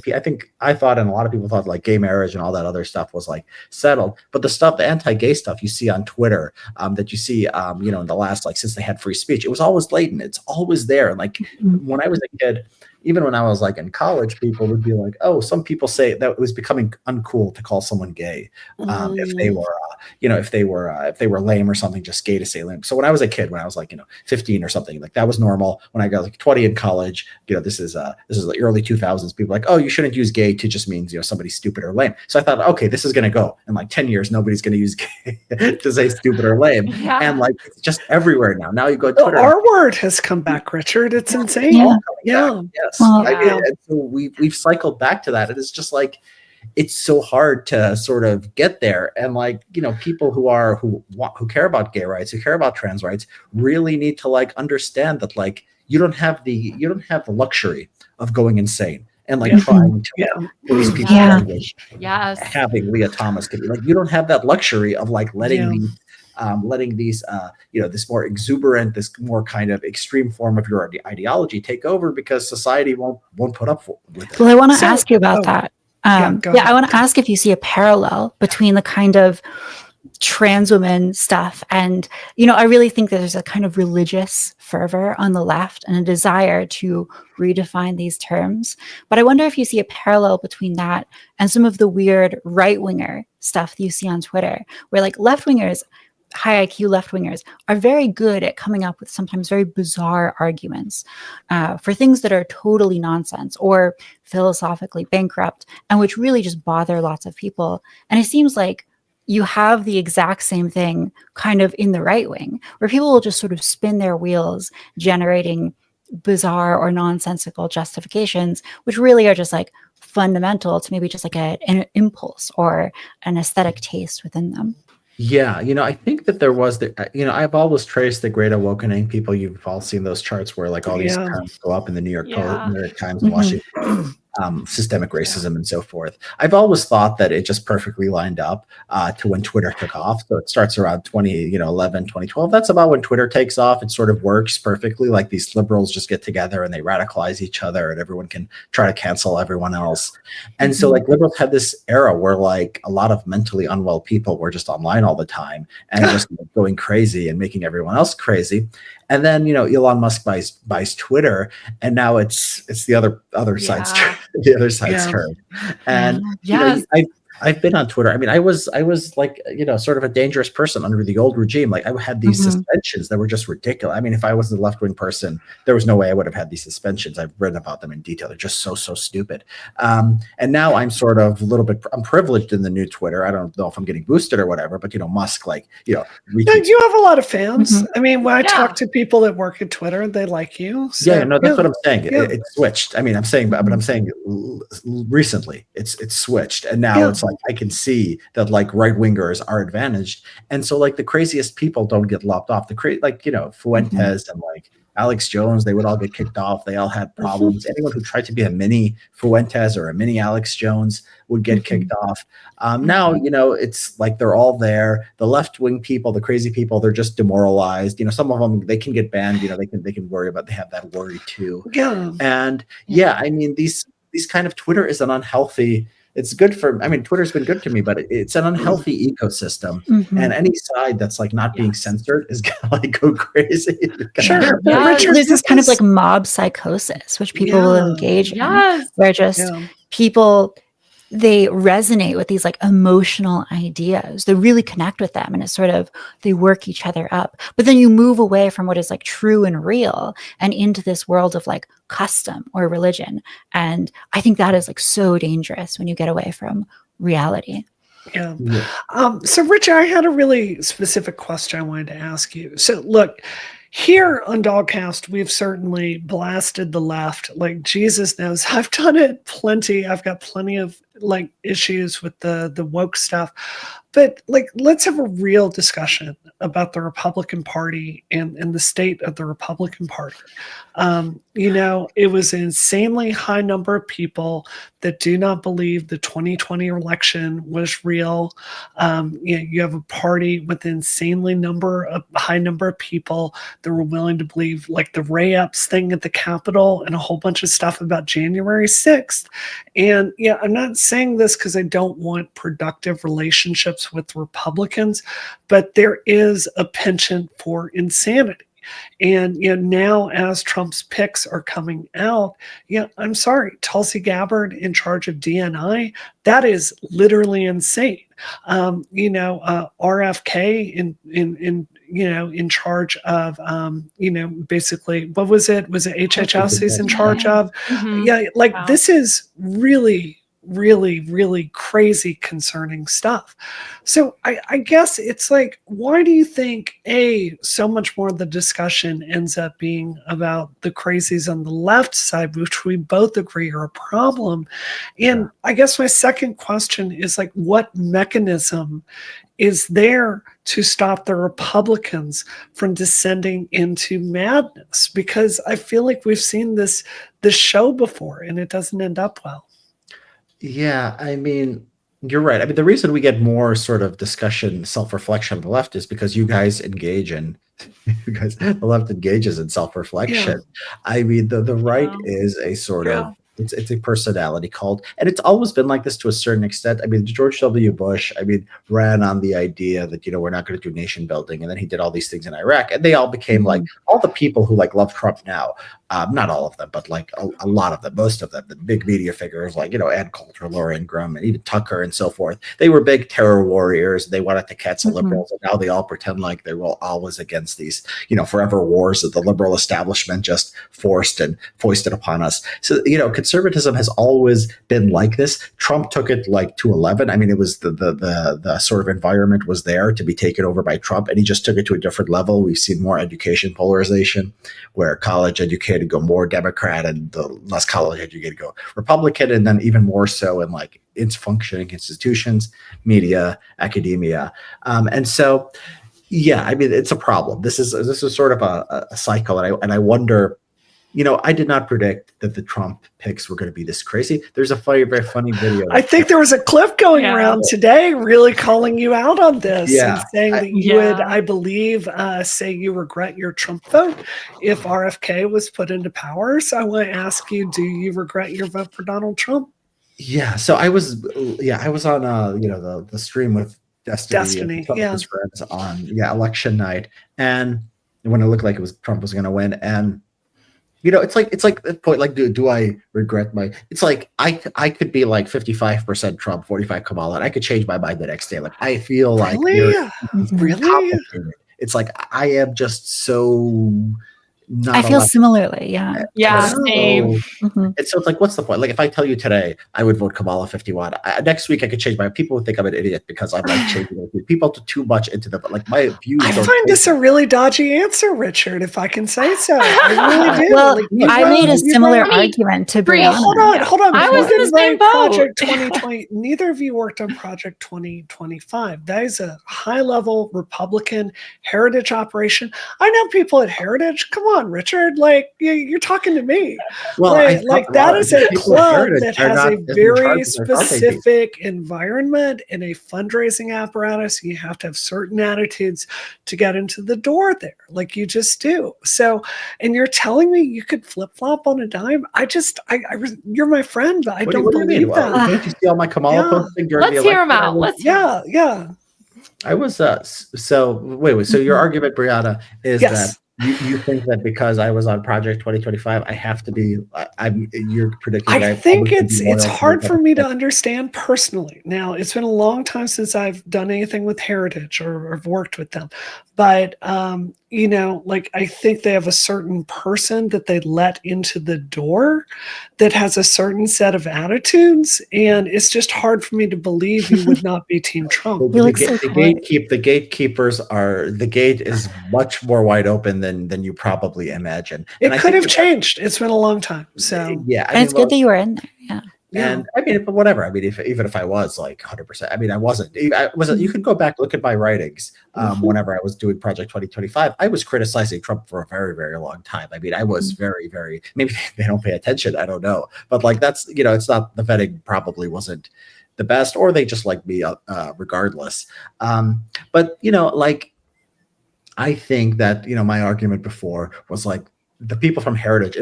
I thought, and a lot of people thought like gay marriage and all that other stuff was like settled, but the anti-gay stuff you see on Twitter, that you see, in the last, like, since they had free speech, it was always latent. It's always there. And like when I was a kid, even when I was like in college, people would be like, oh, some people say that it was becoming uncool to call someone gay, if they were, if they were lame or something, just gay to say lame. So when I was a kid, when I was like, 15 or something, like that was normal. When I got like 20 in college, this is the early 2000s. People were like, oh, you shouldn't use gay to just means, somebody's stupid or lame. So I thought, okay, this is going to go in like 10 years. Nobody's going to use gay to say stupid or lame. Yeah. And like, it's just everywhere now. Now you go to Twitter. The R word has come back, Richard. It's insane. Yeah. Yes. Well, and so we've cycled back to that. And it's just like, it's so hard to sort of get there. And like, people who care about gay rights, who care about trans rights, really need to like understand that like you don't have the luxury of going insane and like trying to please people language. Yes. Having Leah Thomas could be like, you don't have that luxury of like letting these this more exuberant, this more kind of extreme form of your ideology take over, because society won't put up with it. Well, I want to ask you about that. I want to ask if you see a parallel between the kind of trans women stuff and, I really think that there's a kind of religious fervor on the left and a desire to redefine these terms. But I wonder if you see a parallel between that and some of the weird right-winger stuff that you see on Twitter, where like left-wingers, high IQ left-wingers, are very good at coming up with sometimes very bizarre arguments for things that are totally nonsense or philosophically bankrupt, and which really just bother lots of people. And it seems like you have the exact same thing kind of in the right wing, where people will just sort of spin their wheels, generating bizarre or nonsensical justifications, which really are just like fundamental to maybe just like an impulse or an aesthetic taste within them. Yeah, I think that there was I've always traced the Great Awakening. People, you've all seen those charts where like all these terms go up in the New York Times and Washington. Systemic racism and so forth. I've always thought that it just perfectly lined up to when Twitter took off. So it starts around 2011, 2012. That's about when Twitter takes off. It sort of works perfectly. Like these liberals just get together and they radicalize each other, and everyone can try to cancel everyone else. And so like liberals had this era where like a lot of mentally unwell people were just online all the time and just going crazy and making everyone else crazy. And then, Elon Musk buys Twitter, and now it's the other side's turn. The other side's turn. And I've been on Twitter. I mean, I was like, sort of a dangerous person under the old regime. Like I had these suspensions that were just ridiculous. I mean, if I was a left-wing person, there was no way I would have had these suspensions. I've written about them in detail. They're just so stupid. And now I'm sort of I'm privileged in the new Twitter. I don't know if I'm getting boosted or whatever, but Musk, like, you have a lot of fans. I mean, when I talk to people that work at Twitter, they like you. So, that's what I'm saying. It switched. I mean, I'm saying, but I'm saying recently it's switched, and now it's like, like I can see that like right wingers are advantaged, and so like the craziest people don't get lopped off. Like Fuentes and like Alex Jones, they would all get kicked off. They all had problems. Anyone who tried to be a mini Fuentes or a mini Alex Jones would get kicked off. Now, it's like they're all there. The left-wing people, the crazy people, they're just demoralized. Some of them, they can get banned. They can worry about, they have that worry too. Yeah. And I mean, these kind of Twitter is an unhealthy, it's good for, Twitter's been good to me, but it's an unhealthy ecosystem. And any side that's like not being censored is gonna like go crazy. Sure. There's this kind of like mob psychosis, which people will engage in, where just people, they resonate with these like emotional ideas. They really connect with them, and it's sort of, they work each other up. But then you move away from what is like true and real and into this world of like custom or religion. And I think that is like so dangerous when you get away from reality. Yeah. So Richard, I had a really specific question I wanted to ask you. So look, here on Dollcast, we've certainly blasted the left. Like Jesus knows, I've done it plenty. I've got plenty of like issues with the woke stuff. But like, let's have a real discussion about the Republican Party and the state of the Republican Party. It was an insanely high number of people that do not believe the 2020 election was real. You have a party with an insanely high number of people that were willing to believe like the Ray Epps thing at the Capitol and a whole bunch of stuff about January 6th. And I'm not saying this because I don't want productive relationships with Republicans, but there is a penchant for insanity. And now as Trump's picks are coming out, I'm sorry, Tulsi Gabbard in charge of DNI, that is literally insane. RFK in charge of basically, what was it? Was it HHS he's in charge of? This is really, really crazy, concerning stuff. So I guess it's like, why do you think so much more of the discussion ends up being about the crazies on the left side, which we both agree are a problem? And I guess my second question is like, what mechanism is there to stop the Republicans from descending into madness? Because I feel like we've seen this show before and it doesn't end up well. Yeah, you're right. The reason we get more sort of discussion, self-reflection on the left is because the left engages in self-reflection. The right is a sort of, it's a personality cult, and it's always been like this to a certain extent. George W. Bush, ran on the idea that, we're not going to do nation building. And then he did all these things in Iraq, and they all became like all the people who like love Trump now. Not all of them, but like a lot of them, most of them, the big media figures like, Ann Coulter, Laura Ingraham, and even Tucker and so forth. They were big terror warriors. They wanted to cancel liberals. And now they all pretend like they were always against these, forever wars that the liberal establishment just forced and foisted upon us. So, conservatism has always been like this. Trump took it like to 11. It was the sort of environment was there to be taken over by Trump, and he just took it to a different level. We've seen more education polarization, where college educated go more Democrat and the less college educated go Republican, and then even more so in like its functioning institutions, media, academia. And so, it's a problem. This is sort of a cycle, and I wonder. I did not predict that the Trump picks were going to be this crazy. There's a very funny video. I think there was a clip going around today really calling you out on this and saying that you would, I believe, say you regret your Trump vote if RFK was put into power. So I want to ask you, do you regret your vote for Donald Trump? Yeah. So I was on, the stream with Destiny and his friends on election night. And when it looked like Trump was going to win. And it's like the point, like, do I regret it's like, I could be like 55% Trump, 45 Kamala, and I could change my mind the next day. Like, I feel like really? It's like, I am just so not I a feel lot. similarly. Yeah. Yeah, So- same. Mhm. And so it's like, what's the point? Like, if I tell you today I would vote Kamala 51, next week I could change my. People would think I'm an idiot because I'm like changing it. People too much into the like my views. I don't find this a change. really dodgy answer, Richard, if I can say so. I really do. Well, Like, you I wrote- made a you similar wrote- argument to Brie, Brianna. Hold on, hold on. I was You in the didn't same write boat. Project 2020. Neither of you worked on Project 2025. That is a high-level Republican heritage operation. I know people at Heritage. Come on, Richard. Like you're talking to me. Well, Like that is a people at club Heritage that are has not a in charge very of their fundraising. specific environment and a fundraising apparatus. You have to have certain attitudes to get into the door there, like you just do. So, and you're telling me you could flip flop on a dime? You're my friend, but I What don't do you mean? believe Well, that. didn't you see all my Kamala Yeah. posting during Let's the hear election? him out. Let's hear him out. Yeah. I was so wait. So your argument, Brianna, is Yes. that you think that because I was on Project 2025, I have to be. You're predicting. I that think always should be it's loyal hard the for me to Republican. understand personally. Now, it's been a long time since I've done anything with Heritage or have worked with them, but like I think they have a certain person that they let into the door that has a certain set of attitudes, and it's just hard for me to believe you would not be Team Trump. You look so polite. The gatekeepers are the gate is much more wide open than you probably imagine. It I could think have changed. It's been a long time. So yeah, And it's good that you were in there. Yeah. And I mean, but whatever. I mean, even if I was like 100%, I mean, I wasn't. You can go back, look at my writings. Whenever I was doing Project 2025, I was criticizing Trump for a very, very long time. I mean, I was very, very. Maybe they don't pay attention. I don't know, but like that's it's not the vetting probably wasn't the best, or they just like me regardless. But like I think that my argument before was like. The people from Heritage,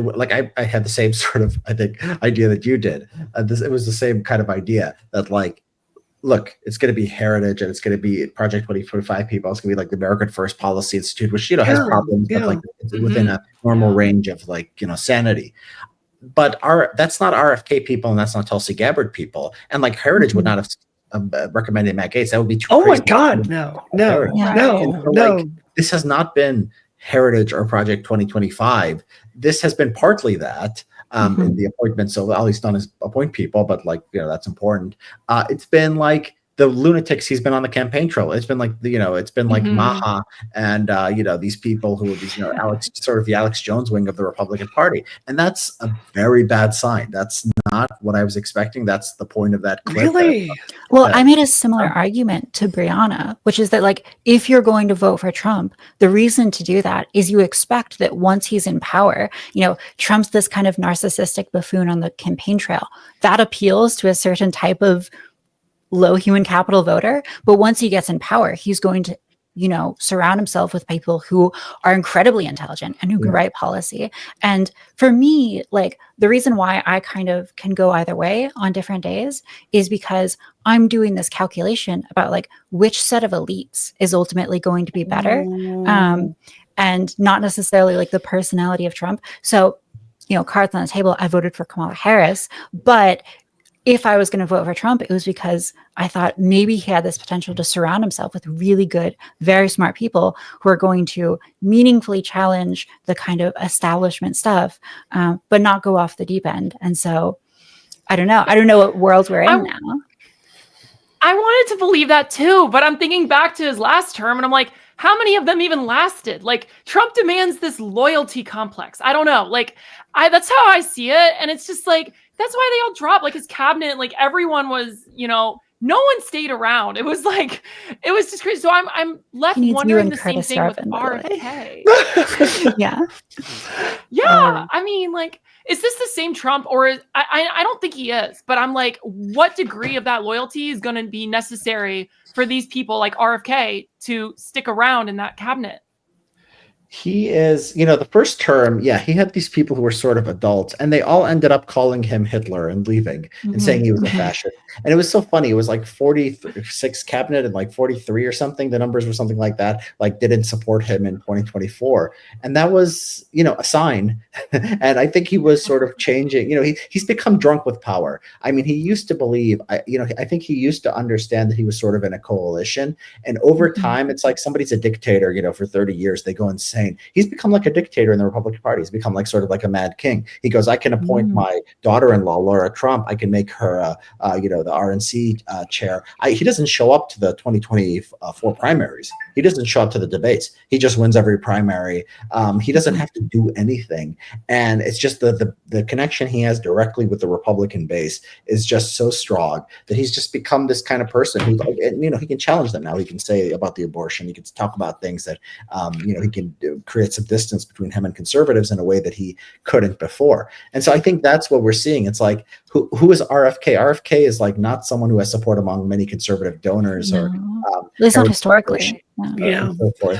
I had the same sort of, I think, idea that you did. It was the same kind of idea that like, look, it's going to be Heritage and it's going to be Project 2025 people. It's going to be like the American First Policy Institute, which, has problems, but like it's within a normal range of like, sanity. But that's not RFK people and that's not Tulsi Gabbard people. And like Heritage would not have recommended Matt Gaetz. That would be too oh crazy. my God, no. Like, this has not been Heritage or Project 2025. This has been partly that in the appointment. So all he's done is appoint people, but like, that's important. It's been like the lunatics he's been on the campaign trail. It's been like, it's been like Maha and, these people who are these, Alex, sort of the Alex Jones wing of the Republican Party. And that's a very bad sign. That's not what I was expecting. That's the point of that clip. Really? Well, I made a similar argument to Brianna, which is that like, if you're going to vote for Trump, the reason to do that is you expect that once he's in power, Trump's this kind of narcissistic buffoon on the campaign trail. That appeals to a certain type of low human capital voter. But once he gets in power, he's going to, surround himself with people who are incredibly intelligent and who can write policy. And for me, like the reason why I kind of can go either way on different days is because I'm doing this calculation about like which set of elites is ultimately going to be better. And not necessarily like the personality of Trump. So, cards on the table, I voted for Kamala Harris, but if I was going to vote for Trump, it was because I thought maybe he had this potential to surround himself with really good, very smart people who are going to meaningfully challenge the kind of establishment stuff, but not go off the deep end. And so I don't know. I don't know what world we're in now. I wanted to believe that too, but I'm thinking back to his last term and I'm like, how many of them even lasted? Like Trump demands this loyalty complex. I don't know. Like that's how I see it. And it's just like, that's why they all dropped. Like his cabinet, like everyone was, no one stayed around. It was just crazy. So I'm left wondering the same thing with RFK. Yeah. Yeah. I mean, like, is this the same Trump or I don't think he is, but I'm like, what degree of that loyalty is going to be necessary for these people like RFK to stick around in that cabinet? He is, the first term, he had these people who were sort of adults, and they all ended up calling him Hitler and leaving and saying he was a fascist. And it was so funny. It was like 46 cabinet and like 43 or something. The numbers were something like that, like didn't support him in 2024. And that was, a sign. And I think he was sort of changing, he's become drunk with power. I mean, he used to believe, I think he used to understand that he was sort of in a coalition. And over time, it's like somebody's a dictator, for 30 years, they go insane. insane. He's become like a dictator in the Republican Party. He's become like sort of like a mad king. He goes, I can appoint my daughter-in-law, Laura Trump. I can make her, the RNC chair. He doesn't show up to the 2024 primaries. He doesn't show up to the debates. He just wins every primary. He doesn't have to do anything. And it's just the connection he has directly with the Republican base is just so strong that he's just become this kind of person who, he can challenge them now. He can say about the abortion. He can talk about things that, he can create some distance between him and conservatives in a way that he couldn't before. And so I think that's what we're seeing. It's like, who is RFK? RFK is like not someone who has support among many conservative donors or at least not historically. And so forth.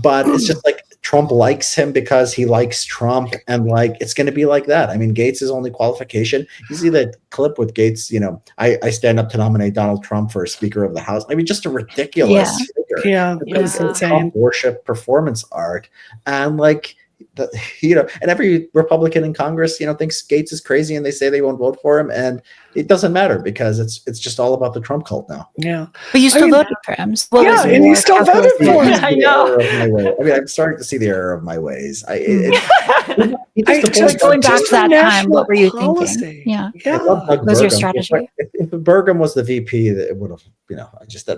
But it's just like Trump likes him because he likes Trump, and like it's going to be like that. I mean, Gates' only qualification. You see that clip with Gates. I stand up to nominate Donald Trump for Speaker of the House. I mean, just a ridiculous figure. Yeah, it's insane. Trump worship performance art, and like. And every Republican in Congress, thinks Gates is crazy, and they say they won't vote for him, and it doesn't matter because it's just all about the Trump cult now. Yeah, but you still voted for him. And you still voted for him. I know. I'm starting to see the error of my ways. Just going back to that time, what were you thinking? Yeah. What was your strategy? If Burgum was the VP, it would have,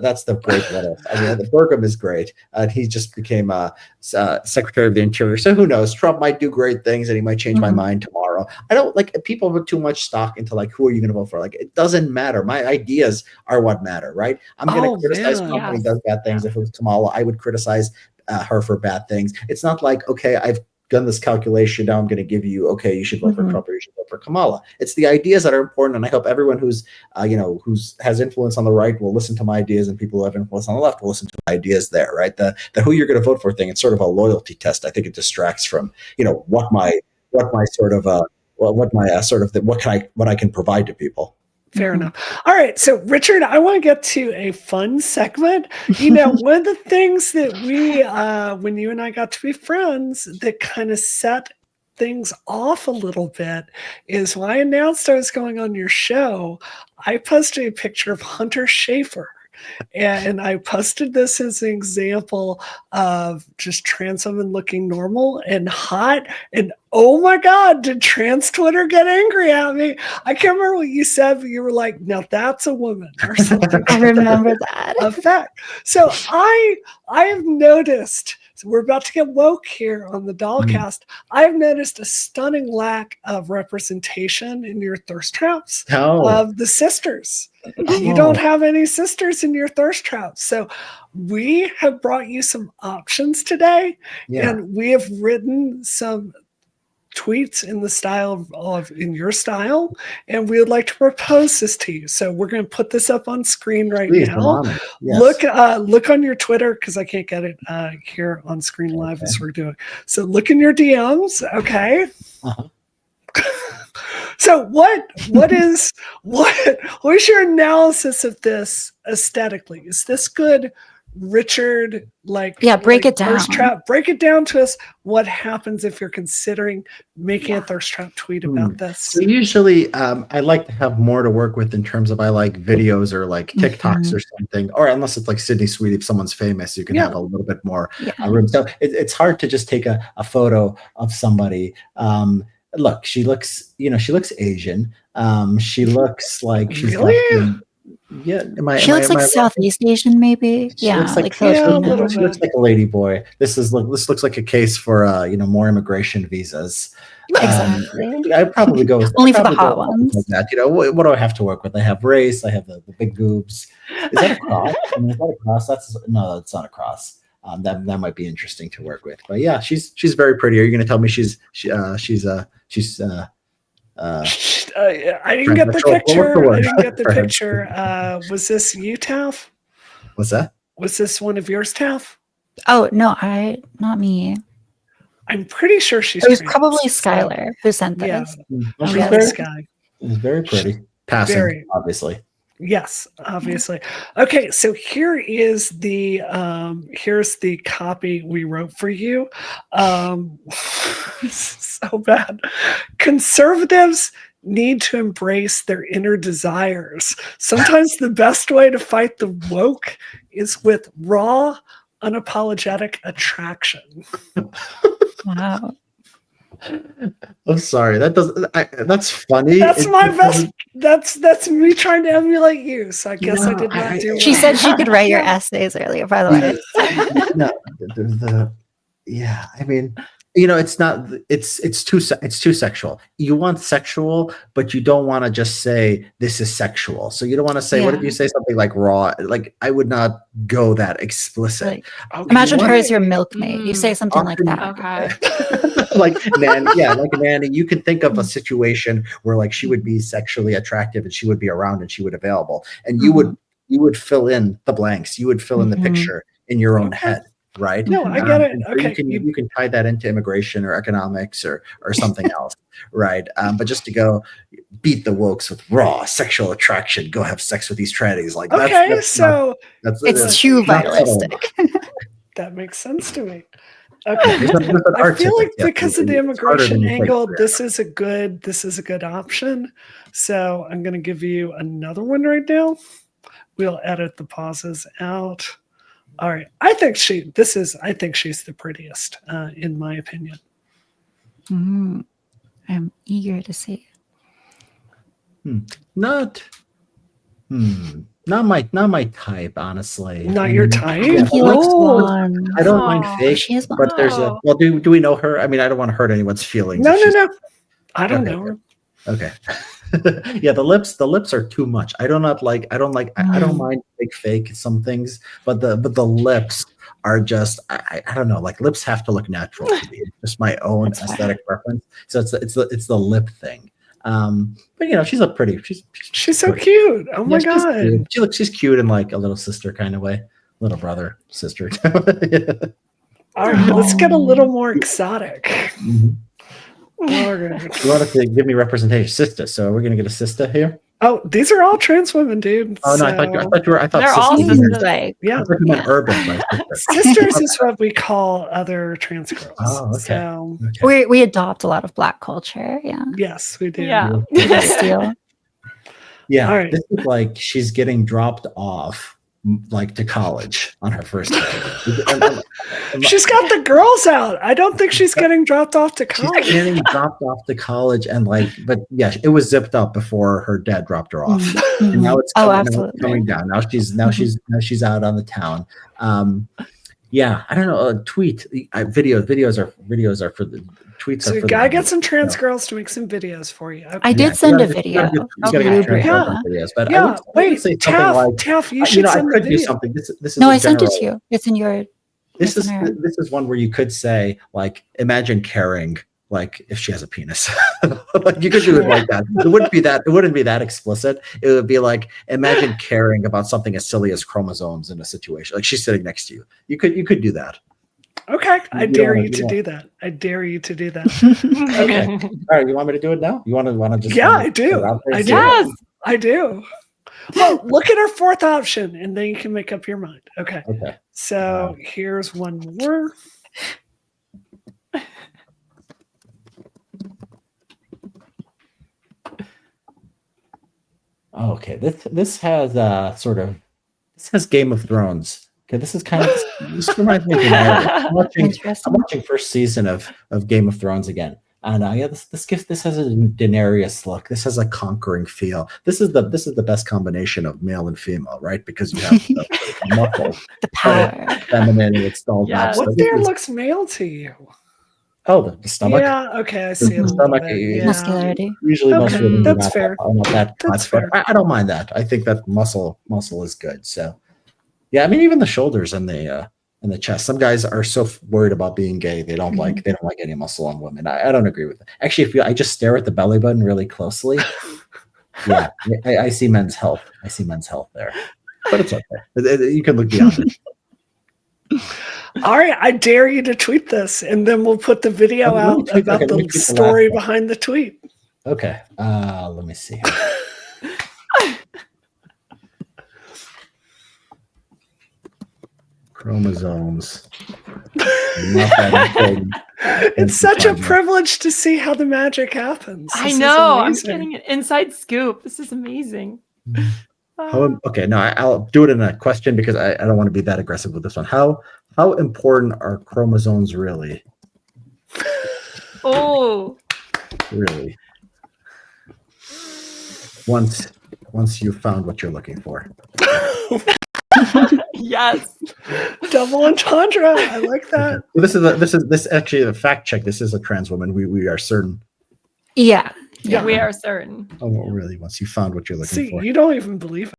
that's the great what if. I mean, the Burgum is great, and he just became Secretary of the Interior. So who knows? Trump might do great things, and he might change my mind tomorrow. I don't like people put too much stock into like who are you going to vote for? Like it doesn't matter. My ideas are what matter, right? I'm going to criticize Trump when he does bad things. If it was Kamala, I would criticize her for bad things. It's not like, okay, I've done this calculation. Now I'm going to give you, okay, you should vote for Trump or you should vote for Kamala. It's the ideas that are important. And I hope everyone who's has influence on the right will listen to my ideas, and people who have influence on the left will listen to my ideas there, right? The who you're going to vote for thing, it's sort of a loyalty test. I think it distracts from, what I can provide to people. Fair enough. All right. So, Richard, I want to get to a fun segment. One of the things that we, when you and I got to be friends, that kind of set things off a little bit is when I announced I was going on your show, I posted a picture of Hunter Schafer. And I posted this as an example of just trans women looking normal and hot. And oh my God, did trans Twitter get angry at me? I can't remember what you said, but you were like, now that's a woman or something. I remember that. Effect. So I have noticed, so we're about to get woke here on the Dollcast. I have noticed a stunning lack of representation in your thirst traps of the sisters. You don't have any sisters in your thirst traps. So we have brought you some options today, and we have written some tweets in the style of in your style, and we would like to propose this to you. So we're going to put this up on screen now. Yes. Look on your Twitter, because I can't get it here on screen live as we're doing. So look in your DMs, okay? So what is your analysis of this aesthetically? Is this good, Richard? Break it down. Break it down to us. What happens if you're considering making a thirst trap tweet about this? So usually, I like to have more to work with in terms of I like videos or like TikToks or something, or unless it's like Sydney Sweetie, if someone's famous, you can have a little bit more room. So it's hard to just take a photo of somebody. Look, she looks Asian. She looks like she's really? She looks like Southeast Asian, maybe. She looks like a lady boy. This looks like a case for more immigration visas. Exactly. I'd probably go with only for the hot ones. Like that. What do I have to work with? I have race. I have the big boobs. Is that a cross? Is that a cross? That's not a cross. That might be interesting to work with. But yeah, she's very pretty. Are you going to tell me she's I didn't get the picture. Was this you, Taff? What's that? Was this one of yours, Taff? Oh no, not me. I'm pretty sure it was probably Skylar who sent this. She's very pretty. Passing, obviously. Yes, obviously. Okay, so here's the copy we wrote for you. So bad. Conservatives need to embrace their inner desires. Sometimes the best way to fight the woke is with raw, unapologetic attraction. Wow. I'm sorry. That's funny. That's my best. That's me trying to emulate you. So I guess I did not do. She well. said she could write your essays earlier, by the way. No, yeah. I mean, it's not. It's too sexual. You want sexual, but you don't want to just say this is sexual. So you don't want to say. What if you say something like raw? Like I would not go that explicit. Like, imagine her as your milkmaid. You say something like that. Okay. Like Nanny, you can think of a situation where like she would be sexually attractive and she would be around and she would be available, and you would fill in the blanks. You would fill in the picture in your own head, right? No, I get it. So Okay, you can tie that into immigration or economics or something else, right? But just to go beat the wokes with raw sexual attraction, go have sex with these trannies, like it's too vitalistic. That makes sense to me. Okay, I feel like because of the immigration angle, this is a good option. So I'm going to give you another one right now. We'll edit the pauses out. All right, I think she's the prettiest, in my opinion. I'm eager to see. Not my type, honestly. Not your type. He looks blonde. I don't mind fake, she is but there's a. Well, do we know her? I mean, I don't want to hurt anyone's feelings. No. I don't know her. Okay. Yeah, the lips are too much. I don't mind fake some things, but the lips are just I don't know. Like lips have to look natural to me. It's just my own aesthetic preference. So it's the lip thing. But she's a pretty. She's so cute. Oh my god. She's cute in like a little sister kind of way, little brother sister. Yeah. All right, let's get a little more exotic. Mm-hmm. You wanted to give me representation, sister. So we're gonna get a sister here. Oh, these are all trans women, dude. Oh no, I thought you were. I thought they're all sisters. like, yeah, I thought you meant urban. Sisters is what we call other trans girls. Oh, okay. So, We adopt a lot of Black culture. Yeah. yes, we do. Yeah. Steal. Yeah. All right. This is like she's getting dropped off like to college on her first day. She's got the girls out. I don't think she's getting dropped off to college. She's getting dropped off to college but yeah, it was zipped up before her dad dropped her off. And now it's coming down. Now she's out on the town. Yeah, I don't know. Tweet videos are for the tweets. So you gotta get some trans girls to make some videos for you. Okay. I did send a video. Videos, but yeah, wait, Taff, you should send the video. Do something. This is no, I sent it to you. It's in your. This is one where you could say like, imagine caring like if she has a penis. Like you could do it like that. It wouldn't be that explicit. It would be like, imagine caring about something as silly as chromosomes in a situation. Like she's sitting next to you. You could do that. Okay. I dare you to do that. Okay. All right. You want me to do it now? You want to just? Yeah, I do. Yes, I do. Well, look at our fourth option, and then you can make up your mind. Okay. So here's one more. Okay. This has Game of Thrones. Okay, this reminds me of I'm watching first season of Game of Thrones again. And this has a Daenerys look. This has a conquering feel. This is the best combination of male and female, right? Because you have the muscle, the power, feminine, it's all that. What there looks male to you? Oh, the stomach. Yeah, okay, I see. The stomach, muscularity. Usually, most women that's fair. That's fair. I don't mind that. I think that muscle is good. So, yeah, I mean, even the shoulders and the chest. Some guys are so worried about being gay they don't like any muscle on women. I don't agree with it. Actually, if I just stare at the belly button really closely, yeah, I see men's health. I see men's health there, but it's okay. You can look beyond it. All right, I dare you to tweet this, and then we'll put the video out about the story behind the tweet. Okay, let me see. Chromosomes. It's such a privilege to see how the magic happens. I know. I'm getting an inside scoop. This is amazing. Okay, no, I'll do it in a question because I don't want to be that aggressive with this one. How How important are chromosomes really? Oh, Really? Once you've found what you're looking for. yes. Double entendre. I like that. Well, this actually a fact check. This is a trans woman. We are certain. Yeah. We are certain. Oh, really? Once you found what you're looking See, for. you don't even believe it.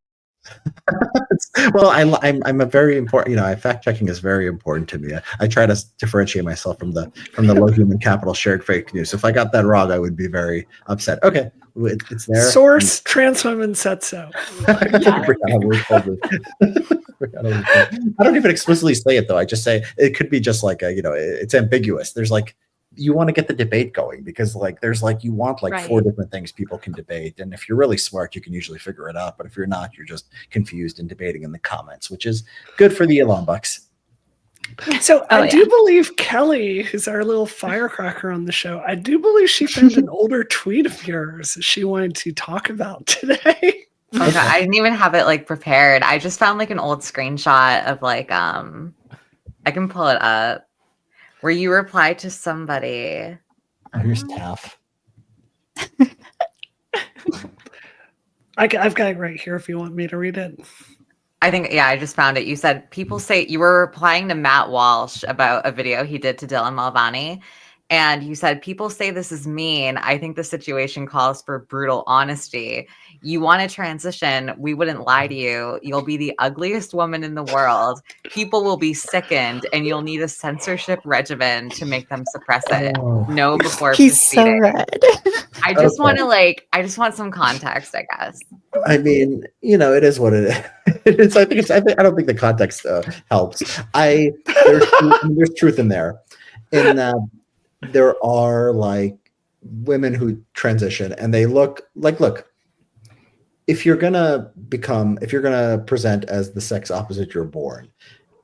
Well, I'm a very important. Fact checking is very important to me. I try to differentiate myself from the low human capital shared fake news. If I got that wrong, I would be very upset. Okay, it's there. Source: trans women said so. I don't even explicitly say it though. I just say it could be just like it's ambiguous. There's like you want to get the debate going because there's you want Right. 4 different things people can debate, and if you're really smart you can usually figure it out, but if you're not, you're just confused and debating in the comments, which is good for the Elon bucks. So I do believe Kelly, who's our little firecracker on the show, I do believe she found an older tweet of yours she wanted to talk about today. Okay, I didn't even have it prepared. I just found an old screenshot of I can pull it up where you replied to somebody. Oh, here's Taff. I've got it right here if you want me to read it. I think, yeah, I just found it. You said people say you were replying to Matt Walsh about a video he did to Dylan Mulvaney. And you said, people say this is mean. I think the situation calls for brutal honesty. You want to transition. We wouldn't lie to you. You'll be the ugliest woman in the world. People will be sickened and you'll need a censorship regimen to make them suppress it. No, before He's so proceeding. red. I just want to I just want some context, I guess. I mean, it is what it is. I don't think the context helps. There's truth in there. In there are women who transition and they look, if you're gonna present as the sex opposite you're born,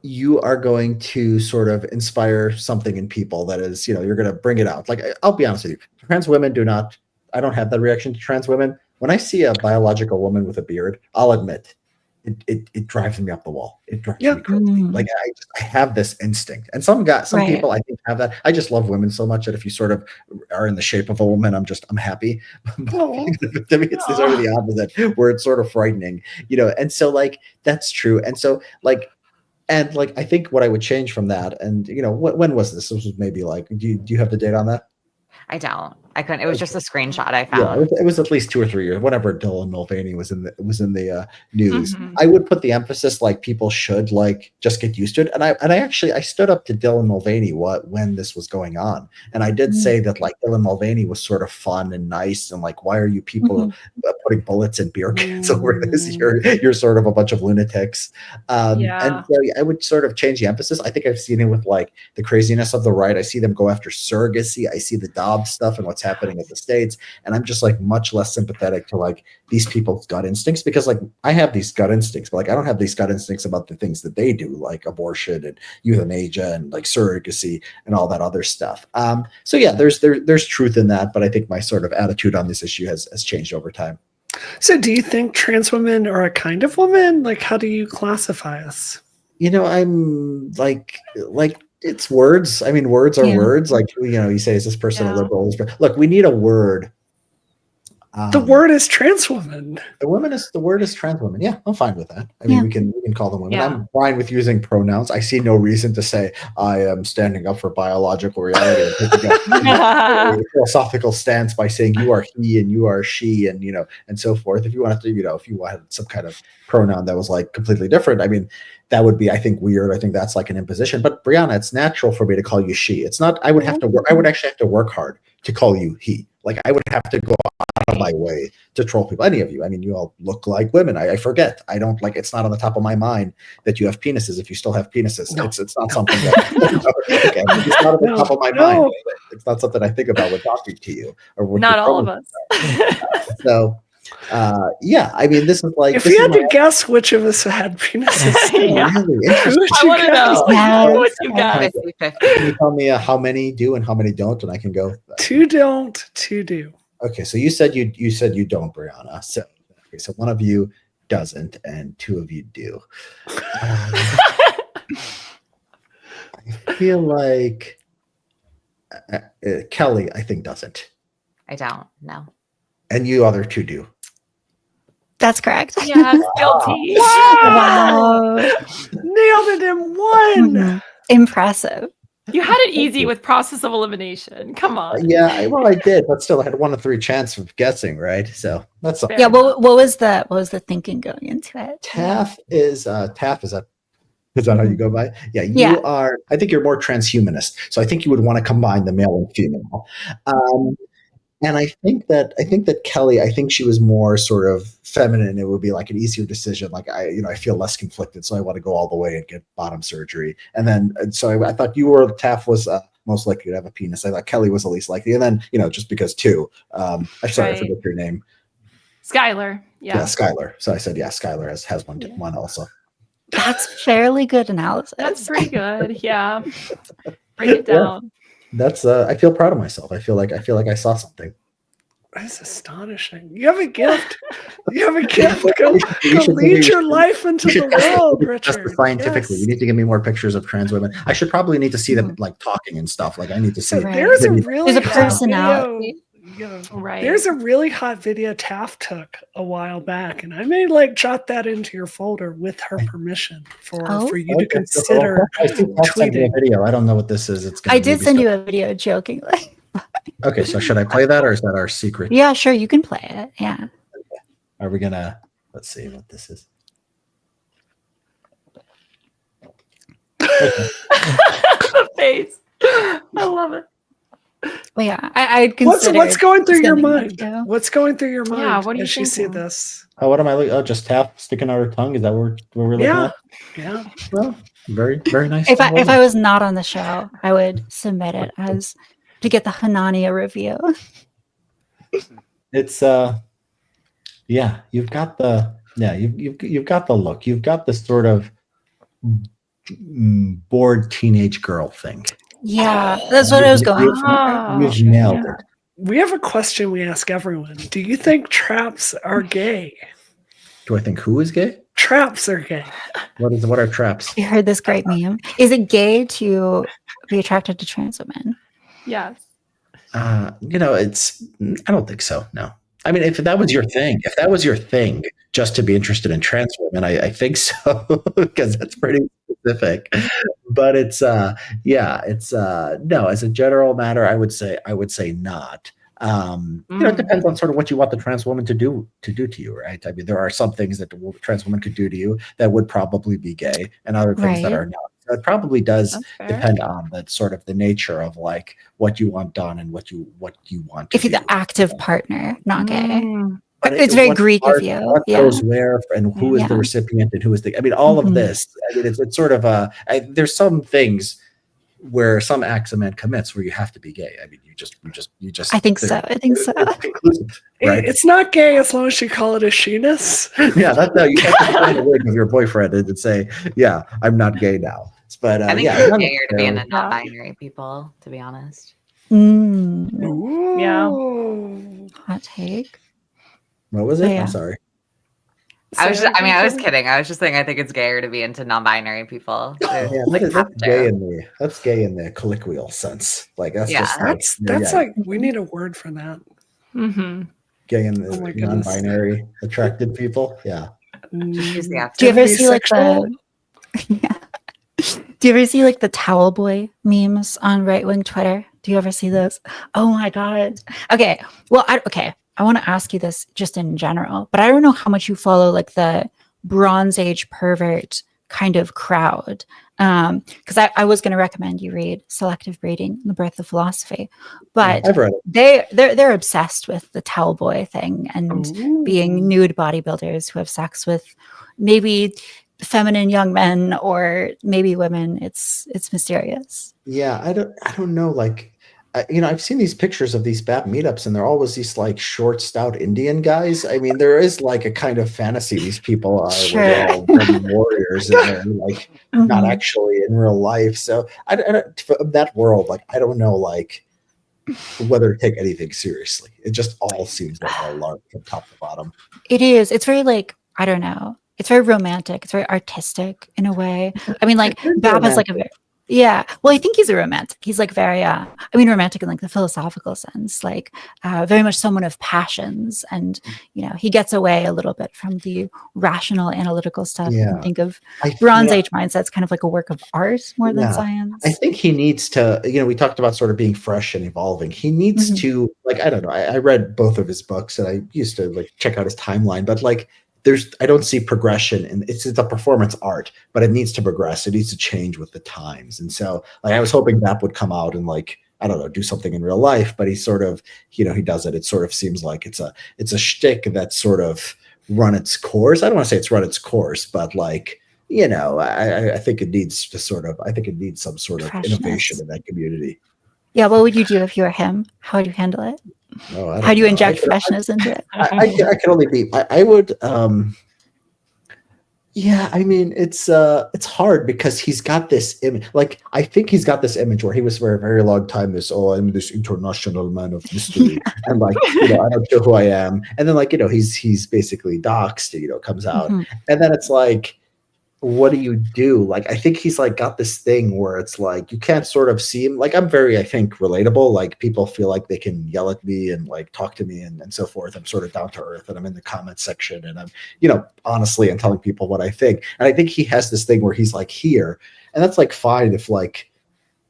you are going to sort of inspire something in people that is, you're going to bring it out. I'll be honest with you, trans women I don't have that reaction to trans women. When I see a biological woman with a beard, I'll admit it drives me up the wall. It drives me crazy. I have this instinct, and some people I think have that. I just love women so much that if you sort of are in the shape of a woman, I'm happy. To me, it's sort of the opposite, where it's sort of frightening, And so that's true, and so I think what I would change from that, and when was this? This was maybe do you have the date on that? I don't. I couldn't. It was just a screenshot I found. Yeah, it was at least 2 or 3 years. Whenever Dylan Mulvaney was in the news, Mhm. I would put the emphasis people should just get used to it. And I stood up to Dylan Mulvaney when this was going on, and I did say that Dylan Mulvaney was sort of fun and nice, and why are you people putting bullets in beer cans over this? You're sort of a bunch of lunatics. And so I would sort of change the emphasis. I think I've seen it with the craziness of the right. I see them go after surrogacy. I see the Dobbs stuff and what's happening in the States, and I'm just much less sympathetic to these people's gut instincts, because I have these gut instincts, but I don't have these gut instincts about the things that they do, like abortion and euthanasia and surrogacy and all that other stuff. So yeah, there's truth in that, but I think my sort of attitude on this issue has changed over time. So do you think trans women are a kind of woman? How do you classify us? I'm it's words. I mean, words are words. You say, is this person a liberal? Look, we need a word. The word is trans woman. The word is trans woman. Yeah, I'm fine with that. I mean, we can call them women. Yeah. I'm fine with using pronouns. I see no reason to say I am standing up for biological reality and taking a philosophical stance by saying you are he and you are she and and so forth. If you wanted to, if you wanted some kind of pronoun that was completely different, I mean, that would be, I think, weird. I think that's an imposition. But Brianna, it's natural for me to call you she. It's not. I would actually have to work hard to call you he. I would have to go out of my way to troll people. Any of you. I mean, you all look like women. I forget. I don't it's not on the top of my mind that you have penises if you still have penises. No. It's not something that okay, it's not on the top of my mind. It's not something I think about when talking to you. Or not all of us. So yeah, I mean, this is if you had to guess which of us had penises, really interesting. I want to know. What you guys? Can you tell me how many do and how many don't, and I can go. 2 don't, 2 do. Okay, so you said you don't, Brianna. So one of you doesn't, and 2 of you do. I feel like Kelly, I think, doesn't. I don't know. And you other two do. That's correct. Yes, guilty. Wow. Nailed it in one. Mhm. Impressive. You had it easy with process of elimination. Come on. Yeah, I did, but still, I had 1 in 3 chance of guessing, right? So that's Fair Yeah. enough. What was the thinking going into it? Taff is is that how you go by? Yeah, you Yeah. are. I think you're more transhumanist, so I think you would want to combine the male and female. And I think that Kelly, I think she was more sort of feminine. It would be like an easier decision. Like I feel less conflicted, so I want to go all the way and get bottom surgery. And so I thought Taff was most likely to have a penis. I thought Kelly was the least likely, and then just because too. I'm sorry, I Right. forget your name. Skylar. Yeah, Yeah. Skylar. So I said, yeah, Skylar has one also. That's fairly good analysis. That's pretty good. Yeah. Break it down. That's I feel proud of myself. I feel like I saw something. That's astonishing. You have a gift. You have a gift. Go You should lead do- your life into You the should world, test Richard. this scientifically. You Yes. need to give me more pictures of trans women. I should probably need to see them like talking and stuff. Like I need to see. So Right. there's a Maybe- really There's a hot personality. video. Right. There's a really hot video Taft took a while back, and I may like jot that into your folder with her permission for you to Okay, consider I see Taff sent me a tweeting. video. I don't know what this is. It's gonna I did maybe send still- you a video jokingly. Okay, so should I play that or is that our secret? Yeah, sure, you can play it. Yeah. Are we gonna? Let's see what this is. Okay. The face. I love it. Well, yeah, I'd What's consider going through your sending that mind? too. What's going through your mind Yeah, what are you as you see thinking? this? Oh, what am I looking? Oh, just Taff sticking out her tongue. Is that what we're looking Yeah, at? yeah. Well, very very nice. If I was not on the show, I would submit it as to get the Hanania review. It's yeah, you've got the look. You've got the sort of bored teenage girl thing. Yeah, that's what I was going for. Ah. You've nailed it. We have a question we ask everyone. Do you think traps are gay? Do I think who is gay? Traps are gay. What are traps? You heard this great meme. Is it gay to be attracted to trans women? Yes. It's I don't think so. No. I mean, if that was your thing, just to be interested in trans women, I think so, because that's pretty specific. But it's no, as a general matter, I would say not. It depends on sort of what you want the trans woman to do to you, right? I mean, there are some things that the trans woman could do to you that would probably be gay, and other things that Right. are not. So it probably does That's fair. depend on the sort of the nature of like what you want done and what you want to If you're do. the active partner, not gay. Mm. But It's very what Greek part- of you. What Yeah. goes where and who is the Yeah. recipient and who is the? I mean, all Mhm. of this. I mean, it's sort of there's some things where some acts a man commits where you have to be gay. I mean, you just. I think so. I think so. It's conclusive, right? It's not gay as long as you call it a she-ness. Yeah, that's no. You have to put in the wig of your boyfriend and say, "Yeah, I'm not gay now." But I think yeah, it's not gayer to be into necessarily. non-binary people, to be honest. Mm, Yeah. Ooh. hot take. What was it? Yeah. I'm sorry. I was Sarah, kidding. I was just saying I think it's gayer to be into non-binary people. Yeah, that's gay in the colloquial sense. Like that's Yeah. just like, That's yeah, like we need a word for that. Mm-hmm. gay in Oh my the goodness. non-binary attracted people. Yeah. Use the Do you ever Gender see like bisexual? the yeah. Do you ever see like the towel boy memes on right-wing Twitter? Do you ever see those? Oh my god. Okay. Well, I want to ask you this just in general, but I don't know how much you follow like the Bronze Age pervert kind of crowd. Because I was going to recommend you read Selective Breeding: The Birth of Philosophy, but I've read it. they're obsessed with the towel boy thing and being nude bodybuilders who have sex with maybe feminine young men or maybe women. It's mysterious. Yeah, I don't know. Like, I've seen these pictures of these BAP meetups, and they're always these like short, stout Indian guys. I mean, there is like a kind of fantasy these people are, Sure. where they're all burning warriors, and they're like not Mhm. actually in real life. So I don't, for that world, like I don't know, like whether to take anything seriously. It just all seems like a lark from top to bottom. It is. It's very like, I don't know. It's very romantic. It's very artistic in a way. I mean, like It is BAP is like a Yeah. Well, I think he's a romantic. He's like very, I mean, romantic in like the philosophical sense, like very much someone of passions. And, he gets away a little bit from the rational, analytical stuff. You can think of Bronze Age mindsets kind of like a work of art more than science. I think he needs to, we talked about sort of being fresh and evolving. He needs to, like, I don't know. I read both of his books and I used to like check out his timeline, but like, I don't see progression, and it's a performance art, but it needs to progress. It needs to change with the times. And so like I was hoping Bap would come out and like, I don't know, do something in real life, but he sort of, he does it. It sort of seems like it's a shtick that's sort of run its course. I don't want to say it's run its course, but like, I think it needs to some sort of innovation in that community. Yeah. What would you do if you were him? How would you handle it? How do you inject freshness into it? I can only be. I would. Yeah, I mean, it's hard because he's got this image. Like, I think he's got this image where he was for a very long time I'm this international man of mystery, and like, I don't know who I am. And then like, he's basically doxed. Comes out, and then it's like, what do you do? Like, I think he's like got this thing where it's like you can't sort of see him. Like, I'm very, I think, relatable. Like, people feel like they can yell at me and like talk to me and so forth. I'm sort of down to earth, and I'm in the comment section, and I'm, honestly, I'm telling people what I think. And I think he has this thing where he's like here, and that's like fine if like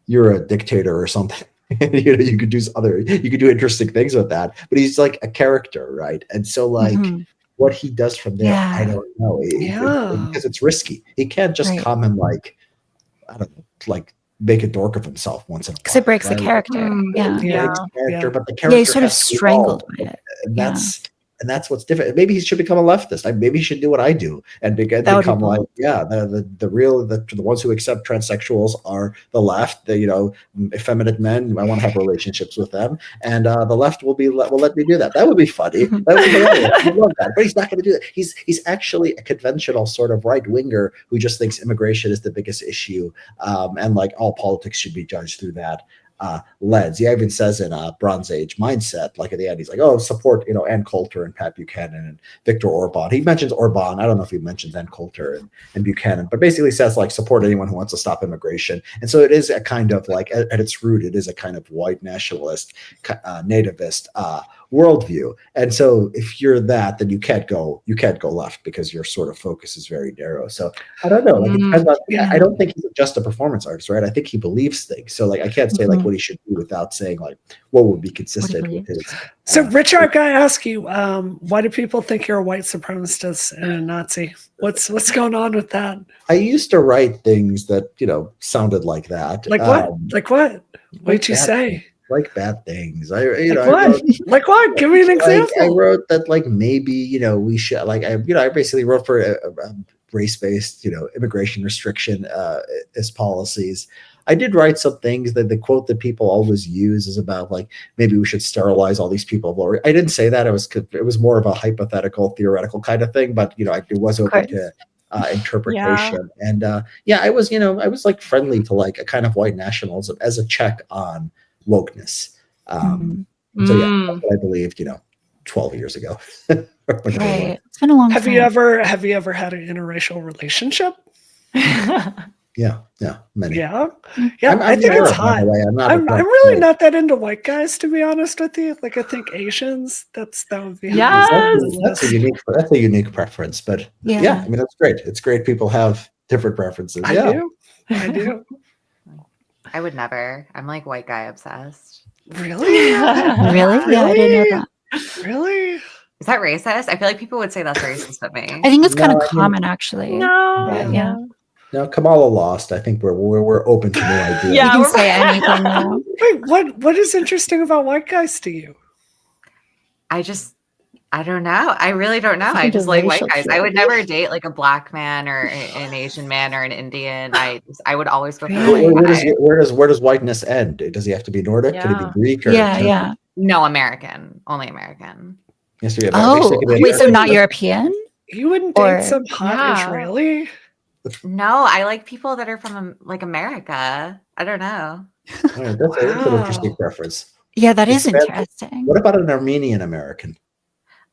you're a dictator or something. You could do interesting things with that. But he's like a character, right? And so like. What he does from there, I don't know. Because it's risky. He can't just come and like, I don't know, like make a dork of himself once in a while. Because it breaks the character. It breaks the character, but the character he's sort of strangled by it. And that's what's different. Maybe he should become a leftist. Maybe he should do what I do and become like, the ones who accept transsexuals are the left. The effeminate men. I want to have relationships with them, and the left will let me do that. That would be funny. That would be hilarious. I love that. But he's not going to do that. He's actually a conventional sort of right winger who just thinks immigration is the biggest issue, and like all politics should be judged through that lens. He even says in Bronze Age Mindset, like at the end, he's like, oh, support, Ann Coulter and Pat Buchanan and Viktor Orban. He mentions Orban. I don't know if he mentions Ann Coulter and Buchanan, but basically says like support anyone who wants to stop immigration. And so it is a kind of like at its root, it is a kind of white nationalist, nativist worldview. And so if you're that, then you can't go left because your sort of focus is very narrow. So I don't know. Like, it depends on, I don't think he's just a performance artist, right? I think he believes things. So like I can't say like what he should do without saying like what would be consistent with his. So Richard, I ask you, why do people think you're a white supremacist and a Nazi? What's going on with that? I used to write things that sounded like that. Like what? Like what? What'd you say? Like bad things. Like what? Give me an example. I wrote that like maybe we should like I basically wrote for a race-based immigration restriction as policies. I did write some things that the quote that people always use is about like maybe we should sterilize all these people. I didn't say that. It was more of a hypothetical, theoretical kind of thing. But it was open to interpretation. And I was like friendly to like a kind of white nationalism as a check on wokeness. So that's what I believed 12 years ago. Right. It's been a long time. Have you ever had an interracial relationship? Yeah, many. Yeah. I think it's hot. I'm really not that into white guys, to be honest with you. Like I think Asians, that would be that's a unique preference. But I mean that's great. It's great people have different preferences. I do. I would never. I'm like white guy obsessed. Really? Really? Yeah, I didn't know that. Really? Is that racist? I feel like people would say that's racist but me. I think it's kind of common actually. No. Yeah. No, Kamala lost. I think we're open to new ideas. Yeah, you can say anything now. Wait, what is interesting about white guys to you? I don't know. I really don't know. I just like white guys. I would never date like a black man or an Asian man or an Indian. I would always go for a white guy. Where does whiteness end? Does he have to be Nordic? Could he be Greek? Or No, American. Only American. Yes, wait, so not European? You wouldn't date some hot Israeli? No, I like people that are from like America. I don't know. That's an interesting preference. Yeah, that is interesting. What about an Armenian American?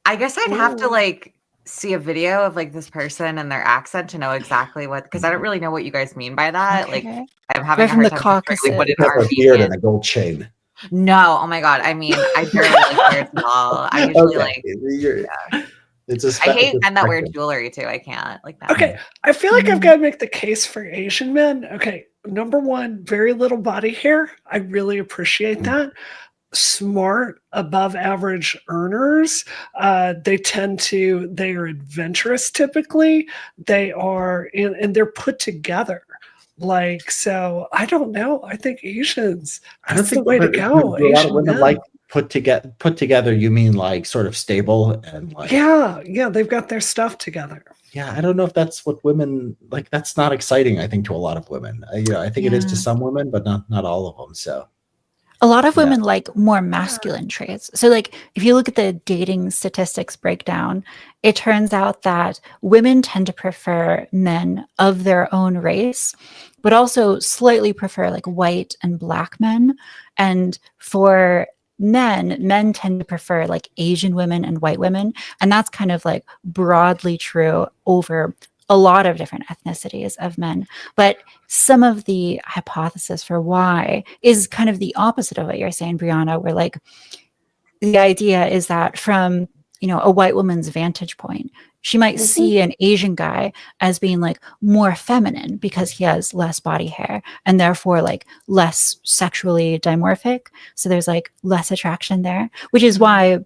I guess I'd have to like see a video of like this person and their accent to know exactly what, because I don't really know what you guys mean by that. Like, Okay. I'm having They're a from hard the time picturing, like, what an Has a beard Armenian. and a gold chain. No, oh my god. I mean, I barely like beards at all. I usually like. It's a I hate it's a men that wear spectrum. jewelry too. I can't like that. Okay, I feel like I've got to make the case for Asian men. Okay, number one, very little body hair. I really appreciate that. Smart, above average earners. They are adventurous typically. They are, and they're put together. Like, so I don't know. I think Asians, I don't that's the think way to but go. do a lot of Asian women men. like put together. You mean like sort of stable and like Yeah, they've got their stuff together. yeah. I don't know if that's what women like. That's not exciting. I think to a lot of women. I think it is to Yeah. some women, but not all of them. So A lot of Yeah. women like more masculine traits. So, like, if you look at the dating statistics breakdown, it turns out that women tend to prefer men of their own race, but also slightly prefer like white and black men. And for men tend to prefer like Asian women and white women. And that's kind of like broadly true over a lot of different ethnicities of men. But some of the hypothesis for why is kind of the opposite of what you're saying, Brianna, where like the idea is that from, a white woman's vantage point, she might see an Asian guy as being like more feminine because he has less body hair and therefore like less sexually dimorphic. So there's like less attraction there, which is why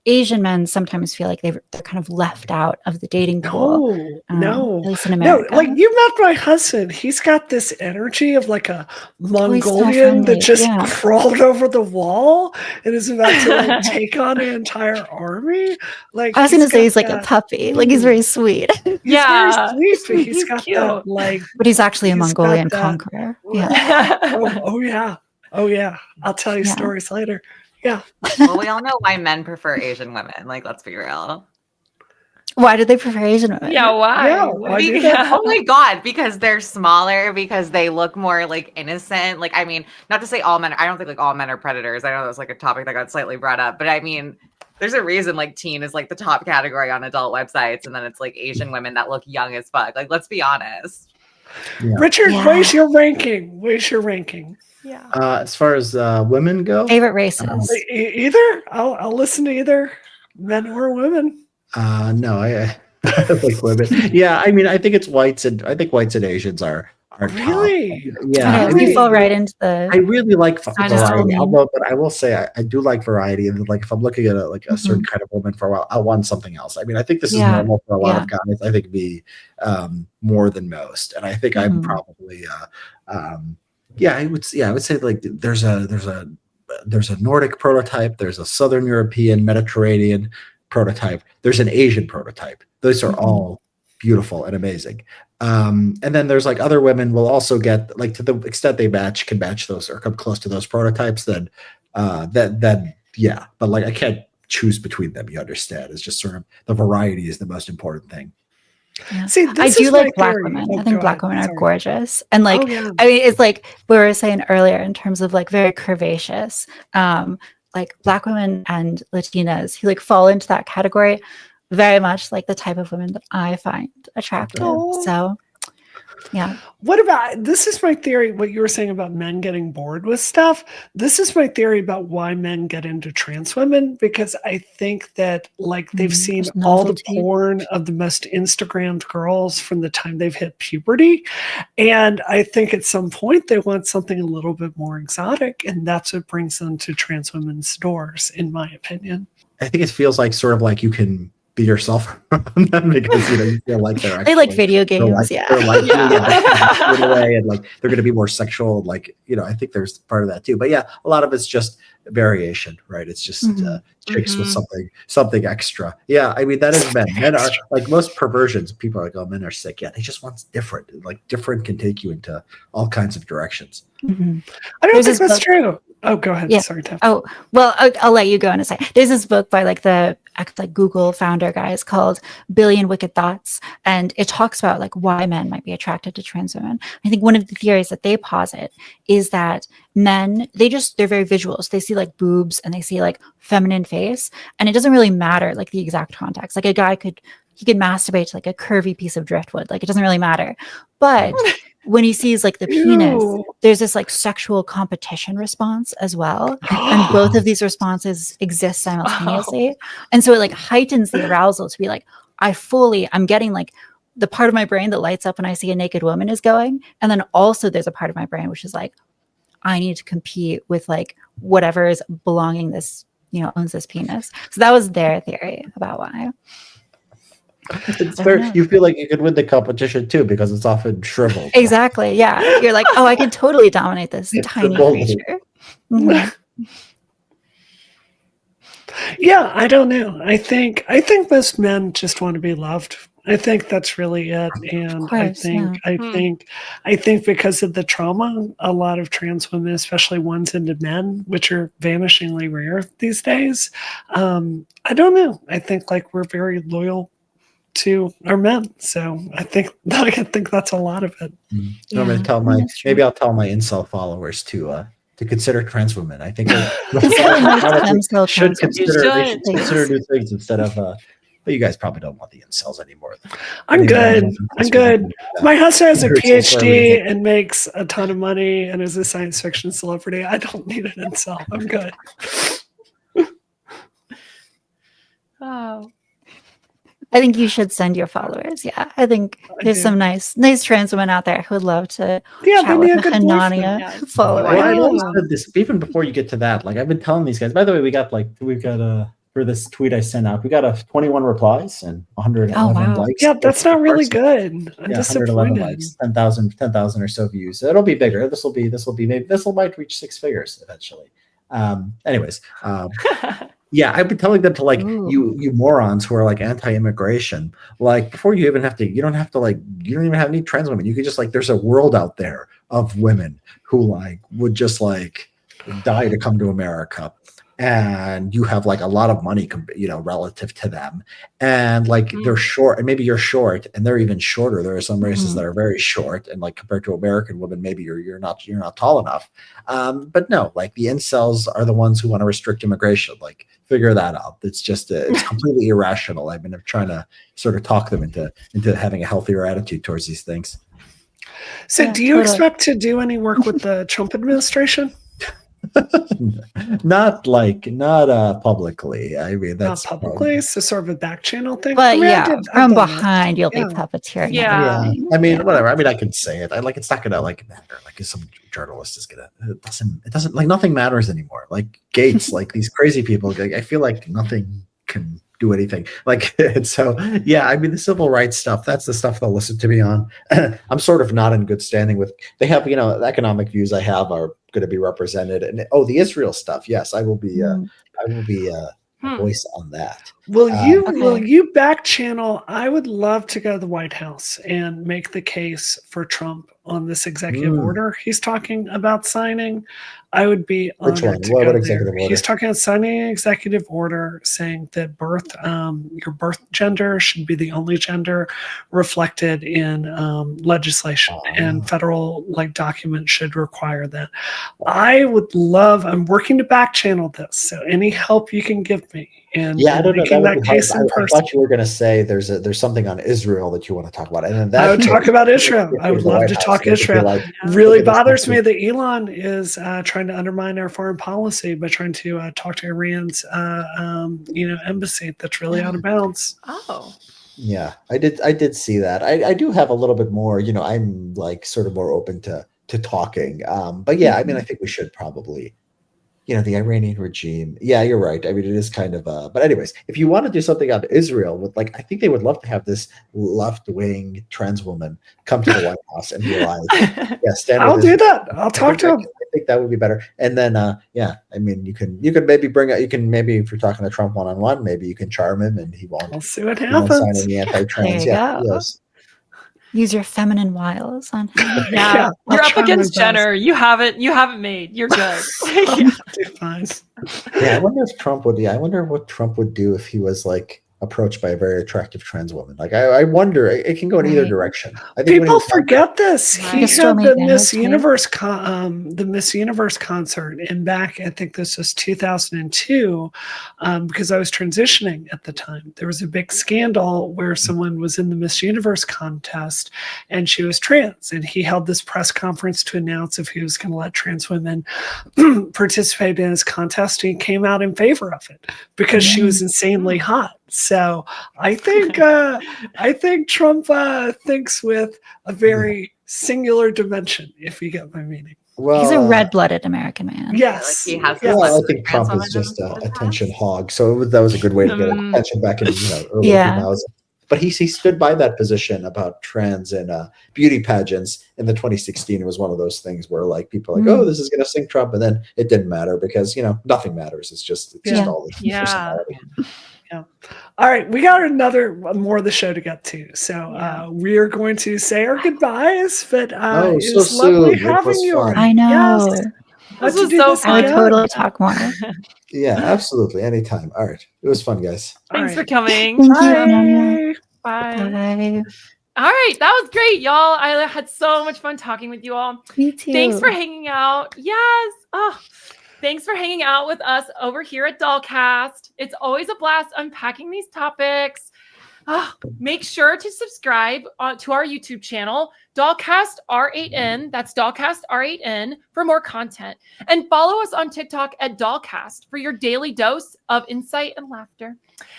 Asian men sometimes feel like they're kind of left out of the dating pool. No, At least in America. like you met my husband. He's got this energy of like a Mongolian that friendly, just yeah. crawled over the wall and is about to like take on an entire army. Like I was going to say got he's like a that- puppy. Like he's very sweet, He's Yeah. very sweet, but he's got Cute. that like. but he's actually a He's got Mongolian that- conqueror. Yeah. Oh yeah. I'll tell you Yeah. stories later. Yeah. Well, we all know why men prefer Asian women. Like, let's be real. Why do they prefer Asian women? Yeah, why? Yeah, why do Yeah. Oh my god, because they're smaller, because they look more like innocent. Like, I mean, not to say all men. I don't think like all men are predators. I know that's like a topic that got slightly brought up, but I mean, there's a reason like teen is like the top category on adult websites, and then it's like Asian women that look young as fuck. Like, let's be honest. Yeah. Richard, Yeah. where's your ranking? Yeah. As far as women go, Favorite races? Either I'll listen to either men or women. no, I like women. Yeah, I mean, I think whites and Asians are Really? top. Yeah, Okay, you fall right into the. I really like I just variety. don't- But I will say I do like variety, and like if I'm looking at a certain kind of woman for a while, I want something else. I mean, I think this is Yeah. normal for a lot Yeah. of guys. I think me more than most, and I think I'm Mhm. probably I would say like there's a Nordic prototype, there's a Southern European, Mediterranean prototype, there's an Asian prototype. Those are all beautiful and amazing. And then there's like other women will also get like to the extent they can match those or come close to those prototypes. Then yeah, but like I can't choose between them. You understand? It's just sort of the variety is the most important thing. Yeah. See, I this do is like my black theory. women. Oh, I think go black ahead. women are Sorry. gorgeous. And like, Oh, yeah. I mean, it's like we were saying earlier in terms of like very curvaceous. Like black women and Latinas who like fall into that category, very much like the type of women that I find attractive. Oh. So yeah. What about this is my theory, what you were saying about men getting bored with stuff. This is my theory about why men get into trans women, because I think that like they've seen there's all the novelty. porn of the most Instagrammed girls from the time they've hit puberty. And I think at some point they want something a little bit more exotic. And that's what brings them to trans women's doors, in my opinion. I think it feels like sort of like you can be yourself around them because you feel like they're They like actually- video they're games. like, Yeah. they're like Yeah. in a way, and like they're going to be more sexual. Like I think there's part of that too. But yeah, a lot of it's just variation, right? It's just chicks with something extra. Yeah, I mean that is men. Men are like most perversions. People are like, oh, men are sick. Yeah, they just want different. Like different can take you into all kinds of directions. Mhm. I don't There's think this that's book- true. Oh, go ahead. Yeah. Sorry, Tim. Oh, well, I'll let you go in a second. There's this book by like the Google founder guys called Billion Wicked Thoughts. And it talks about like why men might be attracted to trans women. I think one of the theories that they posit is that men, they're very visual. So they see like boobs and they see like feminine face. And it doesn't really matter like the exact context. Like a guy could he can masturbate to like a curvy piece of driftwood. Like it doesn't really matter. But when he sees like the penis, there's this like sexual competition response as well. And both of these responses exist simultaneously. And so it like heightens the arousal to be like, I'm getting like the part of my brain that lights up when I see a naked woman is going. And then also there's a part of my brain which is like, I need to compete with like whatever is belonging this, owns this penis. So that was their theory about why. It's fair. You feel like you could win the competition too because it's often shriveled. Exactly. Yeah. You're like, oh, I can totally dominate this tiny creature. Mm-hmm. Yeah, I don't know. I think most men just want to be loved. I think that's really it. And course, I think because of the trauma, a lot of trans women, especially ones into men, which are vanishingly rare these days. I don't know. I think like we're very loyal to our men. So I think that's a lot of it. I'm going to tell maybe I'll tell my incel followers to consider trans women. I think they should consider new things instead of but you guys probably don't want the incels anymore. I'm good. My husband has a PhD and makes a ton of money and is a science fiction celebrity. I don't need an incel. I'm good. Oh. I think you should send your followers. Yeah, I think there's some nice trans women out there who would love to chat with a Hanania follower. Well, I always said this even before you get to that. Like I've been telling these guys. By the way, we've got for this tweet I sent out, we got 21 replies and 111 likes. Yeah, that's not really good. I'm 111 likes, 10,000 or so views. It'll be bigger. This might reach six figures eventually. Anyways. Yeah, I've been telling them to like you morons who are like anti-immigration. Like before you don't even need trans women. You could just like there's a world out there of women who like would just like die to come to America. And you have like a lot of money, relative to them, and like they're short, and maybe you're short, and they're even shorter. There are some races that are very short, and like compared to American women, maybe you're not tall enough. But no, like the incels are the ones who want to restrict immigration. Like figure that out. It's just it's completely irrational. I've been trying to sort of talk them into having a healthier attitude towards these things. So, do you expect to do any work with the Trump administration? not publicly. I mean, that's not publicly. It's a sort of a back channel thing. But from behind, you'll be puppeteering. Yeah. I mean, whatever. I mean, I can say it. It's not gonna like matter. Like, if some journalist is gonna, it doesn't like nothing matters anymore. Like Gates, like these crazy people. Like, I feel like nothing can do anything. Like, and so yeah. I mean, the civil rights stuff. That's the stuff they'll listen to me on. I'm sort of not in good standing with. They have, the economic views I have are going to be represented, and the Israel stuff. Yes, I will be. I will be a voice on that. Will you back channel? I would love to go to the White House and make the case for Trump on this executive order he's talking about signing. I would be honored to go there. He's talking about signing an executive order saying that your birth gender should be the only gender reflected in legislation, and federal documents should require that. I would love. I'm working to back channel this, so any help you can give me. And I don't know. That case in person. I thought you were going to say there's something on Israel that you want to talk about, and then I would talk about Israel. I would love to talk Israel. Really bothers me that Elon is trying to undermine our foreign policy by trying to talk to Iran's embassy. That's really out of bounds. Oh. Yeah, I did see that. I do have a little bit more. I'm like sort of more open to talking. But yeah, I mean, I think we should probably. The Iranian regime. Yeah, you're right. I mean, it is kind of but anyways, if you want to do something on Israel with I think they would love to have this left-wing trans woman come to the White House and be like, yeah, stand I'll do that. I'll talk to him. I think that would be better. And then I mean, you can maybe if you're talking to Trump one-on-one, maybe you can charm him and he won't. We'll see what happens. Sign any anti-trans. Yes. Use your feminine wiles on him. Yeah, you're up against Jenner. You haven't made. You're good. Fine. Yeah, I wonder if Trump would. Yeah, I wonder what Trump would do if he was like approached by a very attractive trans woman. Like I wonder, it can go in either Right. direction. I think when he People was younger- forget this. Right. He The Stormy had the Daniels Miss Universe concert, and back I think this was 2002, because I was transitioning at the time. There was a big scandal where someone was in the Miss Universe contest, and she was trans, and he held this press conference to announce if he was going to let trans women participate in his contest. And he came out in favor of it because she was insanely hot. So I think Trump thinks with a very singular dimension, if you get my meaning. Well, He's a red-blooded American man. Yes. Like he has yes. Well, I Yes. think Trans Trump is women just in an the past? attention hog. So that was a good way to get attention back in early Yeah. 2000s. But he stood by that position about trans and beauty pageants in the 2016. It was one of those things where like people are like, oh, this is going to sink Trump, and then it didn't matter because nothing matters. It's just all the personality. Yeah. All right, we got more of the show to get to, so we are going to say our goodbyes. But it was so lovely soon. It having was you. fun. I know. Yes. Let's was do so this I would again. totally talk more. Yeah, absolutely. Anytime. All right. It was fun, guys. Thanks All for right. coming. Thank you, Bye. Hanania. Bye. Bye. All right, that was great, y'all. I had so much fun talking with you all. Me too. Thanks for hanging out. Yes. Oh, thanks for hanging out with us over here at Dollcast. It's always a blast unpacking these topics. Make sure to subscribe to our YouTube channel, Dollcast R8N. That's Dollcast R8N for more content. And follow us on TikTok at Dollcast for your daily dose of insight and laughter.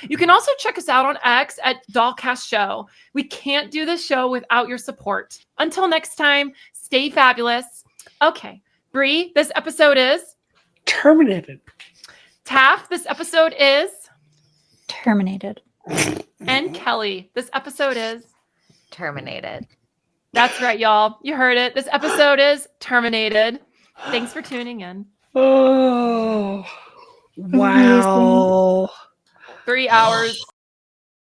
You can also check us out on X at Dollcast Show. We can't do this show without your support. Until next time, stay fabulous. Okay, Bree, this episode is Terminated. Taff. This episode is Terminated. and Kelly. This episode is Terminated. That's right, y'all. You heard it. This episode is terminated. Thanks for tuning in. Oh, wow. 3 hours.